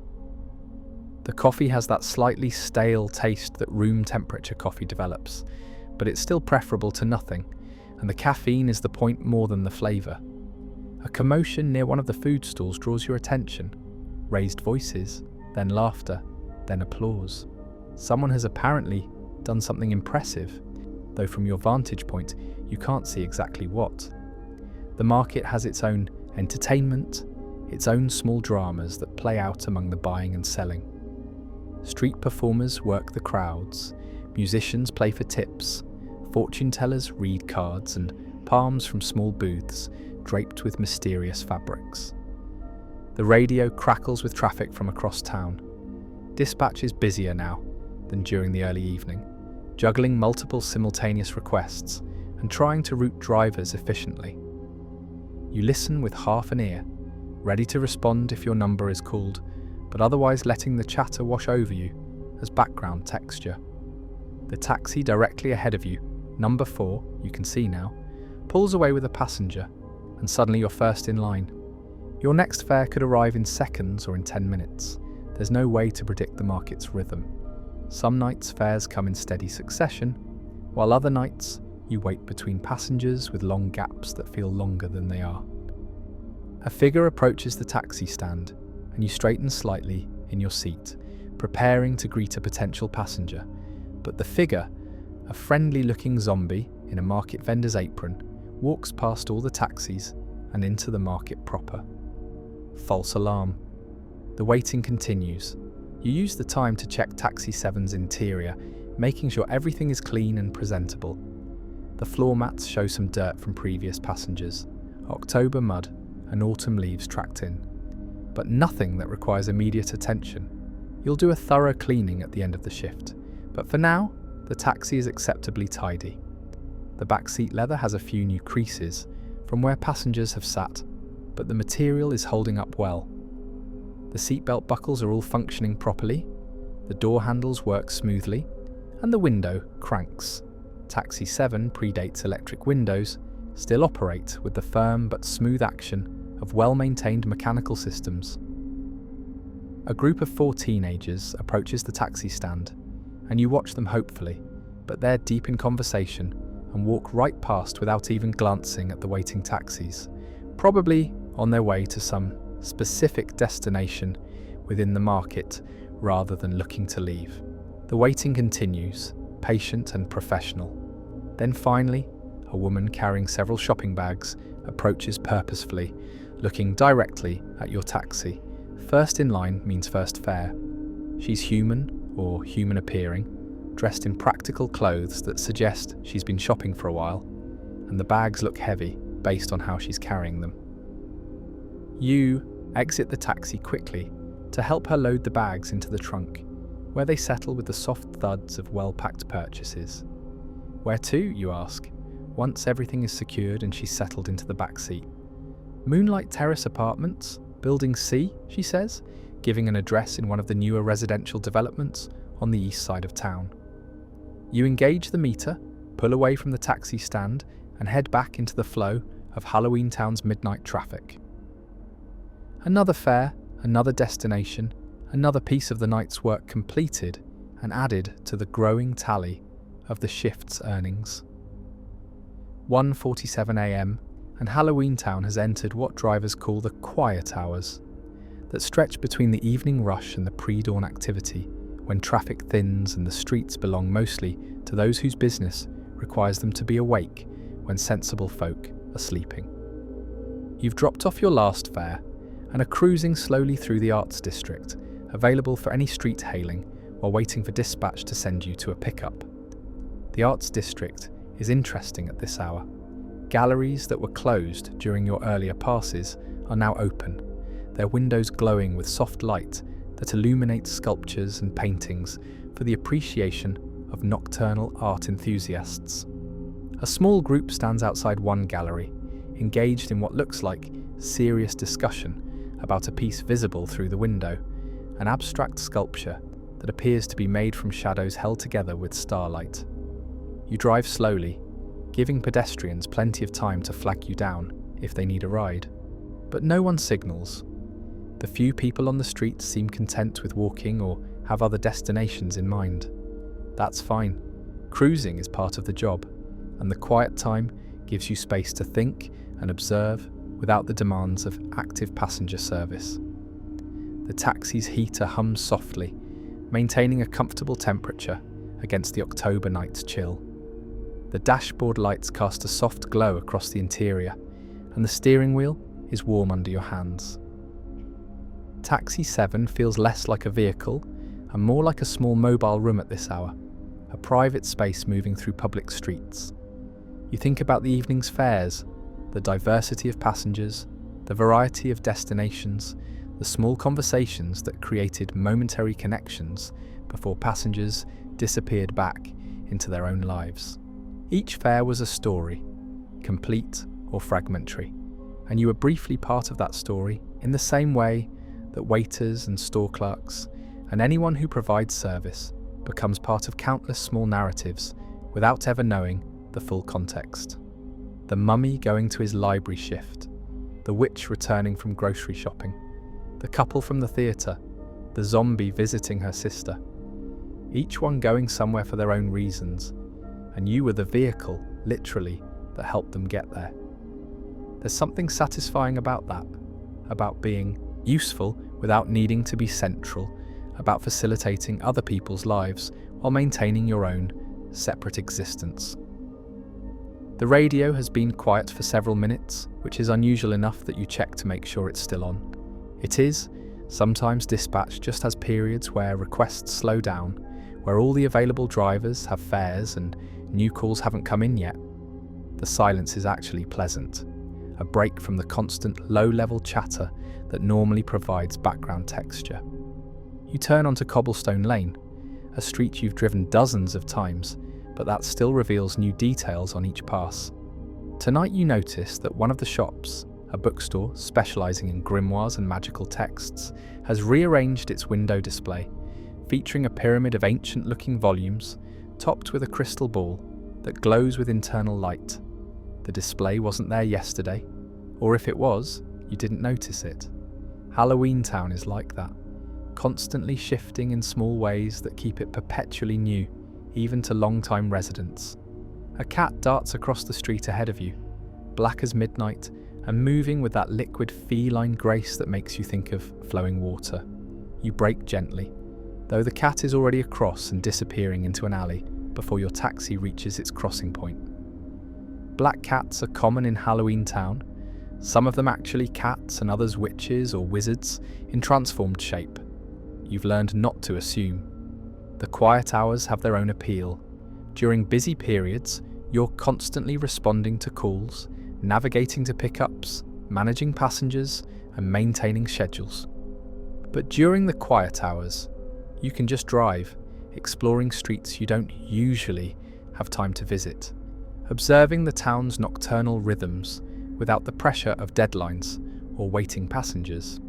The coffee has that slightly stale taste that room temperature coffee develops, but it's still preferable to nothing, and the caffeine is the point more than the flavour. A commotion near one of the food stalls draws your attention. Raised voices, then laughter, then applause. Someone has apparently done something impressive, though from your vantage point you can't see exactly what. The market has its own entertainment, its own small dramas that play out among the buying and selling. Street performers work the crowds, musicians play for tips, fortune tellers read cards, and palms from small booths draped with mysterious fabrics. The radio crackles with traffic from across town. Dispatch is busier now than during the early evening, juggling multiple simultaneous requests and trying to route drivers efficiently. You listen with half an ear, ready to respond if your number is called, but otherwise letting the chatter wash over you as background texture. The taxi directly ahead of you, number 4, you can see now, pulls away with a passenger, and suddenly you're first in line. Your next fare could arrive in seconds or in 10 minutes. There's no way to predict the market's rhythm. Some nights fares come in steady succession, while other nights you wait between passengers with long gaps that feel longer than they are. A figure approaches the taxi stand, and you straighten slightly in your seat, preparing to greet a potential passenger. But the figure, a friendly-looking zombie in a market vendor's apron, walks past all the taxis and into the market proper. False alarm. The waiting continues. You use the time to check Taxi 7's interior, making sure everything is clean and presentable. The floor mats show some dirt from previous passengers, October mud and autumn leaves tracked in. But nothing that requires immediate attention. You'll do a thorough cleaning at the end of the shift, but for now, the taxi is acceptably tidy. The backseat leather has a few new creases from where passengers have sat, but the material is holding up well. The seatbelt buckles are all functioning properly, the door handles work smoothly, and the window cranks. Taxi 7 predates electric windows, still operate with the firm but smooth action of well-maintained mechanical systems. A group of 4 teenagers approaches the taxi stand, and you watch them hopefully, but they're deep in conversation and walk right past without even glancing at the waiting taxis, probably on their way to some specific destination within the market rather than looking to leave. The waiting continues, patient and professional. Then finally, a woman carrying several shopping bags approaches purposefully, looking directly at your taxi. First in line means first fare. She's human or human appearing, dressed in practical clothes that suggest she's been shopping for a while, and the bags look heavy based on how she's carrying them. You exit the taxi quickly to help her load the bags into the trunk, where they settle with the soft thuds of well-packed purchases. Where to, you ask, once everything is secured and she's settled into the back seat. Moonlight Terrace Apartments, Building C, she says, giving an address in one of the newer residential developments on the east side of town. You engage the meter, pull away from the taxi stand, and head back into the flow of Halloweentown's midnight traffic. Another fare, another destination, another piece of the night's work completed and added to the growing tally of the shift's earnings. 1:47 a.m. and Halloweentown has entered what drivers call the quiet hours, that stretch between the evening rush and the pre-dawn activity, when traffic thins and the streets belong mostly to those whose business requires them to be awake when sensible folk are sleeping. You've dropped off your last fare and are cruising slowly through the arts district, available for any street hailing while waiting for dispatch to send you to a pickup. The arts district is interesting at this hour. Galleries that were closed during your earlier passes are now open, their windows glowing with soft light that illuminates sculptures and paintings for the appreciation of nocturnal art enthusiasts. A small group stands outside one gallery, engaged in what looks like serious discussion about a piece visible through the window, an abstract sculpture that appears to be made from shadows held together with starlight. You drive slowly, giving pedestrians plenty of time to flag you down if they need a ride. But no one signals. The few people on the street seem content with walking or have other destinations in mind. That's fine. Cruising is part of the job, and the quiet time gives you space to think and observe without the demands of active passenger service. The taxi's heater hums softly, maintaining a comfortable temperature against the October night's chill. The dashboard lights cast a soft glow across the interior, and the steering wheel is warm under your hands. Taxi 7 feels less like a vehicle and more like a small mobile room at this hour, a private space moving through public streets. You think about the evening's fares, the diversity of passengers, the variety of destinations, the small conversations that created momentary connections before passengers disappeared back into their own lives. Each fare was a story, complete or fragmentary, and you were briefly part of that story in the same way that waiters and store clerks and anyone who provides service becomes part of countless small narratives without ever knowing the full context. The mummy going to his library shift, the witch returning from grocery shopping, the couple from the theatre, the zombie visiting her sister. Each one going somewhere for their own reasons, and you were the vehicle, literally, that helped them get there. There's something satisfying about that, about being useful without needing to be central, about facilitating other people's lives while maintaining your own separate existence. The radio has been quiet for several minutes, which is unusual enough that you check to make sure it's still on. It is. Sometimes dispatch just has periods where requests slow down, where all the available drivers have fares and new calls haven't come in yet. The silence is actually pleasant, a break from the constant low-level chatter that normally provides background texture. You turn onto Cobblestone Lane, a street you've driven dozens of times, but that still reveals new details on each pass. Tonight you notice that one of the shops, a bookstore specialising in grimoires and magical texts, has rearranged its window display, featuring a pyramid of ancient-looking volumes, topped with a crystal ball that glows with internal light. The display wasn't there yesterday, or if it was, you didn't notice it. Halloweentown is like that, constantly shifting in small ways that keep it perpetually new, even to long-time residents. A cat darts across the street ahead of you, black as midnight, and moving with that liquid feline grace that makes you think of flowing water. You brake gently, though the cat is already across and disappearing into an alley before your taxi reaches its crossing point. Black cats are common in Halloweentown, some of them actually cats and others witches or wizards in transformed shape. You've learned not to assume. The quiet hours have their own appeal. During busy periods, you're constantly responding to calls, navigating to pickups, managing passengers, and maintaining schedules. But during the quiet hours, you can just drive, exploring streets you don't usually have time to visit, observing the town's nocturnal rhythms without the pressure of deadlines or waiting passengers.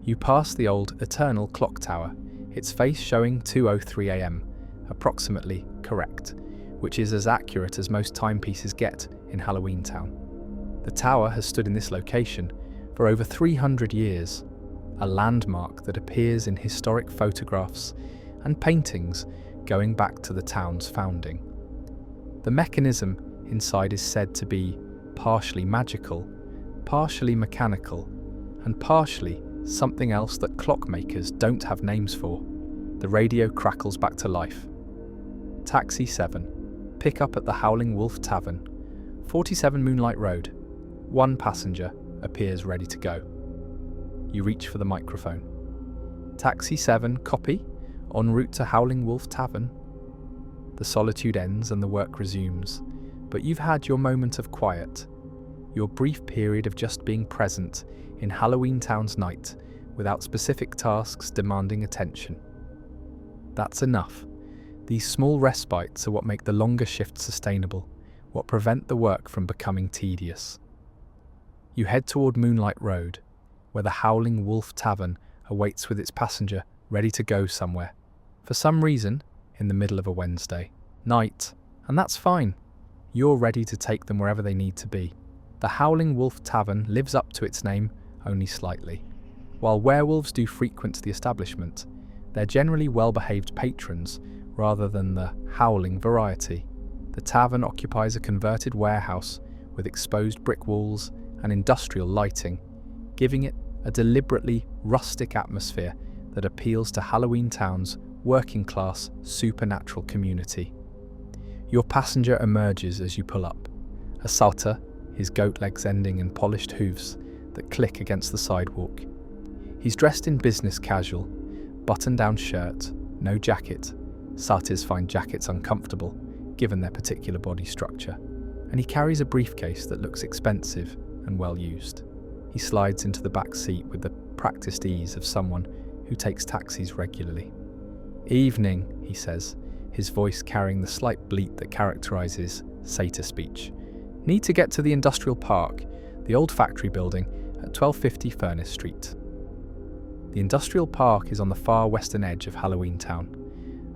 You pass the old eternal clock tower, its face showing 2:03 a.m, approximately correct, which is as accurate as most timepieces get in Halloweentown. The tower has stood in this location for over 300 years, a landmark that appears in historic photographs and paintings going back to the town's founding. The mechanism inside is said to be partially magical, partially mechanical, and partially something else that clockmakers don't have names for. The radio crackles back to life. Taxi 7. Pick up at the Howling Wolf Tavern, 47 Moonlight Road. One passenger appears ready to go. You reach for the microphone. Taxi 7, copy, en route to Howling Wolf Tavern. The solitude ends and the work resumes, but you've had your moment of quiet, your brief period of just being present in Halloweentown's night without specific tasks demanding attention. That's enough. These small respites are what make the longer shift sustainable, what prevent the work from becoming tedious. You head toward Moonlight Road, where the Howling Wolf Tavern awaits with its passenger ready to go somewhere, for some reason, in the middle of a Wednesday night, and that's fine. You're ready to take them wherever they need to be. The Howling Wolf Tavern lives up to its name only slightly. While werewolves do frequent the establishment, they're generally well-behaved patrons rather than the howling variety. The tavern occupies a converted warehouse with exposed brick walls and industrial lighting, giving it a deliberately rustic atmosphere that appeals to Halloweentown's working-class supernatural community. Your passenger emerges as you pull up, a salter, his goat legs ending in polished hooves that click against the sidewalk. He's dressed in business casual, button-down shirt, no jacket. Satyrs find jackets uncomfortable, given their particular body structure, and he carries a briefcase that looks expensive and well-used. He slides into the back seat with the practiced ease of someone who takes taxis regularly. "Evening," he says, his voice carrying the slight bleat that characterises satyr speech. "Need to get to the industrial park, the old factory building at 1250 Furnace Street." The industrial park is on the far western edge of Halloweentown,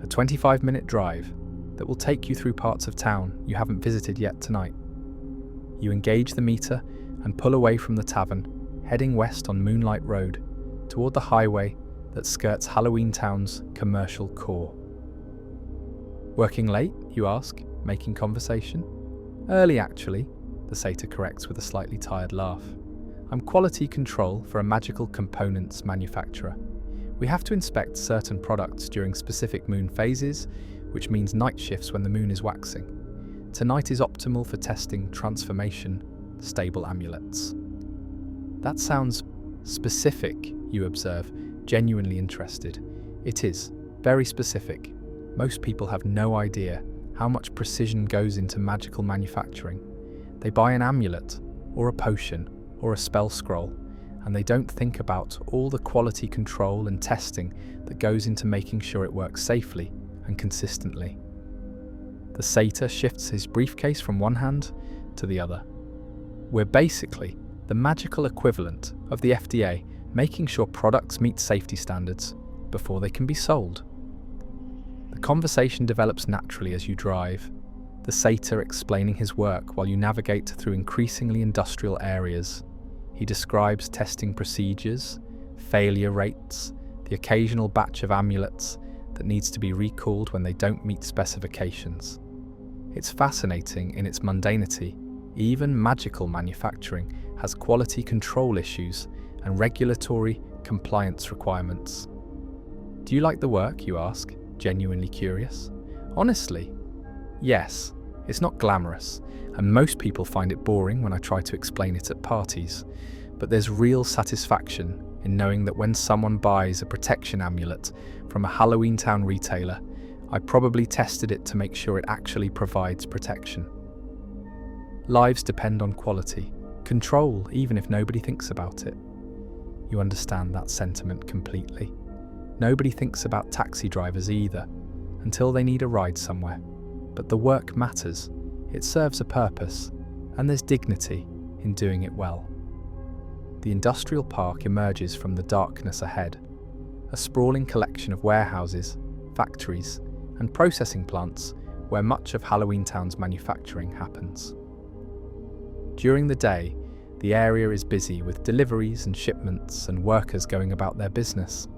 a 25-minute drive that will take you through parts of town you haven't visited yet tonight. You engage the meter and pull away from the tavern, heading west on Moonlight Road toward the highway that skirts Halloweentown's commercial core. Working late, you ask, making conversation? Early, actually, the satyr corrects with a slightly tired laugh. I'm quality control for a magical components manufacturer. We have to inspect certain products during specific moon phases, which means night shifts when the moon is waxing. Tonight is optimal for testing transformation stable amulets. That sounds specific, you observe, genuinely interested. It is, very specific. Most people have no idea how much precision goes into magical manufacturing. They buy an amulet, or a potion, or a spell scroll, and they don't think about all the quality control and testing that goes into making sure it works safely and consistently. The satyr shifts his briefcase from one hand to the other. We're basically the magical equivalent of the FDA making sure products meet safety standards before they can be sold. The conversation develops naturally as you drive, the satyr explaining his work while you navigate through increasingly industrial areas. He describes testing procedures, failure rates, the occasional batch of amulets that needs to be recalled when they don't meet specifications. It's fascinating in its mundanity. Even magical manufacturing has quality control issues and regulatory compliance requirements. Do you like the work, you ask, genuinely curious? Honestly, yes. It's not glamorous, and most people find it boring when I try to explain it at parties. But there's real satisfaction in knowing that when someone buys a protection amulet from a Halloweentown retailer, I probably tested it to make sure it actually provides protection. Lives depend on quality, control, even if nobody thinks about it. You understand that sentiment completely. Nobody thinks about taxi drivers either, until they need a ride somewhere. But the work matters, it serves a purpose, and there's dignity in doing it well. The industrial park emerges from the darkness ahead, a sprawling collection of warehouses, factories, and processing plants where much of Halloweentown's manufacturing happens. During the day, the area is busy with deliveries and shipments and workers going about their business.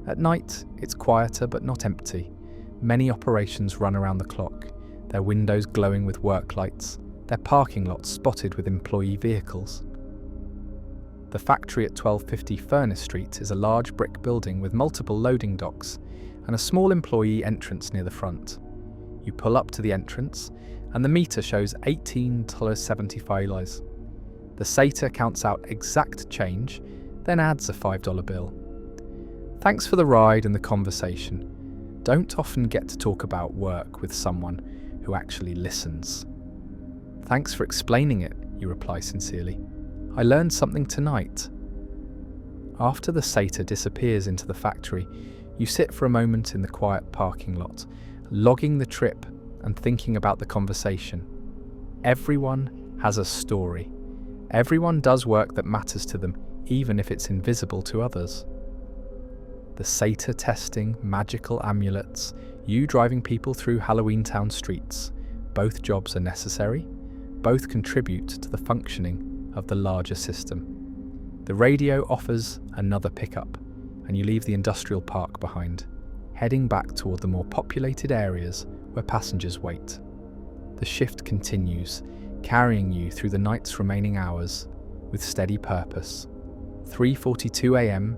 At night, it's quieter but not empty. Many operations run around the clock, their windows glowing with work lights, their parking lots spotted with employee vehicles. The factory at 1250 Furnace Street is a large brick building with multiple loading docks and a small employee entrance near the front. You pull up to the entrance and the meter shows $18.75. The satyr counts out exact change, then adds a $5 bill. Thanks for the ride and the conversation. Don't often get to talk about work with someone who actually listens. Thanks for explaining it, you reply sincerely. I learned something tonight. After the satyr disappears into the factory, you sit for a moment in the quiet parking lot, logging the trip and thinking about the conversation. Everyone has a story. Everyone does work that matters to them, even if it's invisible to others. The satyr testing magical amulets, you driving people through Halloweentown streets. Both jobs are necessary. Both contribute to the functioning of the larger system. The radio offers another pickup, and you leave the industrial park behind, heading back toward the more populated areas where passengers wait. The shift continues, carrying you through the night's remaining hours with steady purpose. 3:42 a.m.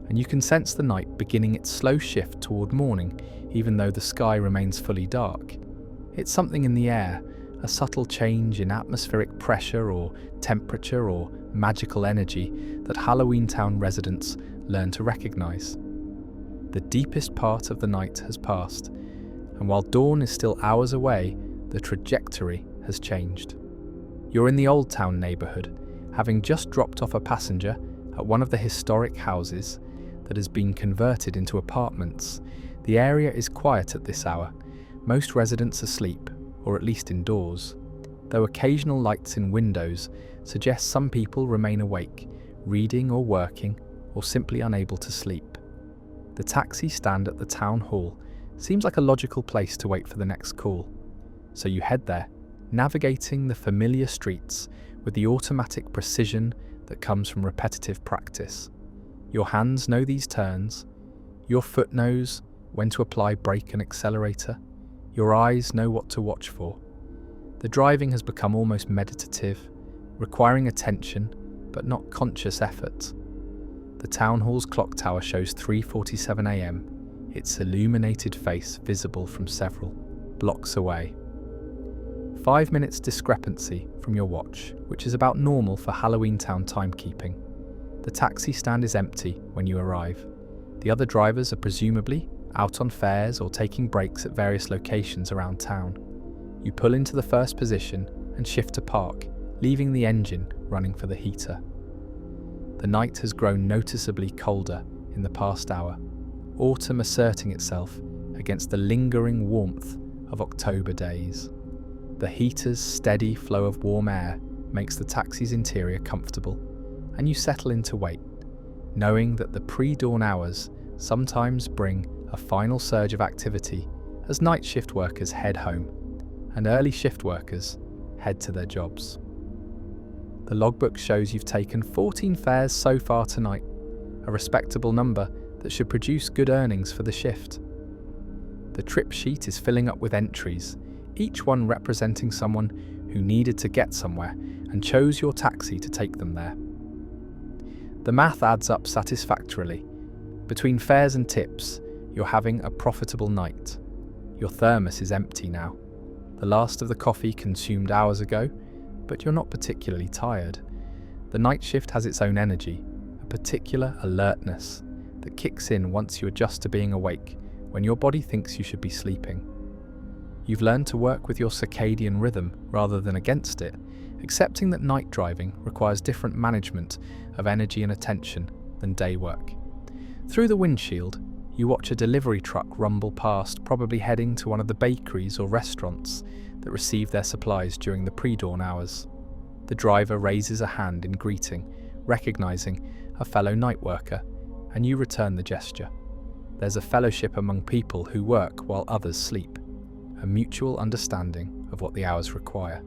and you can sense the night beginning its slow shift toward morning, even though the sky remains fully dark. It's something in the air, a subtle change in atmospheric pressure or temperature or magical energy that Halloweentown residents learn to recognize. The deepest part of the night has passed, and while dawn is still hours away, the trajectory has changed. You're in the Old Town neighborhood, having just dropped off a passenger at one of the historic houses that has been converted into apartments. The area is quiet at this hour, most residents asleep, or at least indoors, though occasional lights in windows suggest some people remain awake, reading or working, or simply unable to sleep. The taxi stand at the town hall seems like a logical place to wait for the next call, so you head there, navigating the familiar streets with the automatic precision that comes from repetitive practice. Your hands know these turns, your foot knows when to apply brake and accelerator, your eyes know what to watch for. The driving has become almost meditative, requiring attention but not conscious effort. The town hall's clock tower shows 3:47 a.m, its illuminated face visible from several blocks away. 5 minutes discrepancy from your watch, which is about normal for Halloweentown timekeeping. The taxi stand is empty when you arrive. The other drivers are presumably out on fares or taking breaks at various locations around town. You pull into the first position and shift to park, leaving the engine running for the heater. The night has grown noticeably colder in the past hour, autumn asserting itself against the lingering warmth of October days. The heater's steady flow of warm air makes the taxi's interior comfortable, and you settle in to wait, knowing that the pre-dawn hours sometimes bring a final surge of activity as night shift workers head home and early shift workers head to their jobs. The logbook shows you've taken 14 fares so far tonight, a respectable number that should produce good earnings for the shift. The trip sheet is filling up with entries, each one representing someone who needed to get somewhere and chose your taxi to take them there. The math adds up satisfactorily. Between fares and tips, you're having a profitable night. Your thermos is empty now. The last of the coffee consumed hours ago, but you're not particularly tired. The night shift has its own energy, a particular alertness that kicks in once you adjust to being awake when your body thinks you should be sleeping. You've learned to work with your circadian rhythm rather than against it, accepting that night driving requires different management of energy and attention than day work. Through the windshield, you watch a delivery truck rumble past, probably heading to one of the bakeries or restaurants that receive their supplies during the pre-dawn hours. The driver raises a hand in greeting, recognizing a fellow night worker, and you return the gesture. There's a fellowship among people who work while others sleep, a mutual understanding of what the hours require.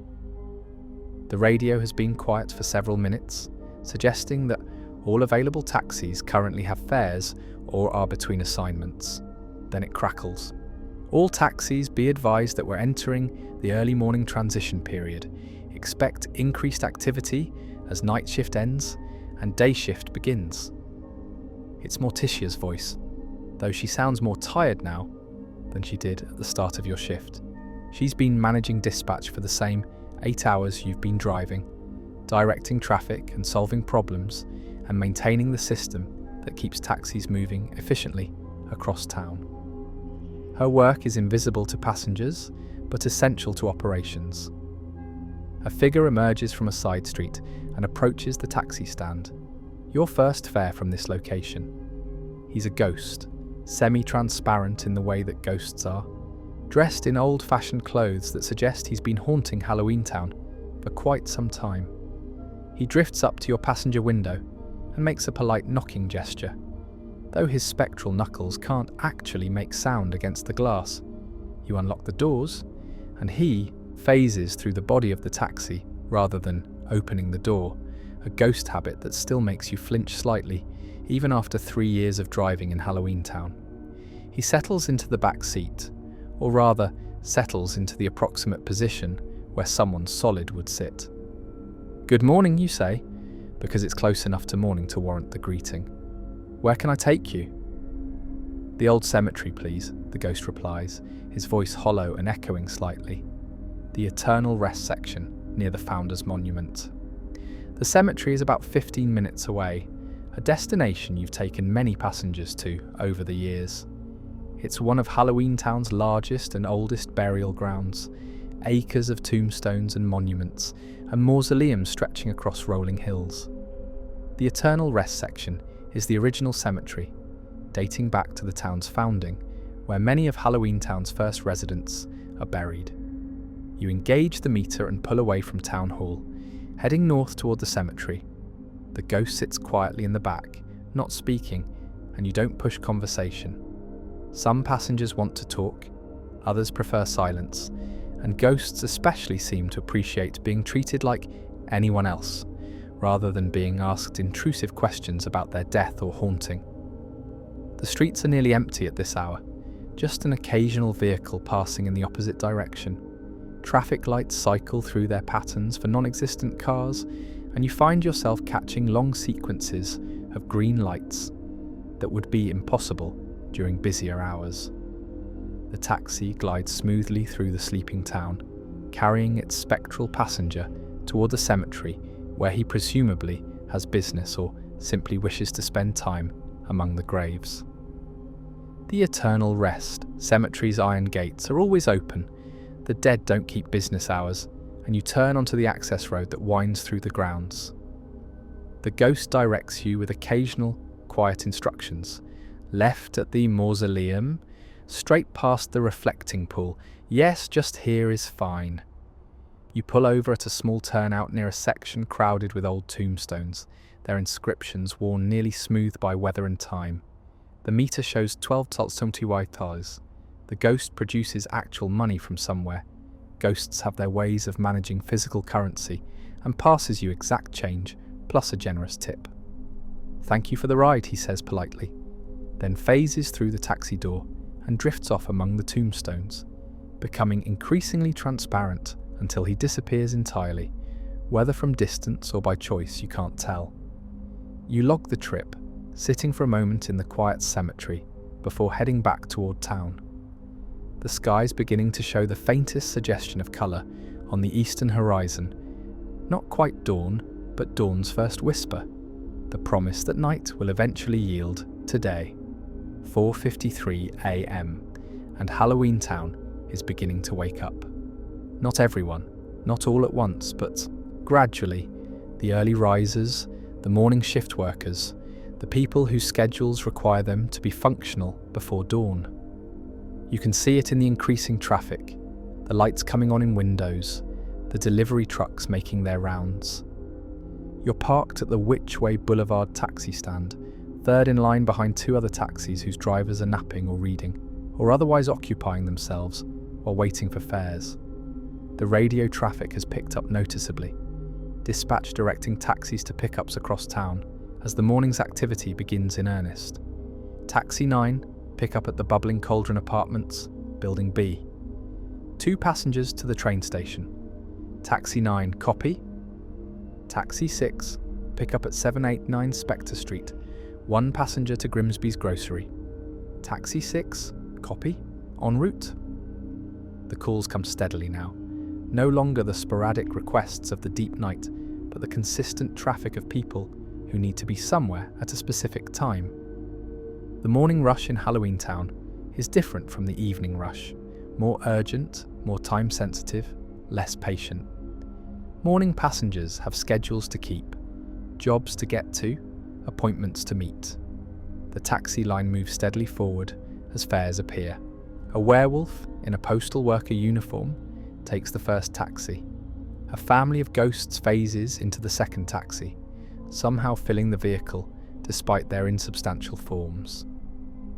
The radio has been quiet for several minutes, suggesting that all available taxis currently have fares or are between assignments. Then it crackles. All taxis, be advised that we're entering the early morning transition period. Expect increased activity as night shift ends and day shift begins. It's Morticia's voice, though she sounds more tired now than she did at the start of your shift. She's been managing dispatch for the same 8 hours you've been driving, directing traffic and solving problems, and maintaining the system that keeps taxis moving efficiently across town. Her work is invisible to passengers, but essential to operations. A figure emerges from a side street and approaches the taxi stand. Your first fare from this location. He's a ghost, semi-transparent in the way that ghosts are, dressed in old-fashioned clothes that suggest he's been haunting Halloweentown for quite some time. He drifts up to your passenger window and makes a polite knocking gesture, though his spectral knuckles can't actually make sound against the glass. You unlock the doors, and he phases through the body of the taxi rather than opening the door, a ghost habit that still makes you flinch slightly, even after 3 years of driving in Halloweentown. He settles into the back seat, or rather, settles into the approximate position where someone solid would sit. "Good morning," you say, because it's close enough to morning to warrant the greeting. "Where can I take you?" "The old cemetery, please," the ghost replies, his voice hollow and echoing slightly. "The eternal rest section near the Founders Monument." The cemetery is about 15 minutes away, a destination you've taken many passengers to over the years. It's one of Halloweentown's largest and oldest burial grounds, acres of tombstones and monuments, and mausoleums stretching across rolling hills. The Eternal Rest section is the original cemetery, dating back to the town's founding, where many of Halloweentown's first residents are buried. You engage the meter and pull away from Town Hall, heading north toward the cemetery. The ghost sits quietly in the back, not speaking, and you don't push conversation. Some passengers want to talk, others prefer silence, and ghosts especially seem to appreciate being treated like anyone else, rather than being asked intrusive questions about their death or haunting. The streets are nearly empty at this hour, just an occasional vehicle passing in the opposite direction. Traffic lights cycle through their patterns for non-existent cars, and you find yourself catching long sequences of green lights that would be impossible during busier hours. The taxi glides smoothly through the sleeping town, carrying its spectral passenger toward the cemetery where he presumably has business or simply wishes to spend time among the graves. The eternal rest, cemetery's iron gates are always open. The dead don't keep business hours, and you turn onto the access road that winds through the grounds. The ghost directs you with occasional, quiet instructions. Left at the mausoleum, straight past the reflecting pool. Yes, just here is fine. You pull over at a small turnout near a section crowded with old tombstones, their inscriptions worn nearly smooth by weather and time. The meter shows 12,000. The ghost produces actual money from somewhere. Ghosts have their ways of managing physical currency and passes you exact change plus a generous tip. Thank you for the ride, he says politely, then phases through the taxi door and drifts off among the tombstones, becoming increasingly transparent until he disappears entirely, whether from distance or by choice you can't tell. You log the trip, sitting for a moment in the quiet cemetery before heading back toward town. The sky's beginning to show the faintest suggestion of colour on the eastern horizon. Not quite dawn, but dawn's first whisper, the promise that night will eventually yield today. 4:53 a.m. and Halloweentown is beginning to wake up. Not everyone, not all at once, but gradually, the early risers, the morning shift workers, the people whose schedules require them to be functional before dawn. You can see it in the increasing traffic, the lights coming on in windows, the delivery trucks making their rounds. You're parked at the Whichway Boulevard taxi stand, third in line behind two other taxis whose drivers are napping or reading, or otherwise occupying themselves while waiting for fares. The radio traffic has picked up noticeably, dispatch directing taxis to pickups across town as the morning's activity begins in earnest. Taxi 9, pick up at the Bubbling Cauldron Apartments, Building B. 2 passengers to the train station. Taxi 9, copy. Taxi 6, pick up at 789 Spectre Street, 1 passenger to Grimsby's Grocery. Taxi 6, copy, en route. The calls come steadily now, no longer the sporadic requests of the deep night, but the consistent traffic of people who need to be somewhere at a specific time. The morning rush in Halloweentown is different from the evening rush, more urgent, more time-sensitive, less patient. Morning passengers have schedules to keep, jobs to get to, appointments to meet. The taxi line moves steadily forward as fares appear. A werewolf in a postal worker uniform takes the first taxi. A family of ghosts phases into the second taxi, somehow filling the vehicle despite their insubstantial forms.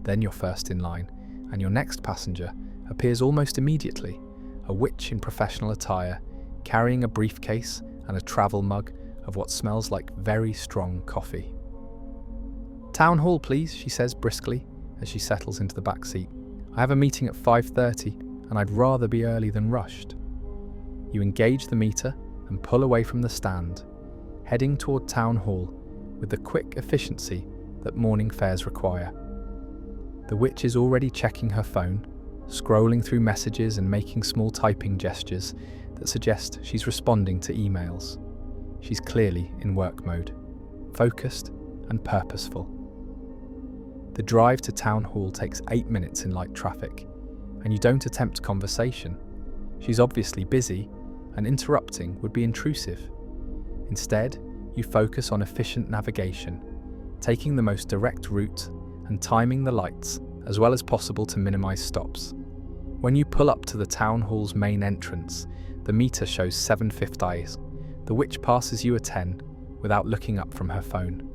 Then you're first in line, and your next passenger appears almost immediately, a witch in professional attire, carrying a briefcase and a travel mug of what smells like very strong coffee. "Town hall, please," she says briskly as she settles into the back seat. "I have a meeting at 5:30, and I'd rather be early than rushed." You engage the meter and pull away from the stand, heading toward town hall with the quick efficiency that morning fares require. The witch is already checking her phone, scrolling through messages and making small typing gestures that suggest she's responding to emails. She's clearly in work mode, focused and purposeful. The drive to town hall takes 8 minutes in light traffic, and you don't attempt conversation. She's obviously busy, and interrupting would be intrusive. Instead, you focus on efficient navigation, taking the most direct route and timing the lights as well as possible to minimize stops. When you pull up to the town hall's main entrance, the meter shows 7:50. The witch passes you a 10 without looking up from her phone.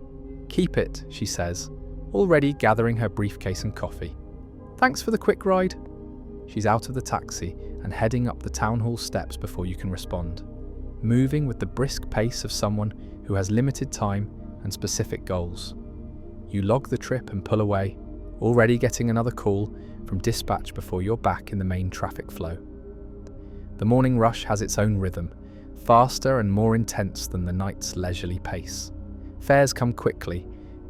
"Keep it," she says, already gathering her briefcase and coffee. "Thanks for the quick ride." She's out of the taxi and heading up the town hall steps before you can respond. moving with the brisk pace of someone who has limited time and specific goals. You log the trip and pull away, already getting another call from dispatch before you're back in the main traffic flow. The morning rush has its own rhythm, faster and more intense than the night's leisurely pace. Fares come quickly,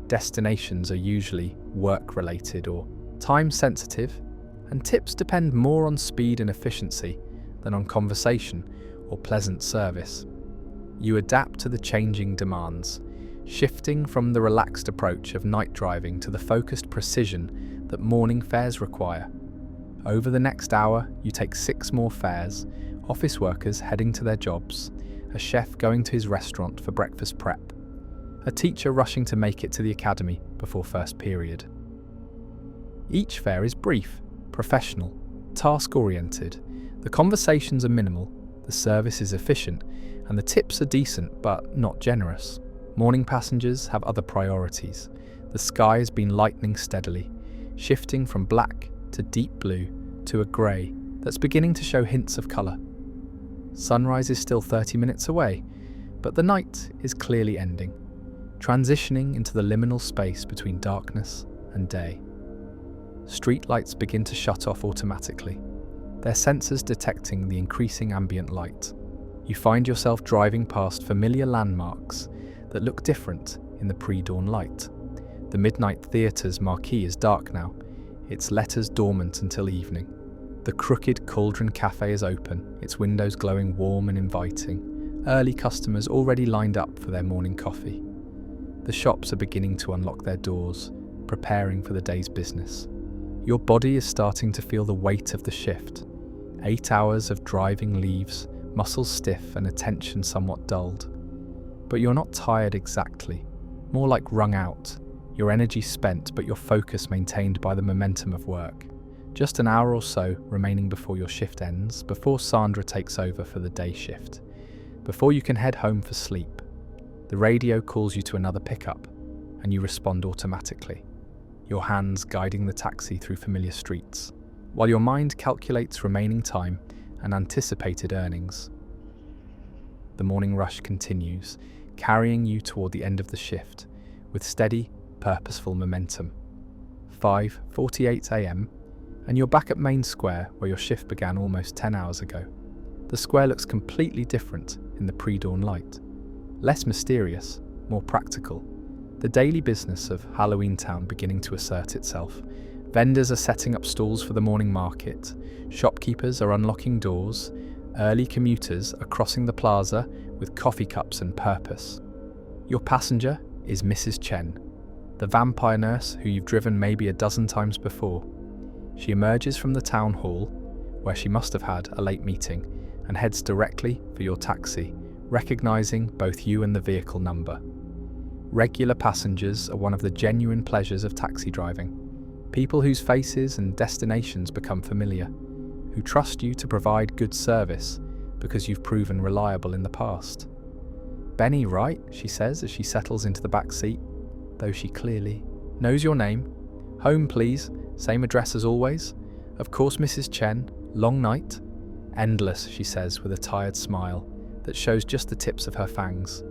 destinations are usually work-related or time-sensitive, and tips depend more on speed and efficiency than on conversation or pleasant service. You adapt to the changing demands, shifting from the relaxed approach of night driving to the focused precision that morning fares require. Over the next hour, you take 6 more fares, office workers heading to their jobs, a chef going to his restaurant for breakfast prep, a teacher rushing to make it to the academy before first period. Each fare is brief, professional, task-oriented. The conversations are minimal, the service is efficient, and the tips are decent but not generous. Morning passengers have other priorities. The sky has been lightening steadily, shifting from black to deep blue to a grey that's beginning to show hints of colour. Sunrise is still 30 minutes away, but the night is clearly ending, transitioning into the liminal space between darkness and day. Street lights begin to shut off automatically, their sensors detecting the increasing ambient light. You find yourself driving past familiar landmarks that look different in the pre-dawn light. The Midnight Theatre's marquee is dark now, its letters dormant until evening. The Crooked Cauldron Cafe is open, its windows glowing warm and inviting, early customers already lined up for their morning coffee. The shops are beginning to unlock their doors, preparing for the day's business. Your body is starting to feel the weight of the shift. 8 hours of driving leaves, muscles stiff and attention somewhat dulled. But you're not tired exactly, more like wrung out, your energy spent but your focus maintained by the momentum of work. Just an hour or so remaining before your shift ends, before Sandra takes over for the day shift, before you can head home for sleep. The radio calls you to another pickup, and you respond automatically, your hands guiding the taxi through familiar streets, while your mind calculates remaining time and anticipated earnings. The morning rush continues, carrying you toward the end of the shift, with steady, purposeful momentum. 5:48 a.m, and you're back at Main Square where your shift began almost 10 hours ago. The square looks completely different in the pre-dawn light. Less mysterious, more practical. The daily business of Halloweentown beginning to assert itself. Vendors are setting up stalls for the morning market. Shopkeepers are unlocking doors. Early commuters are crossing the plaza with coffee cups and purpose. Your passenger is Mrs. Chen, the vampire nurse who you've driven maybe a dozen times before. She emerges from the town hall, where she must have had a late meeting, and heads directly for your taxi, recognizing both you and the vehicle number. Regular passengers are one of the genuine pleasures of taxi driving. People whose faces and destinations become familiar, who trust you to provide good service because you've proven reliable in the past. "Benny, right?" she says as she settles into the back seat, though she clearly knows your name. "Home, please. Same address as always. Of course, Mrs. Chen. Long night?" "Endless," she says with a tired smile that shows just the tips of her fangs.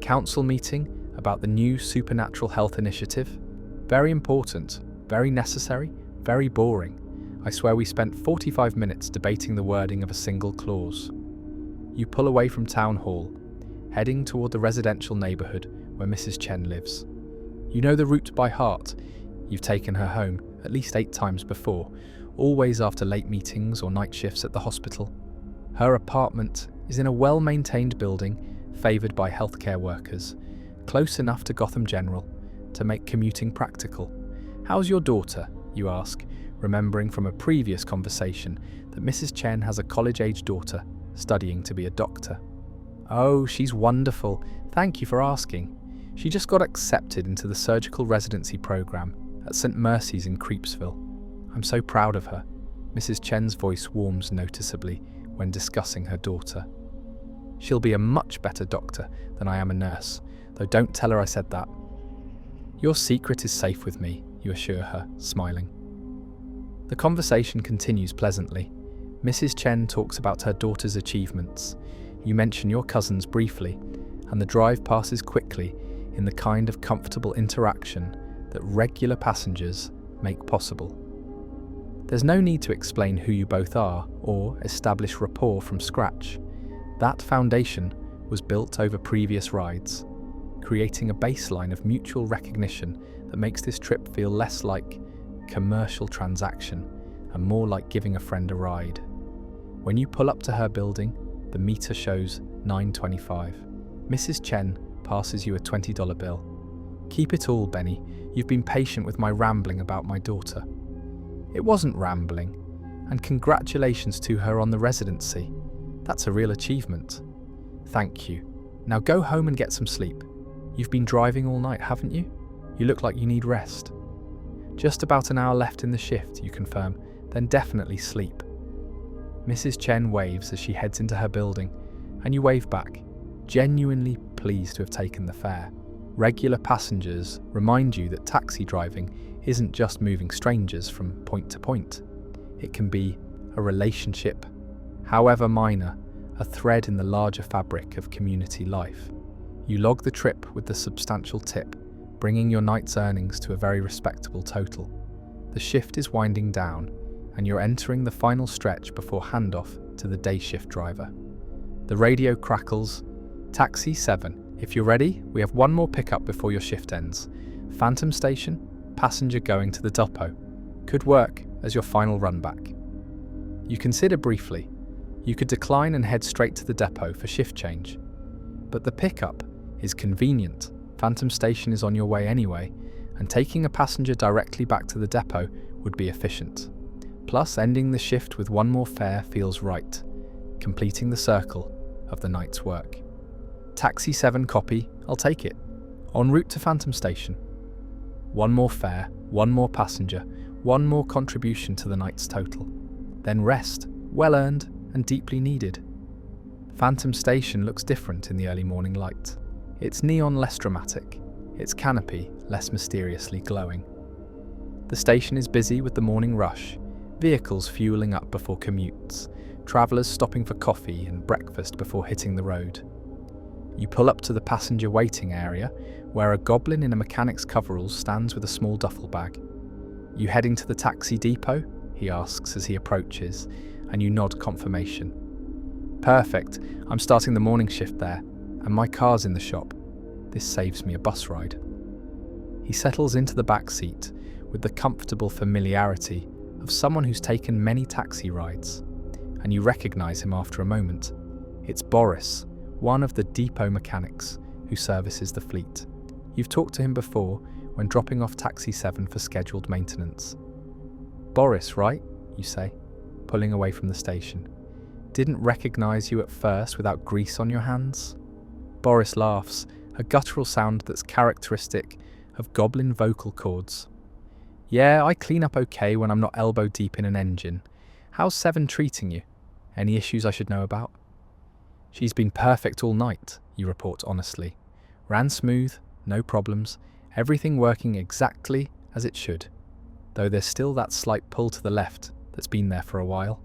"Council meeting about the new supernatural health initiative. Very important, very necessary, very boring. I swear we spent 45 minutes debating the wording of a single clause." You pull away from town hall, heading toward the residential neighborhood where Mrs. Chen lives. You know the route by heart. You've taken her home at least 8 times before, always after late meetings or night shifts at the hospital. Her apartment is in a well-maintained building favoured by healthcare workers, close enough to Gotham General to make commuting practical. "How's your daughter?" you ask, remembering from a previous conversation that Mrs. Chen has a college-age daughter studying to be a doctor. "Oh, she's wonderful. Thank you for asking. She just got accepted into the surgical residency program at St. Mercy's in Creepsville. I'm so proud of her." Mrs. Chen's voice warms noticeably when discussing her daughter. "She'll be a much better doctor than I am a nurse, though don't tell her I said that." "Your secret is safe with me," you assure her, smiling. The conversation continues pleasantly. Mrs. Chen talks about her daughter's achievements. You mention your cousins briefly, and the drive passes quickly in the kind of comfortable interaction that regular passengers make possible. There's no need to explain who you both are or establish rapport from scratch. That foundation was built over previous rides, creating a baseline of mutual recognition that makes this trip feel less like commercial transaction and more like giving a friend a ride. When you pull up to her building, the meter shows $9.25. Mrs. Chen passes you a $20 bill. "Keep it all, Benny. You've been patient with my rambling about my daughter." It wasn't rambling, and congratulations to her on the residency. That's a real achievement. "Thank you. Now go home and get some sleep. You've been driving all night, haven't you? You look like you need rest." "Just about an hour left in the shift," you confirm, "then definitely sleep." Mrs. Chen waves as she heads into her building, and you wave back, genuinely pleased to have taken the fare. Regular passengers remind you that taxi driving isn't just moving strangers from point to point. It can be a relationship, however minor, a thread in the larger fabric of community life. You log the trip with the substantial tip, bringing your night's earnings to a very respectable total. The shift is winding down, and you're entering the final stretch before handoff to the day shift driver. The radio crackles. "Taxi 7, if you're ready, we have one more pickup before your shift ends. Phantom Station, passenger going to the depot. Could work as your final run back." You consider briefly. You could decline and head straight to the depot for shift change. But the pickup is convenient. Phantom Station is on your way anyway, and taking a passenger directly back to the depot would be efficient. Plus, ending the shift with one more fare feels right, completing the circle of the night's work. "Taxi 7 copy, I'll take it. En route to Phantom Station." One more fare, one more passenger, one more contribution to the night's total. Then rest, well earned and deeply needed. Phantom Station looks different in the early morning light. Its neon less dramatic, its canopy less mysteriously glowing. The station is busy with the morning rush, vehicles fueling up before commutes, travellers stopping for coffee and breakfast before hitting the road. You pull up to the passenger waiting area, where a goblin in a mechanic's coveralls stands with a small duffel bag. "You heading to the taxi depot?" he asks as he approaches, and you nod confirmation. "Perfect, I'm starting the morning shift there, and my car's in the shop. This saves me a bus ride." He settles into the back seat with the comfortable familiarity of someone who's taken many taxi rides, and you recognise him after a moment. It's Boris, one of the depot mechanics who services the fleet. You've talked to him before when dropping off Taxi 7 for scheduled maintenance. "Boris, right?" you say, pulling away from the station. "Didn't recognise you at first without grease on your hands?" Boris laughs, a guttural sound that's characteristic of goblin vocal cords. "Yeah, I clean up okay when I'm not elbow deep in an engine. How's 7 treating you? Any issues I should know about?" "She's been perfect all night," you report honestly. "Ran smooth, no problems, everything working exactly as it should. Though there's still that slight pull to the left that's been there for a while."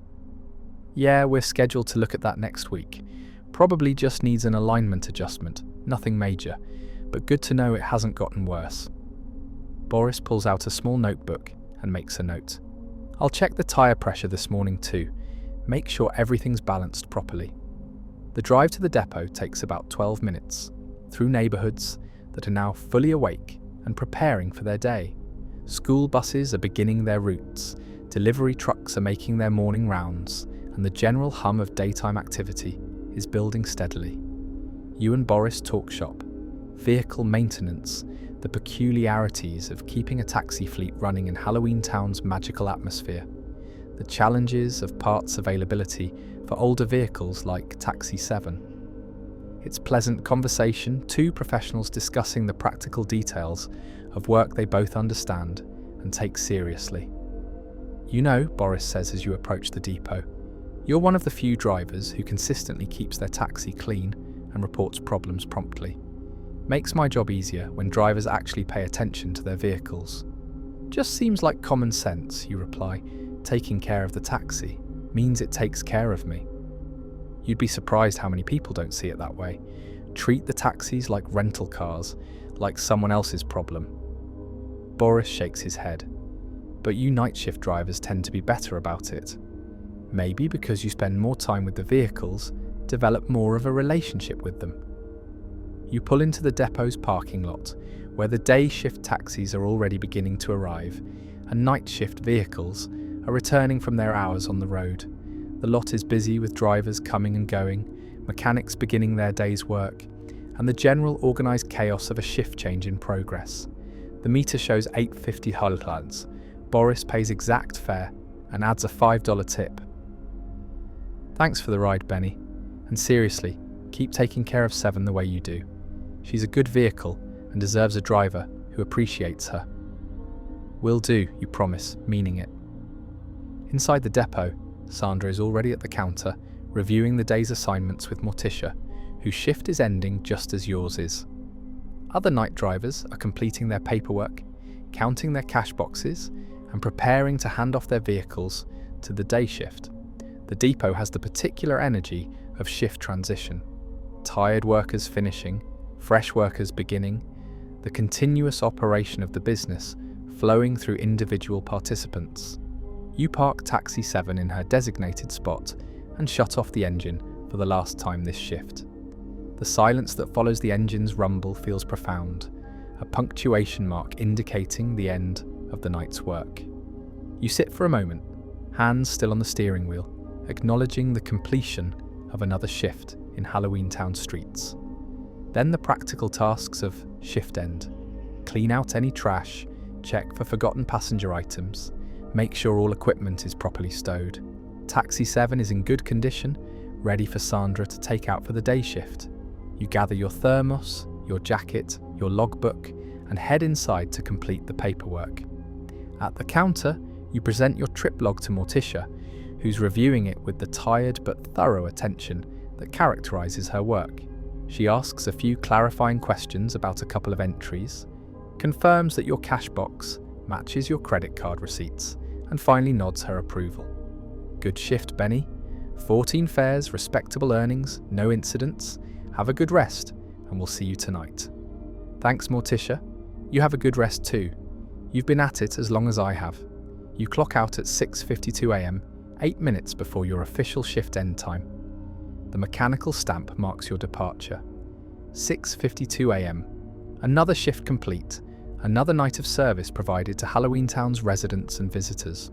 "Yeah, we're scheduled to look at that next week. Probably just needs an alignment adjustment, nothing major, but good to know it hasn't gotten worse." Boris pulls out a small notebook and makes a note. "I'll check the tyre pressure this morning too. Make sure everything's balanced properly." The drive to the depot takes about 12 minutes, through neighbourhoods that are now fully awake and preparing for their day. School buses are beginning their routes, delivery trucks are making their morning rounds, and the general hum of daytime activity is building steadily. You and Boris talk shop, vehicle maintenance, the peculiarities of keeping a taxi fleet running in Halloweentown's magical atmosphere, the challenges of parts availability for older vehicles like Taxi 7. It's pleasant conversation, two professionals discussing the practical details of work they both understand and take seriously. "You know," Boris says as you approach the depot, "you're one of the few drivers who consistently keeps their taxi clean and reports problems promptly. Makes my job easier when drivers actually pay attention to their vehicles." "Just seems like common sense," you reply. "Taking care of the taxi means it takes care of me." You'd be surprised how many people don't see it that way. Treat the taxis like rental cars, like someone else's problem. Boris shakes his head. But you night shift drivers tend to be better about it. Maybe because you spend more time with the vehicles, develop more of a relationship with them. You pull into the depot's parking lot, where the day shift taxis are already beginning to arrive, and night shift vehicles are returning from their hours on the road. The lot is busy with drivers coming and going, mechanics beginning their day's work, and the general organised chaos of a shift change in progress. The meter shows $8.50 Halloweentown. Boris pays exact fare and adds a $5 tip. Thanks for the ride, Benny. And seriously, keep taking care of Seven the way you do. She's a good vehicle and deserves a driver who appreciates her. Will do, you promise, meaning it. Inside the depot, Sandra is already at the counter, reviewing the day's assignments with Morticia, whose shift is ending just as yours is. Other night drivers are completing their paperwork, counting their cash boxes, and preparing to hand off their vehicles to the day shift. The depot has the particular energy of shift transition. Tired workers finishing, fresh workers beginning, the continuous operation of the business flowing through individual participants. You park Taxi 7 in her designated spot and shut off the engine for the last time this shift. The silence that follows the engine's rumble feels profound, a punctuation mark indicating the end of the night's work. You sit for a moment, hands still on the steering wheel, acknowledging the completion of another shift in Halloweentown streets. Then the practical tasks of shift end. Clean out any trash, check for forgotten passenger items, make sure all equipment is properly stowed. Taxi 7 is in good condition, ready for Sandra to take out for the day shift. You gather your thermos, your jacket, your logbook, and head inside to complete the paperwork. At the counter, you present your trip log to Morticia, who's reviewing it with the tired but thorough attention that characterises her work. She asks a few clarifying questions about a couple of entries, confirms that your cash box matches your credit card receipts, and finally nods her approval. Good shift, Benny. 14 fares, respectable earnings, no incidents. Have a good rest, and we'll see you tonight. Thanks, Morticia. You have a good rest too. You've been at it as long as I have. You clock out at 6:52 a.m, 8 minutes before your official shift end time. The mechanical stamp marks your departure. 6:52 a.m. Another shift complete, another night of service provided to Halloweentown's residents and visitors.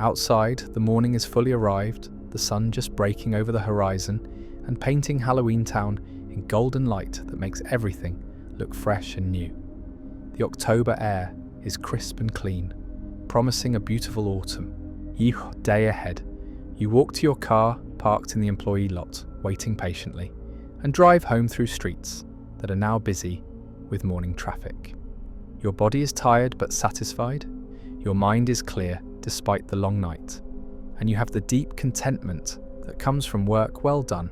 Outside, the morning is fully arrived, the sun just breaking over the horizon and painting Halloweentown in golden light that makes everything look fresh and new. The October air is crisp and clean, promising a beautiful autumn. Day ahead. You walk to your car, parked in the employee lot, waiting patiently, and drive home through streets that are now busy with morning traffic. Your body is tired but satisfied. Your mind is clear despite the long night, and you have the deep contentment that comes from work well done.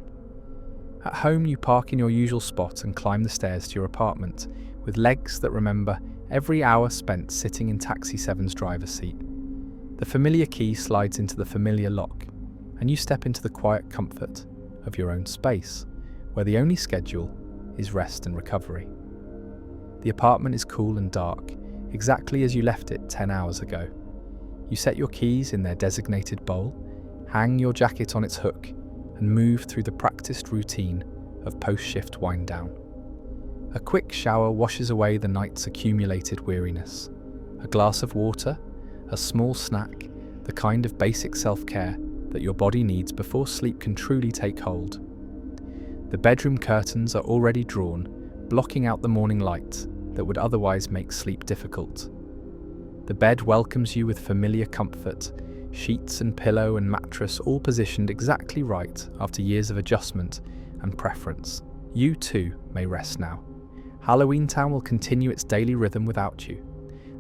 At home, you park in your usual spot and climb the stairs to your apartment with legs that remember every hour spent sitting in Taxi 7's driver's seat. The familiar key slides into the familiar lock, and you step into the quiet comfort of your own space, where the only schedule is rest and recovery. The apartment is cool and dark, exactly as you left it 10 hours ago. You set your keys in their designated bowl, hang your jacket on its hook, and move through the practiced routine of post-shift wind-down. A quick shower washes away the night's accumulated weariness. A glass of water, a small snack, the kind of basic self-care that your body needs before sleep can truly take hold. The bedroom curtains are already drawn, blocking out the morning light that would otherwise make sleep difficult. The bed welcomes you with familiar comfort, sheets and pillow and mattress all positioned exactly right after years of adjustment and preference. You too may rest now. Halloweentown will continue its daily rhythm without you.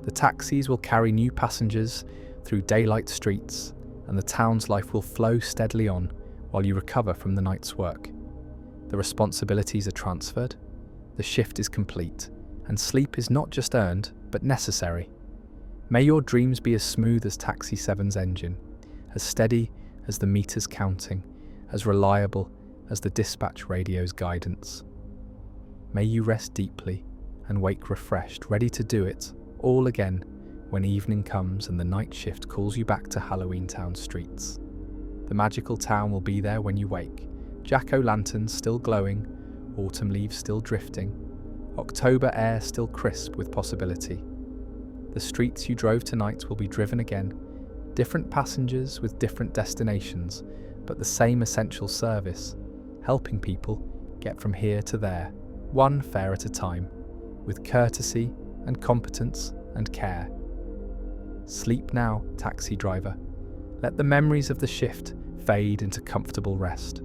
The taxis will carry new passengers through daylight streets, and the town's life will flow steadily on while you recover from the night's work. The responsibilities are transferred, the shift is complete, and sleep is not just earned, but necessary. May your dreams be as smooth as Taxi 7's engine, as steady as the meters counting, as reliable as the dispatch radio's guidance. May you rest deeply and wake refreshed, ready to do it all again when evening comes and the night shift calls you back to Halloweentown streets. The magical town will be there when you wake, jack-o'-lanterns still glowing, autumn leaves still drifting, October air still crisp with possibility. The streets you drove tonight will be driven again, different passengers with different destinations, but the same essential service, helping people get from here to there, one fare at a time, with courtesy and competence and care. Sleep now, taxi driver. Let the memories of the shift fade into comfortable rest.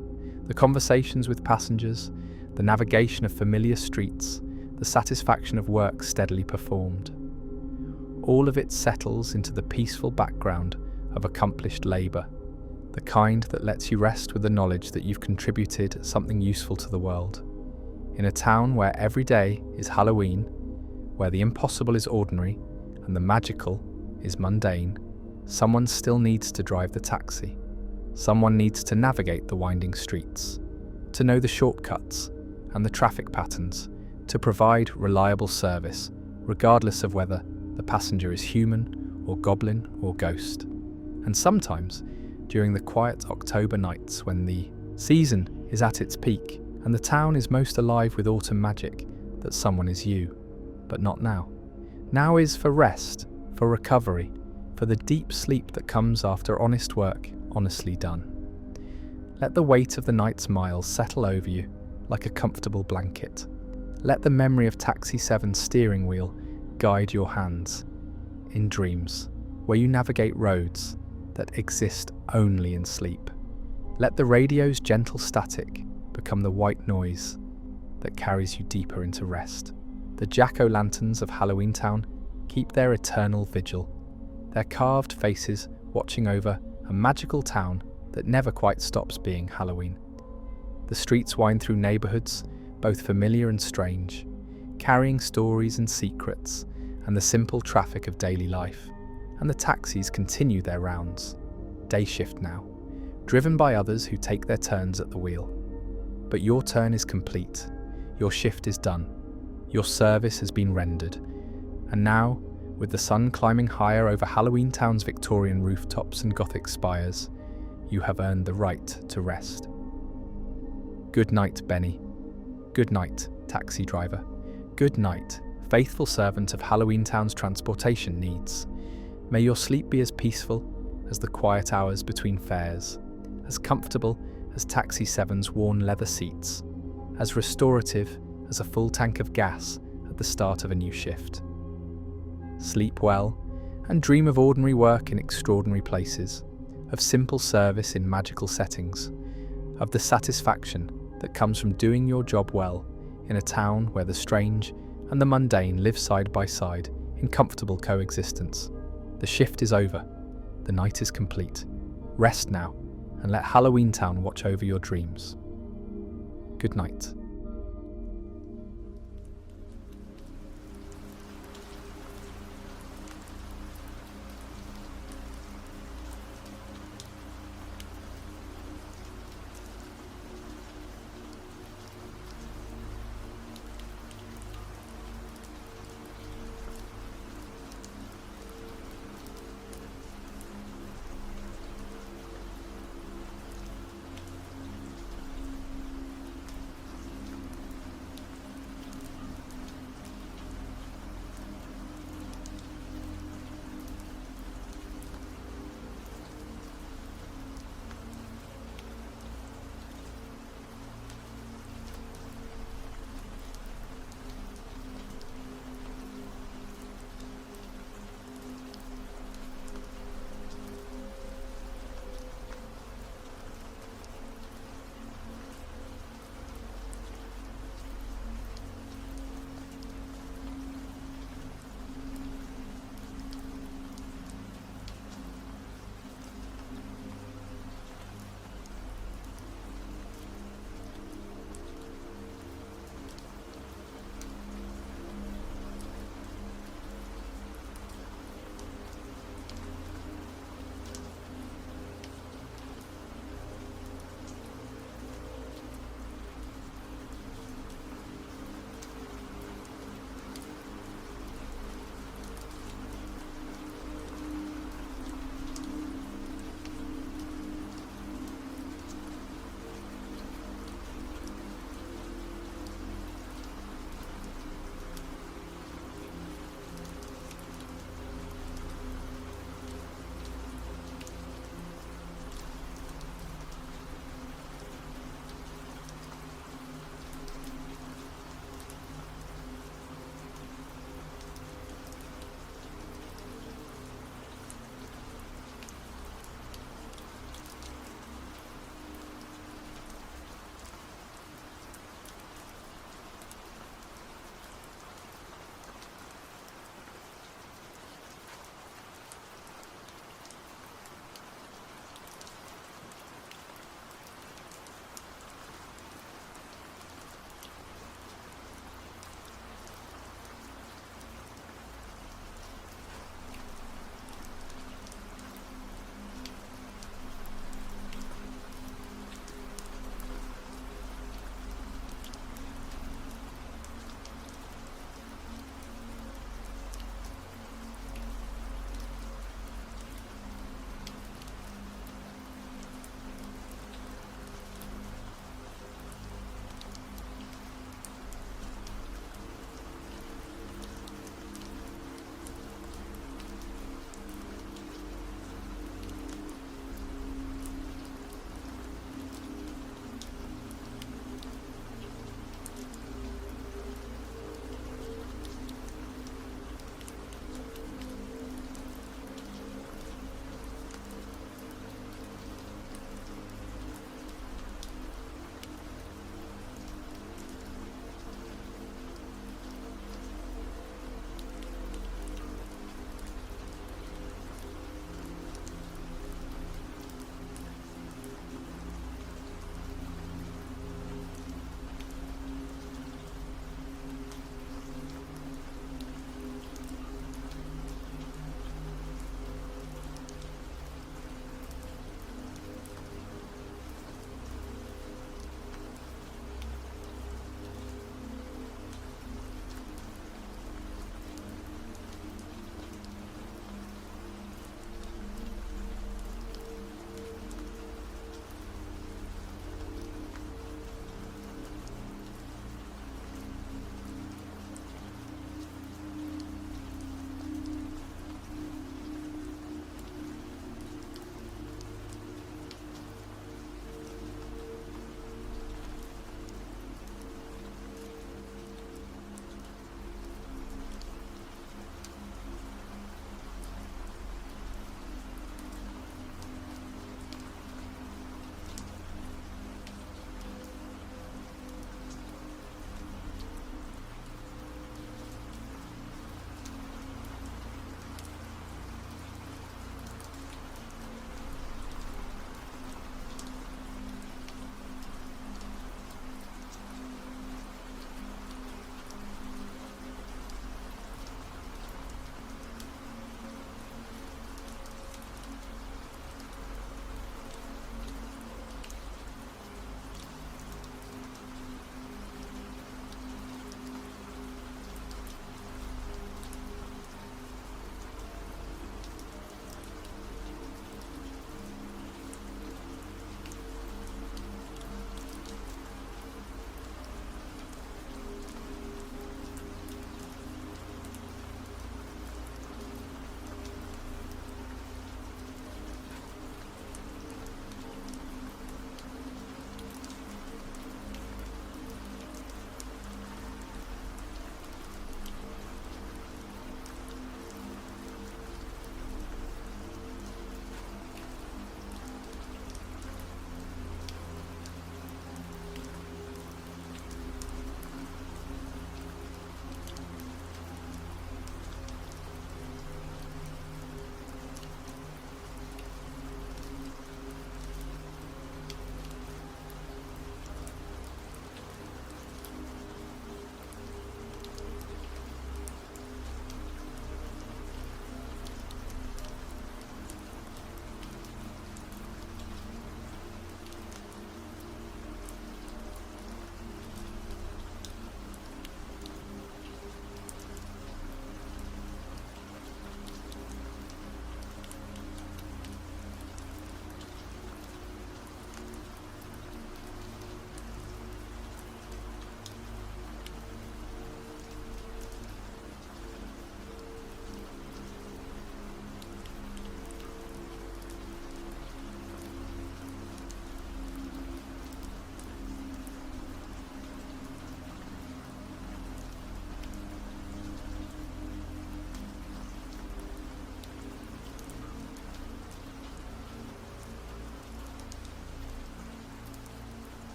The conversations with passengers, the navigation of familiar streets, the satisfaction of work steadily performed. All of it settles into the peaceful background of accomplished labour, the kind that lets you rest with the knowledge that you've contributed something useful to the world. In a town where every day is Halloween, where the impossible is ordinary and the magical is mundane, someone still needs to drive the taxi. Someone needs to navigate the winding streets, to know the shortcuts and the traffic patterns, to provide reliable service, regardless of whether the passenger is human or goblin or ghost. And sometimes, during the quiet October nights when the season is at its peak and the town is most alive with autumn magic, that someone is you. But not now. Now is for rest, for recovery, for the deep sleep that comes after honest work, honestly done. Let the weight of the night's miles settle over you like a comfortable blanket. Let the memory of Taxi 7's steering wheel guide your hands in dreams, where you navigate roads that exist only in sleep. Let the radio's gentle static become the white noise that carries you deeper into rest. The jack-o'-lanterns of Halloweentown keep their eternal vigil, their carved faces watching over a magical town that never quite stops being Halloween. The streets wind through neighbourhoods, both familiar and strange, carrying stories and secrets and the simple traffic of daily life. And the taxis continue their rounds, day shift now, driven by others who take their turns at the wheel. But your turn is complete, your shift is done, your service has been rendered, and now, with the sun climbing higher over Halloweentown's Victorian rooftops and Gothic spires, you have earned the right to rest. Good night, Benny. Good night, taxi driver. Good night, faithful servant of Halloweentown's transportation needs. May your sleep be as peaceful as the quiet hours between fares, as comfortable as Taxi 7's worn leather seats, as restorative as a full tank of gas at the start of a new shift. Sleep well and dream of ordinary work in extraordinary places, of simple service in magical settings, of the satisfaction that comes from doing your job well in a town where the strange and the mundane live side by side in comfortable coexistence. The shift is over. The night is complete. Rest now and let Halloweentown watch over your dreams. Good night.